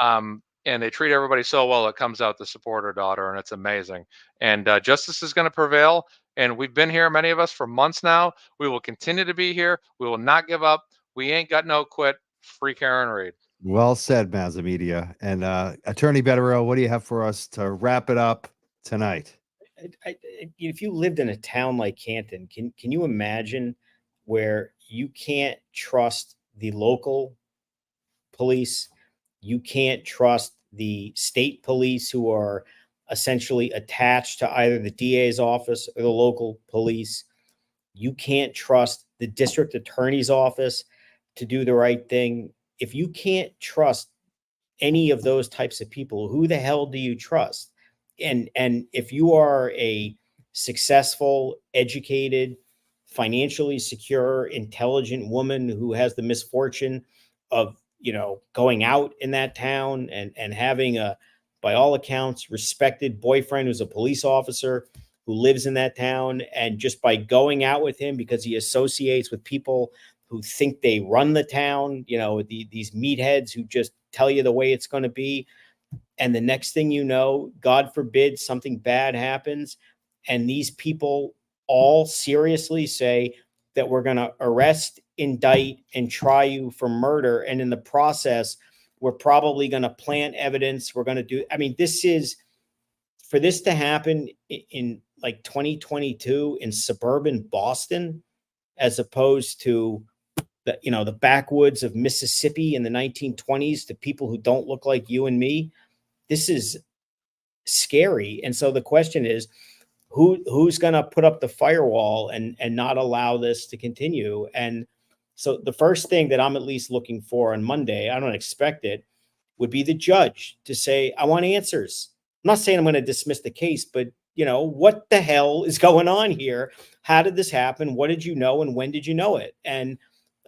and they treat everybody so well. It comes out to support her daughter, and it's amazing. And justice is going to prevail. And we've been here, many of us, for months now. We will continue to be here. We will not give up. We ain't got no quit. Free Karen Reed. Well said, Mazzamedia. And Attorney Bederow, what do you have for us to wrap it up tonight? If you lived in a town like Canton, can you imagine where you can't trust the local police? You can't trust the state police, who are essentially attached to either the DA's office or the local police. You can't trust the district attorney's office to do the right thing. If you can't trust any of those types of people, who the hell do you trust? And if you are a successful, educated, financially secure, intelligent woman who has the misfortune of, going out in that town and having a, by all accounts, respected boyfriend who's a police officer who lives in that town, and just by going out with him because he associates with people who think they run the town, these meatheads who just tell you the way it's going to be. And the next thing you know, God forbid, something bad happens, and these people all seriously say that we're going to arrest, indict, and try you for murder. And in the process, we're probably going to plant evidence. We're going to do, for this to happen in like 2022 in suburban Boston, as opposed to the backwoods of Mississippi in the 1920s, to people who don't look like you and me, this is scary. And so the question is, who's going to put up the firewall and not allow this to continue? And so the first thing that I'm at least looking for on Monday, I don't expect it, would be the judge to say, I want answers. I'm not saying I'm going to dismiss the case, but what the hell is going on here? How did this happen? What did you know? And when did you know it? And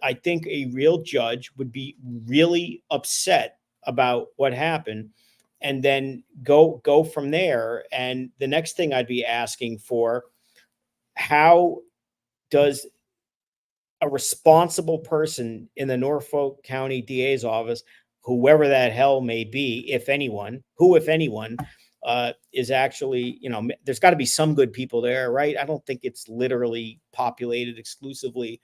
I think a real judge would be really upset about what happened, and then go from there. And the next thing I'd be asking for, how does a responsible person in the Norfolk County DA's office, whoever that hell may be, if anyone, is actually, there's got to be some good people there, right? I don't think it's literally populated exclusively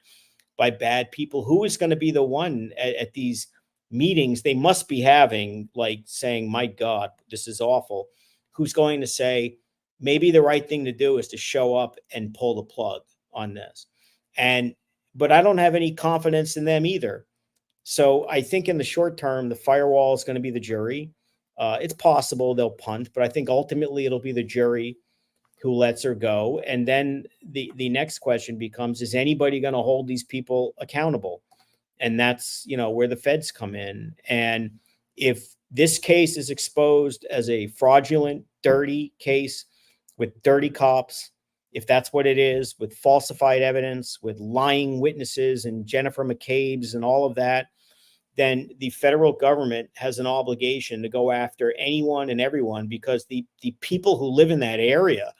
by bad people. Who is going to be the one at these meetings they must be having, like saying, my God, this is awful? Who's going to say, maybe the right thing to do is to show up and pull the plug on this? But I don't have any confidence in them either. So I think in the short term, the firewall is going to be the jury. It's possible they'll punt, but I think ultimately it'll be the jury who lets her go. And then the next question becomes, is anybody going to hold these people accountable? And that's, where the feds come in. And if this case is exposed as a fraudulent, dirty case with dirty cops, if that's what it is, with falsified evidence, with lying witnesses and Jennifer McCabe's and all of that, then the federal government has an obligation to go after anyone and everyone, because the people who live in that area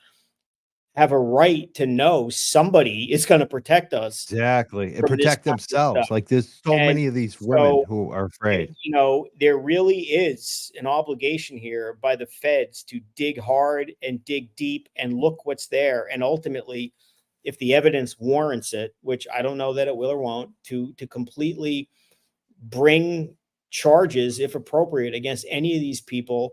have a right to know somebody is going to protect us. Exactly. And protect themselves. Like there's so many of these women who are afraid. There really is an obligation here by the feds to dig hard and dig deep and look what's there. And ultimately, if the evidence warrants it, which I don't know that it will or won't, to completely bring charges, if appropriate, against any of these people,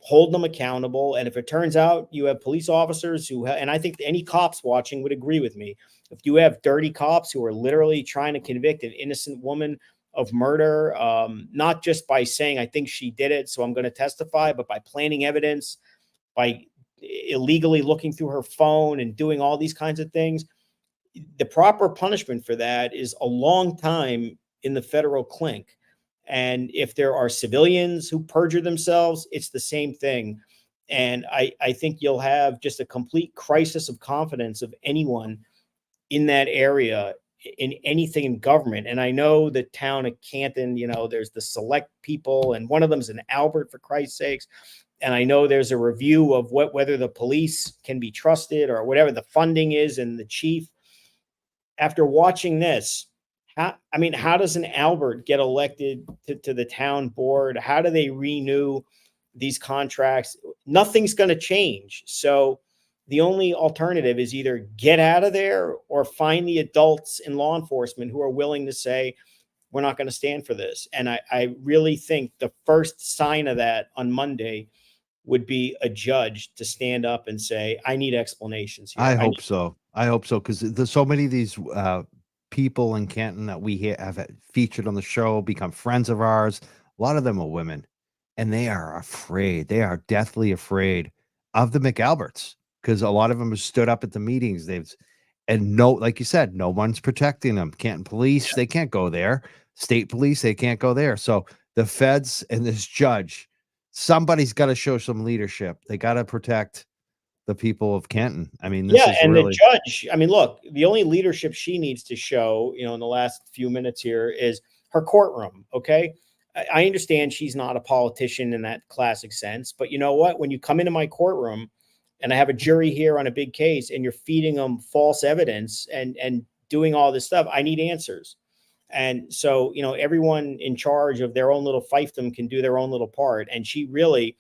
hold them accountable. And if it turns out you have police officers and I think any cops watching would agree with me, if you have dirty cops who are literally trying to convict an innocent woman of murder, not just by saying, I think she did it, so I'm going to testify, but by planting evidence, by illegally looking through her phone and doing all these kinds of things, the proper punishment for that is a long time in the federal clink. And if there are civilians who perjure themselves, it's the same thing. And I think you'll have just a complete crisis of confidence of anyone in that area, in anything in government. And I know the town of Canton, there's the select people, and one of them's an Albert, for Christ's sakes. And I know there's a review of whether the police can be trusted or whatever the funding is, and the chief. After watching this, how does an Albert get elected to the town board? How do they renew these contracts? Nothing's going to change. So the only alternative is either get out of there or find the adults in law enforcement who are willing to say, we're not going to stand for this. And I really think the first sign of that on Monday would be a judge to stand up and say, I need explanations here. I hope so. Because there's so many of these people in Canton that we have featured on the show, become friends of ours. A lot of them are women, and they are afraid. They are deathly afraid of the McAlberts, because a lot of them have stood up at the meetings. Like you said, no one's protecting them. Canton police, they can't go there. State police, they can't go there. So the feds and this judge, somebody's got to show some leadership. They got to protect the people of Canton. I mean, this is and really... the judge, look, the only leadership she needs to show, in the last few minutes here, is her courtroom. Okay. I understand she's not a politician in that classic sense, but you know what? When you come into my courtroom and I have a jury here on a big case and you're feeding them false evidence and doing all this stuff, I need answers. And so, everyone in charge of their own little fiefdom can do their own little part. And she really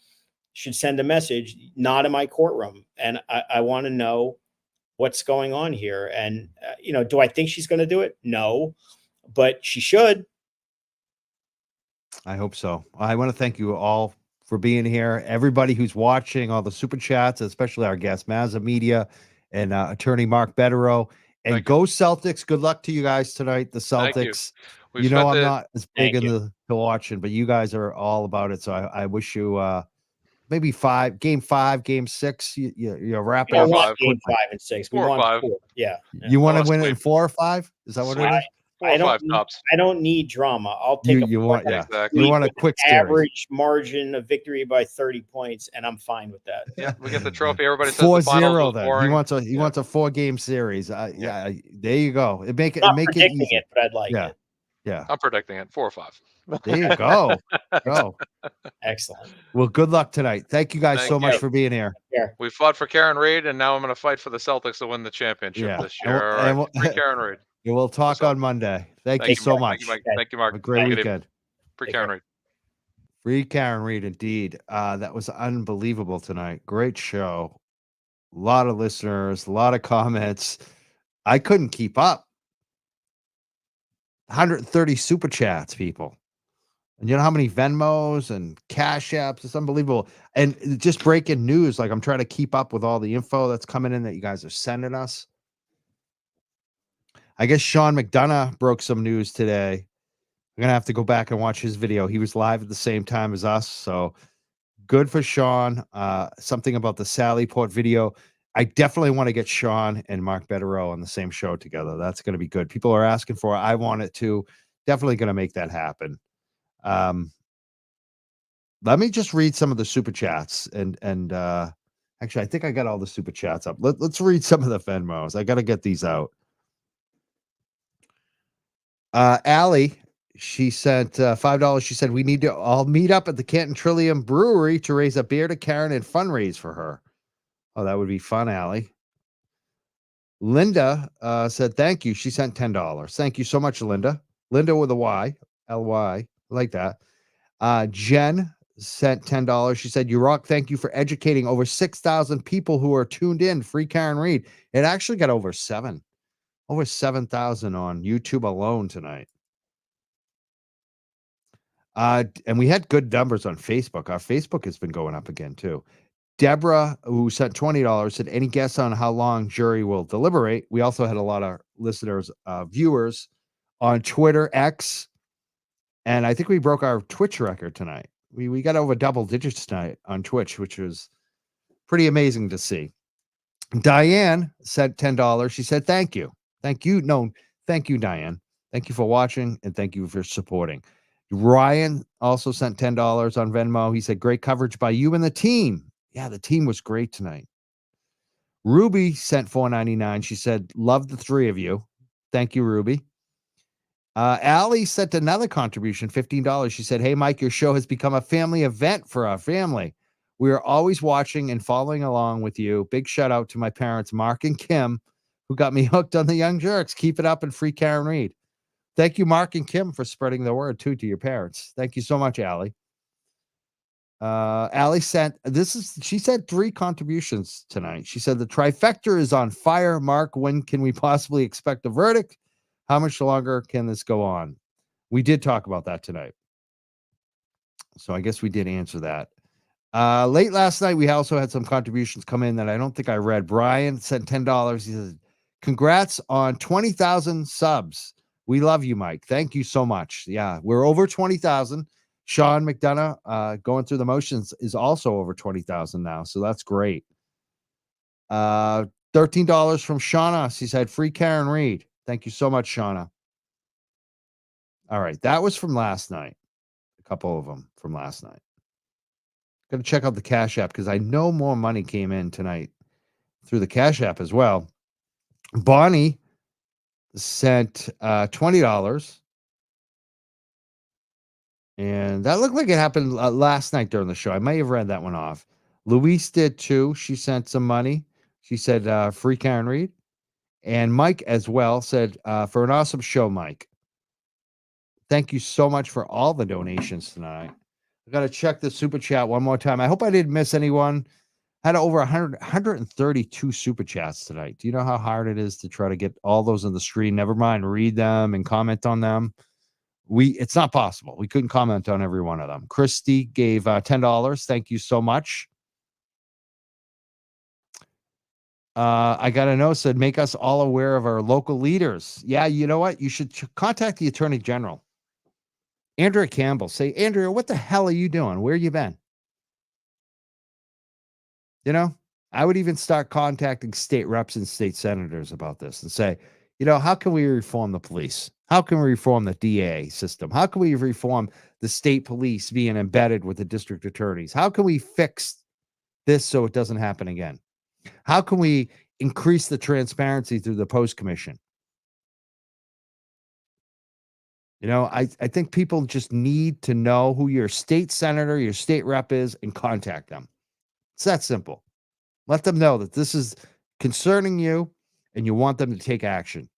should send a message, not in my courtroom. And I want to know what's going on here. And, do I think she's going to do it? No, but she should. I hope so. I want to thank you all for being here. Everybody who's watching, all the super chats, especially our guest, Mazza Media, and attorney Mark Bederow. And go Celtics. Good luck to you guys tonight. The Celtics. I'm not as big into watching, but you guys are all about it. So I wish you maybe game 5, game 6. You're wrapping up. Game 5 and 6. 4 or 5. 4. Yeah. You want to win it in 4 or 5? Is that what it is? 4 or 5 tops. I don't need drama. I'll take you want a quick average margin of victory by 30 points, and I'm fine with that. Yeah, we get the trophy. Everybody says 4-0. Then he wants a 4-game series. Yeah, there you go. Make it easy. But I'd like it. Yeah, I'm predicting it 4 or 5. There you go. Excellent. Well, good luck tonight. Thank you guys so much for being here. We fought for Karen Reed, and now I'm going to fight for the Celtics to win the championship this year. Free Karen Reed. We'll talk on Monday. Thank you so much. Thank you, Mark. Have a great weekend. Free Karen Reed. Free Karen Reed, indeed. That was unbelievable tonight. Great show. A lot of listeners, a lot of comments. I couldn't keep up. 130 super chats, people. And you know how many Venmos and Cash Apps? It's unbelievable. And just breaking news. Like, I'm trying to keep up with all the info that's coming in that you guys are sending us. I guess Sean McDonough broke some news today. I'm going to have to go back and watch his video. He was live at the same time as us. So good for Sean. Something about the Sallyport video. I definitely want to get Sean and Mark Bederow on the same show together. That's going to be good. People are asking for it. I want it to. Definitely going to make that happen. Let me just read some of the super chats. And actually, I think I got all the super chats up. Let's read some of the Venmos. I got to get these out. Allie, she sent $5. She said, we need to all meet up at the Canton Trillium Brewery to raise a beer to Karen and fundraise for her. Oh, that would be fun, Allie. Linda said, thank you. She sent $10. Thank you so much, Linda. Linda with a Y, L-Y. I like that. Jen sent $10. She said, you rock. Thank you for educating over 6,000 people who are tuned in. Free Karen Reed. It actually got over 7,000 on YouTube alone tonight. And we had good numbers on Facebook. Our Facebook has been going up again, too. Deborah, who sent $20, said, any guess on how long jury will deliberate? We also had a lot of listeners, viewers on Twitter, X, and I think we broke our Twitch record tonight. We got over double digits tonight on Twitch, which was pretty amazing to see. Diane sent $10. She said, thank you. Thank you. No, thank you, Diane. Thank you for watching, and thank you for supporting. Ryan also sent $10 on Venmo. He said, great coverage by you and the team. Yeah, the team was great tonight. Ruby sent $4.99. She said, love the three of you. Thank you, Ruby. Allie sent another contribution, $15. She said, hey, Mike, your show has become a family event for our family. We are always watching and following along with you. Big shout out to my parents, Mark and Kim, who got me hooked on the Young Jerks. Keep it up and free Karen Reed. Thank you, Mark and Kim, for spreading the word, too, to your parents. Thank you so much, Allie. Allie sent, she said 3 contributions tonight. She said, the trifecta is on fire. Mark, when can we possibly expect a verdict? How much longer can this go on? We did talk about that tonight. So I guess we did answer that. Late last night, we also had some contributions come in that I don't think I read. Brian sent $10. He said, congrats on 20,000 subs. We love you, Mike. Thank you so much. Yeah, we're over 20,000. Sean McDonough, going through the motions, is also over 20,000 now. So that's great. $13 from Shauna. She said, free Karen Reed. Thank you so much, Shauna. All right. That was from last night. A couple of them from last night. Got to check out the Cash App because I know more money came in tonight through the Cash App as well. Bonnie sent $20. And that looked like it happened last night during the show. I may have read that one off. Louise did too. She sent some money. She said, free Karen Reed. And Mike as well said, for an awesome show, Mike. Thank you so much for all the donations tonight. I got to check the super chat one more time. I hope I didn't miss anyone. Had over 132 super chats tonight. Do you know how hard it is to try to get all those on the screen? Never mind, read them and comment on them. It's not possible. We couldn't comment on every one of them. Christy gave $10. Thank you so much. I got a note said, make us all aware of our local leaders. Yeah, you know what? You should contact the Attorney General. Andrea Campbell. Say, Andrea, what the hell are you doing? Where you been? You know, I would even start contacting state reps and state senators about this and say, you know, how can we reform the police? How can we reform the DA system? How can we reform the state police being embedded with the district attorneys? How can we fix this so it doesn't happen again? How can we increase the transparency through the post commission? You know, I think people just need to know who your state senator, your state rep is, and contact them. It's that simple. Let them know that this is concerning you and you want them to take action.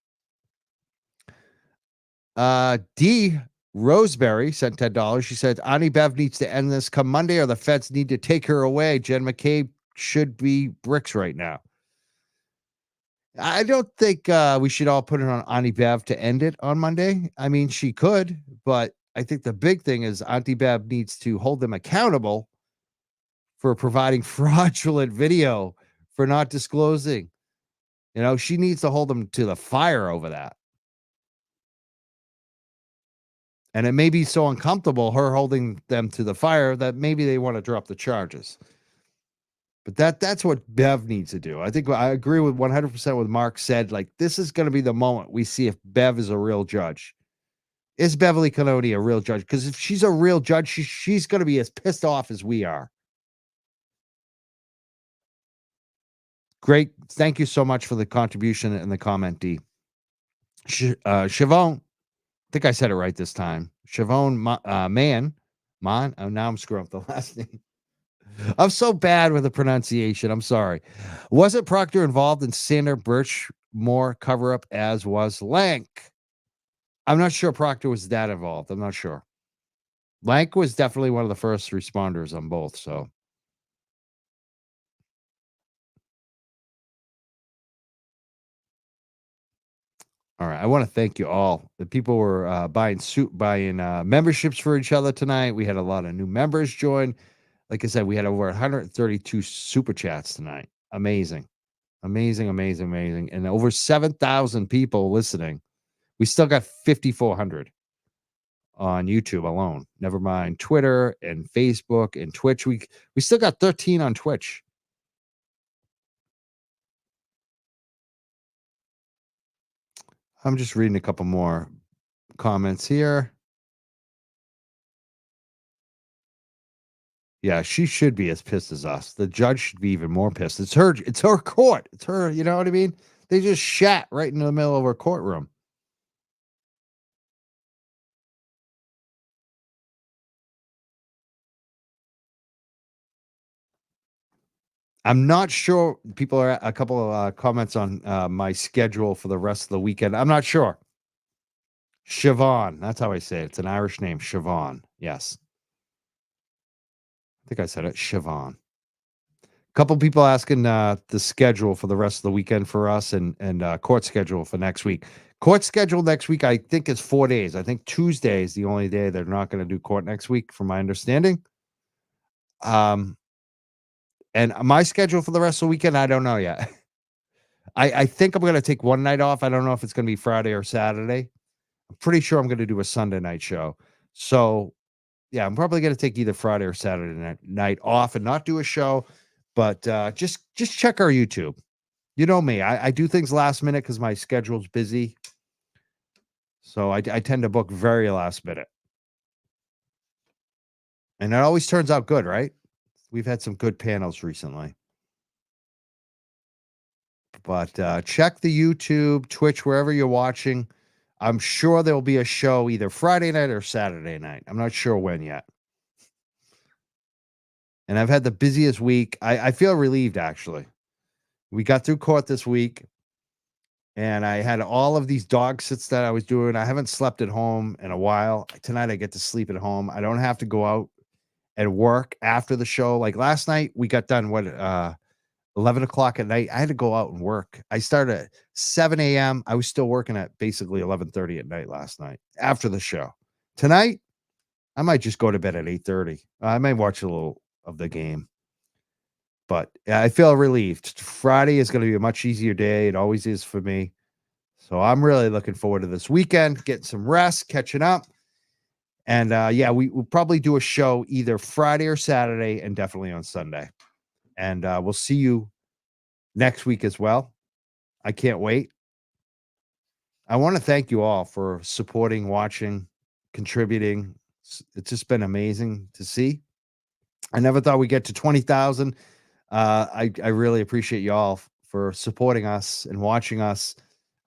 D. Roseberry sent $10. She said, Ani Bev needs to end this come Monday or the feds need to take her away. Jen McCabe should be bricks right now. I don't think we should all put it on Auntie Bev to end it on Monday. I mean, she could, but I think the big thing is Auntie Bev needs to hold them accountable for providing fraudulent video, for not disclosing. You know, she needs to hold them to the fire over that. And it may be so uncomfortable, her holding them to the fire, that maybe they want to drop the charges. But that's what Bev needs to do. I think I agree with 100% with Mark said. Like, this is going to be the moment we see if Bev is a real judge. Is Beverly Cannoni a real judge? Because if she's a real judge, she's going to be as pissed off as we are. Great. Thank you so much for the contribution and the comment, D. Siobhan, I think I said it right this time. Siobhan Man. Oh, now I'm screwing up the last name. I'm so bad with the pronunciation. I'm sorry. Wasn't Proctor involved in Sandra Birchmore cover-up as was Lank? I'm not sure Proctor was that involved. I'm not sure. Lank was definitely one of the first responders on both, so. All right. I want to thank you all. The people were buying memberships for each other tonight. We had a lot of new members join. Like I said, we had over 132 super chats tonight. Amazing. Amazing, amazing, amazing. And over 7,000 people listening. We still got 5,400 on YouTube alone. Never mind Twitter and Facebook and Twitch. We still got 13 on Twitch. I'm just reading a couple more comments here. Yeah, she should be as pissed as us. The judge should be even more pissed. It's her court. It's her, you know what I mean? They just shat right in the middle of her courtroom. I'm not sure. People are a couple of comments on my schedule for the rest of the weekend. I'm not sure. Siobhan, that's how I say it. It's an Irish name, Siobhan. Yes. I think I said it, Siobhan. Couple people asking the schedule for the rest of the weekend for us and court schedule for next week. Court schedule next week, I think, is 4 days. I think Tuesday is the only day they're not going to do court next week, from my understanding. And my schedule for the rest of the weekend, I don't know yet. I think I'm going to take one night off. I don't know if it's going to be Friday or Saturday. I'm pretty sure I'm going to do a Sunday night show. So, yeah, I'm probably going to take either Friday or Saturday night off and not do a show. But just check our YouTube. You know me. I do things last minute because my schedule's busy. So I tend to book very last minute. And it always turns out good, right? We've had some good panels recently. But check the YouTube, Twitch, wherever you're watching. I'm sure there will be a show either Friday night or Saturday night. I'm not sure when yet. And I've had the busiest week. I feel relieved, actually. We got through court this week, and I had all of these dog sits that I was doing. I haven't slept at home in a while. Tonight, I get to sleep at home. I don't have to go out and work after the show. Like last night, we got done, 11 o'clock at night. I had to go out and work. I started at 7 a.m. I was still working at basically 11:30 at night last night after the show. Tonight, I might just go to bed at 8:30. I may watch a little of the game. But I feel relieved. Friday is going to be a much easier day. It always is for me. So I'm really looking forward to this weekend, getting some rest, catching up. And yeah, we'll probably do a show either Friday or Saturday and definitely on Sunday. And we'll see you next week as well. I can't wait. I want to thank you all for supporting, watching, contributing. It's just been amazing to see. I never thought we'd get to 20,000. I really appreciate y'all for supporting us and watching us.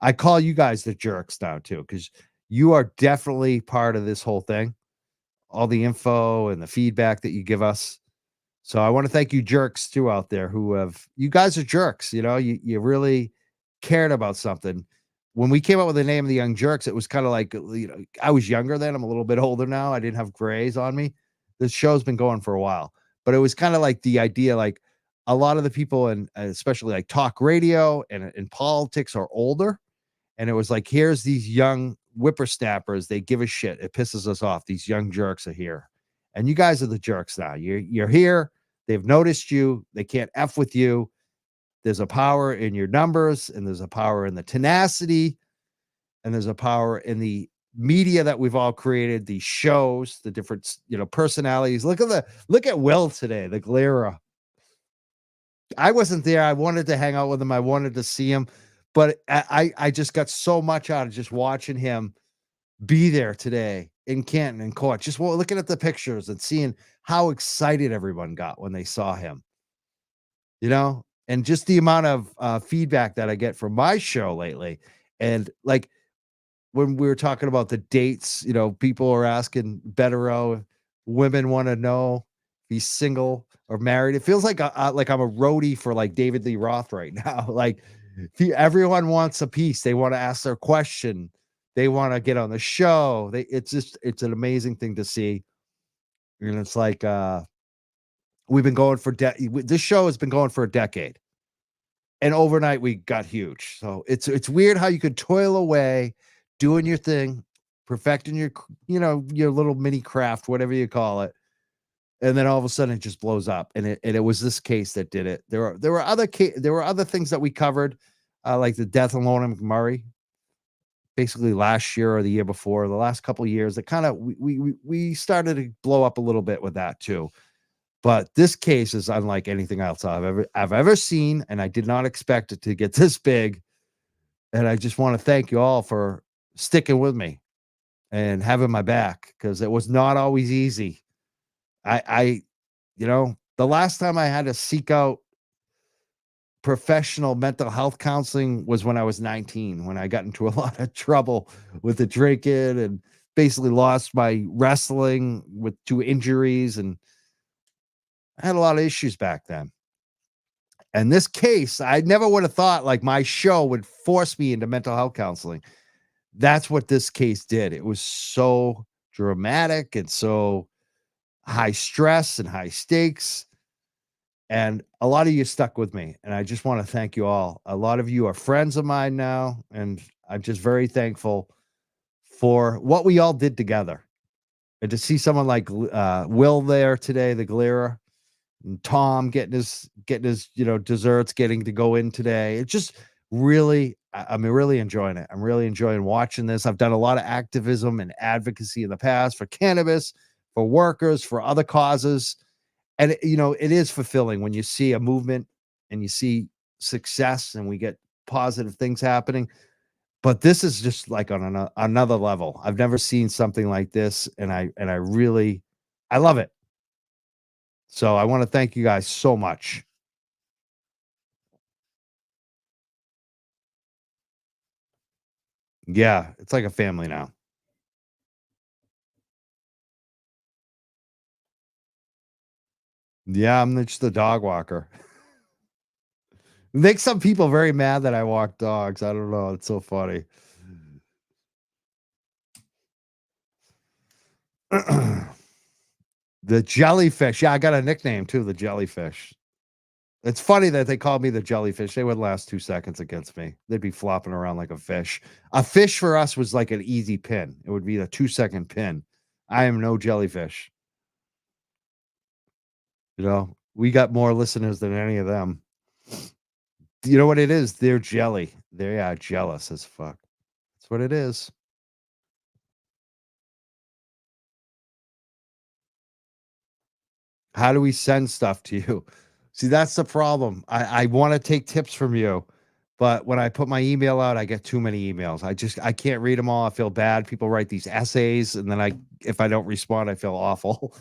I call you guys the jerks now too, because you are definitely part of this whole thing. All the info and the feedback that you give us. So I want to thank you jerks too out there you guys are jerks. You know, you really cared about something. When we came up with the name of the Young Jerks, it was kind of like, I was younger then. I'm a little bit older now. I didn't have grays on me. This show's been going for a while, but it was kind of like the idea, like, a lot of the people, and especially like talk radio and in politics, are older. And it was like, here's these young whippersnappers. They give a shit. It pisses us off. These young jerks are here. And you guys are the jerks now. You're here. They've noticed you. They can't F with you. There's a power in your numbers, and there's a power in the tenacity, and there's a power in the media that we've all created, these shows, the different, personalities. Look at Will today, the Glera. I wasn't there. I wanted to hang out with him. I wanted to see him, but I just got so much out of just watching him be there today in Canton and court. Just looking at the pictures and seeing how excited everyone got when they saw him, and just the amount of feedback that I get from my show lately. And like when we were talking about the dates, people are asking Bederow, women want to know if he's single or married. It feels like I'm a roadie for like David Lee Roth right now. Like everyone wants a piece. They want to ask their question. They want to get on the show. It's an amazing thing to see. And it's like, we've been going for this show has been going for a decade, and overnight we got huge. So it's weird how you could toil away doing your thing, perfecting your little mini craft, whatever you call it. And then all of a sudden it just blows up. And it was this case that did it. There were other things that we covered, like the death of Lorna McMurray, basically last year or the year before, the last couple of years, that kind of we started to blow up a little bit with that too. But this case is unlike anything else I've ever seen, and I did not expect it to get this big. And I just want to thank you all for sticking with me and having my back, because it was not always easy. I the last time I had to seek out professional mental health counseling was when I was 19, when I got into a lot of trouble with the drinking and basically lost my wrestling with 2 injuries. And I had a lot of issues back then. And this case, I never would have thought like my show would force me into mental health counseling. That's what this case did. It was so dramatic and so high stress and high stakes. And a lot of you stuck with me. And I just want to thank you all. A lot of you are friends of mine now. And I'm just very thankful for what we all did together. And to see someone like Will there today, the Galera, and Tom getting his desserts, getting to go in today. It just really, I'm really enjoying it. I'm really enjoying watching this. I've done a lot of activism and advocacy in the past for cannabis, for workers, for other causes. And, it is fulfilling when you see a movement and you see success and we get positive things happening. But this is just like on another level. I've never seen something like this. And I really, I love it. So I want to thank you guys so much. Yeah, it's like a family now. Yeah, I'm just the dog walker. Makes some people very mad that I walk dogs. I don't know. It's so funny. The jellyfish. Yeah, I got a nickname too, the jellyfish. It's funny that they called me the jellyfish. They would last 2 seconds against me. They'd be flopping around like a fish. A fish for us was like an easy pin. It would be a 2-second pin. I am no jellyfish. We got more listeners than any of them. You know what it is? They're jelly. They are jealous as fuck. That's what it is. How do we send stuff to you? See, that's the problem. I want to take tips from you, but when I put my email out, I get too many emails. I can't read them all. I feel bad. People write these essays, and then if I don't respond, I feel awful.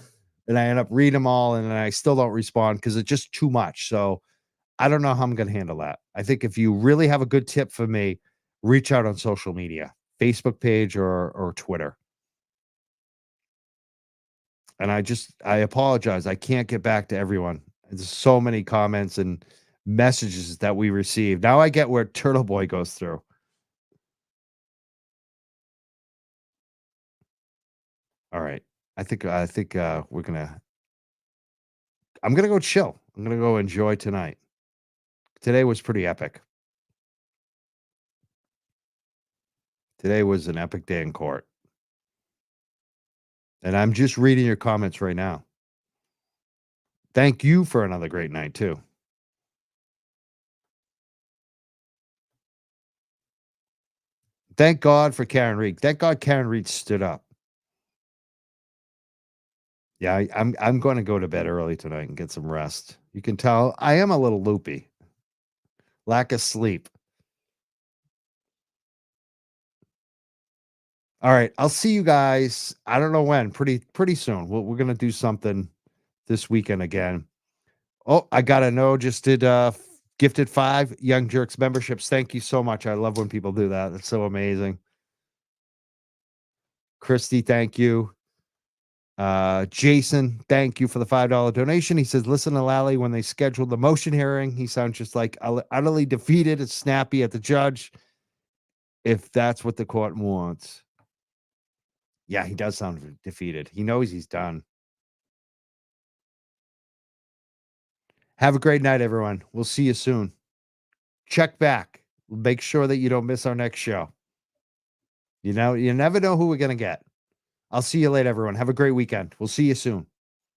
And I end up reading them all, and then I still don't respond because it's just too much. So I don't know how I'm going to handle that. I think if you really have a good tip for me, reach out on social media, Facebook page or Twitter. And I apologize. I can't get back to everyone. There's so many comments and messages that we receive. Now I get where Turtle Boy goes through. All right. I think I'm going to go chill. I'm going to go enjoy tonight. Today was pretty epic. Today was an epic day in court. And I'm just reading your comments right now. Thank you for another great night, too. Thank God for Karen Reed. Thank God Karen Reed stood up. Yeah, I'm going to go to bed early tonight and get some rest. You can tell I am a little loopy. Lack of sleep. All right, I'll see you guys. I don't know when. Pretty soon. We're gonna do something this weekend again. Oh, I gotta know. Just did gifted 5 Young Jerks memberships. Thank you so much. I love when people do that. That's so amazing. Christy, thank you. Jason, thank you for the $5 donation. He says, listen to Lally when they scheduled the motion hearing. He sounds just like utterly defeated and snappy at the judge. If that's what the court wants. Yeah, he does sound defeated. He knows he's done. Have a great night, everyone. We'll see you soon. Check back. Make sure that you don't miss our next show. You never know who we're going to get. I'll see you later, everyone. Have a great weekend. We'll see you soon.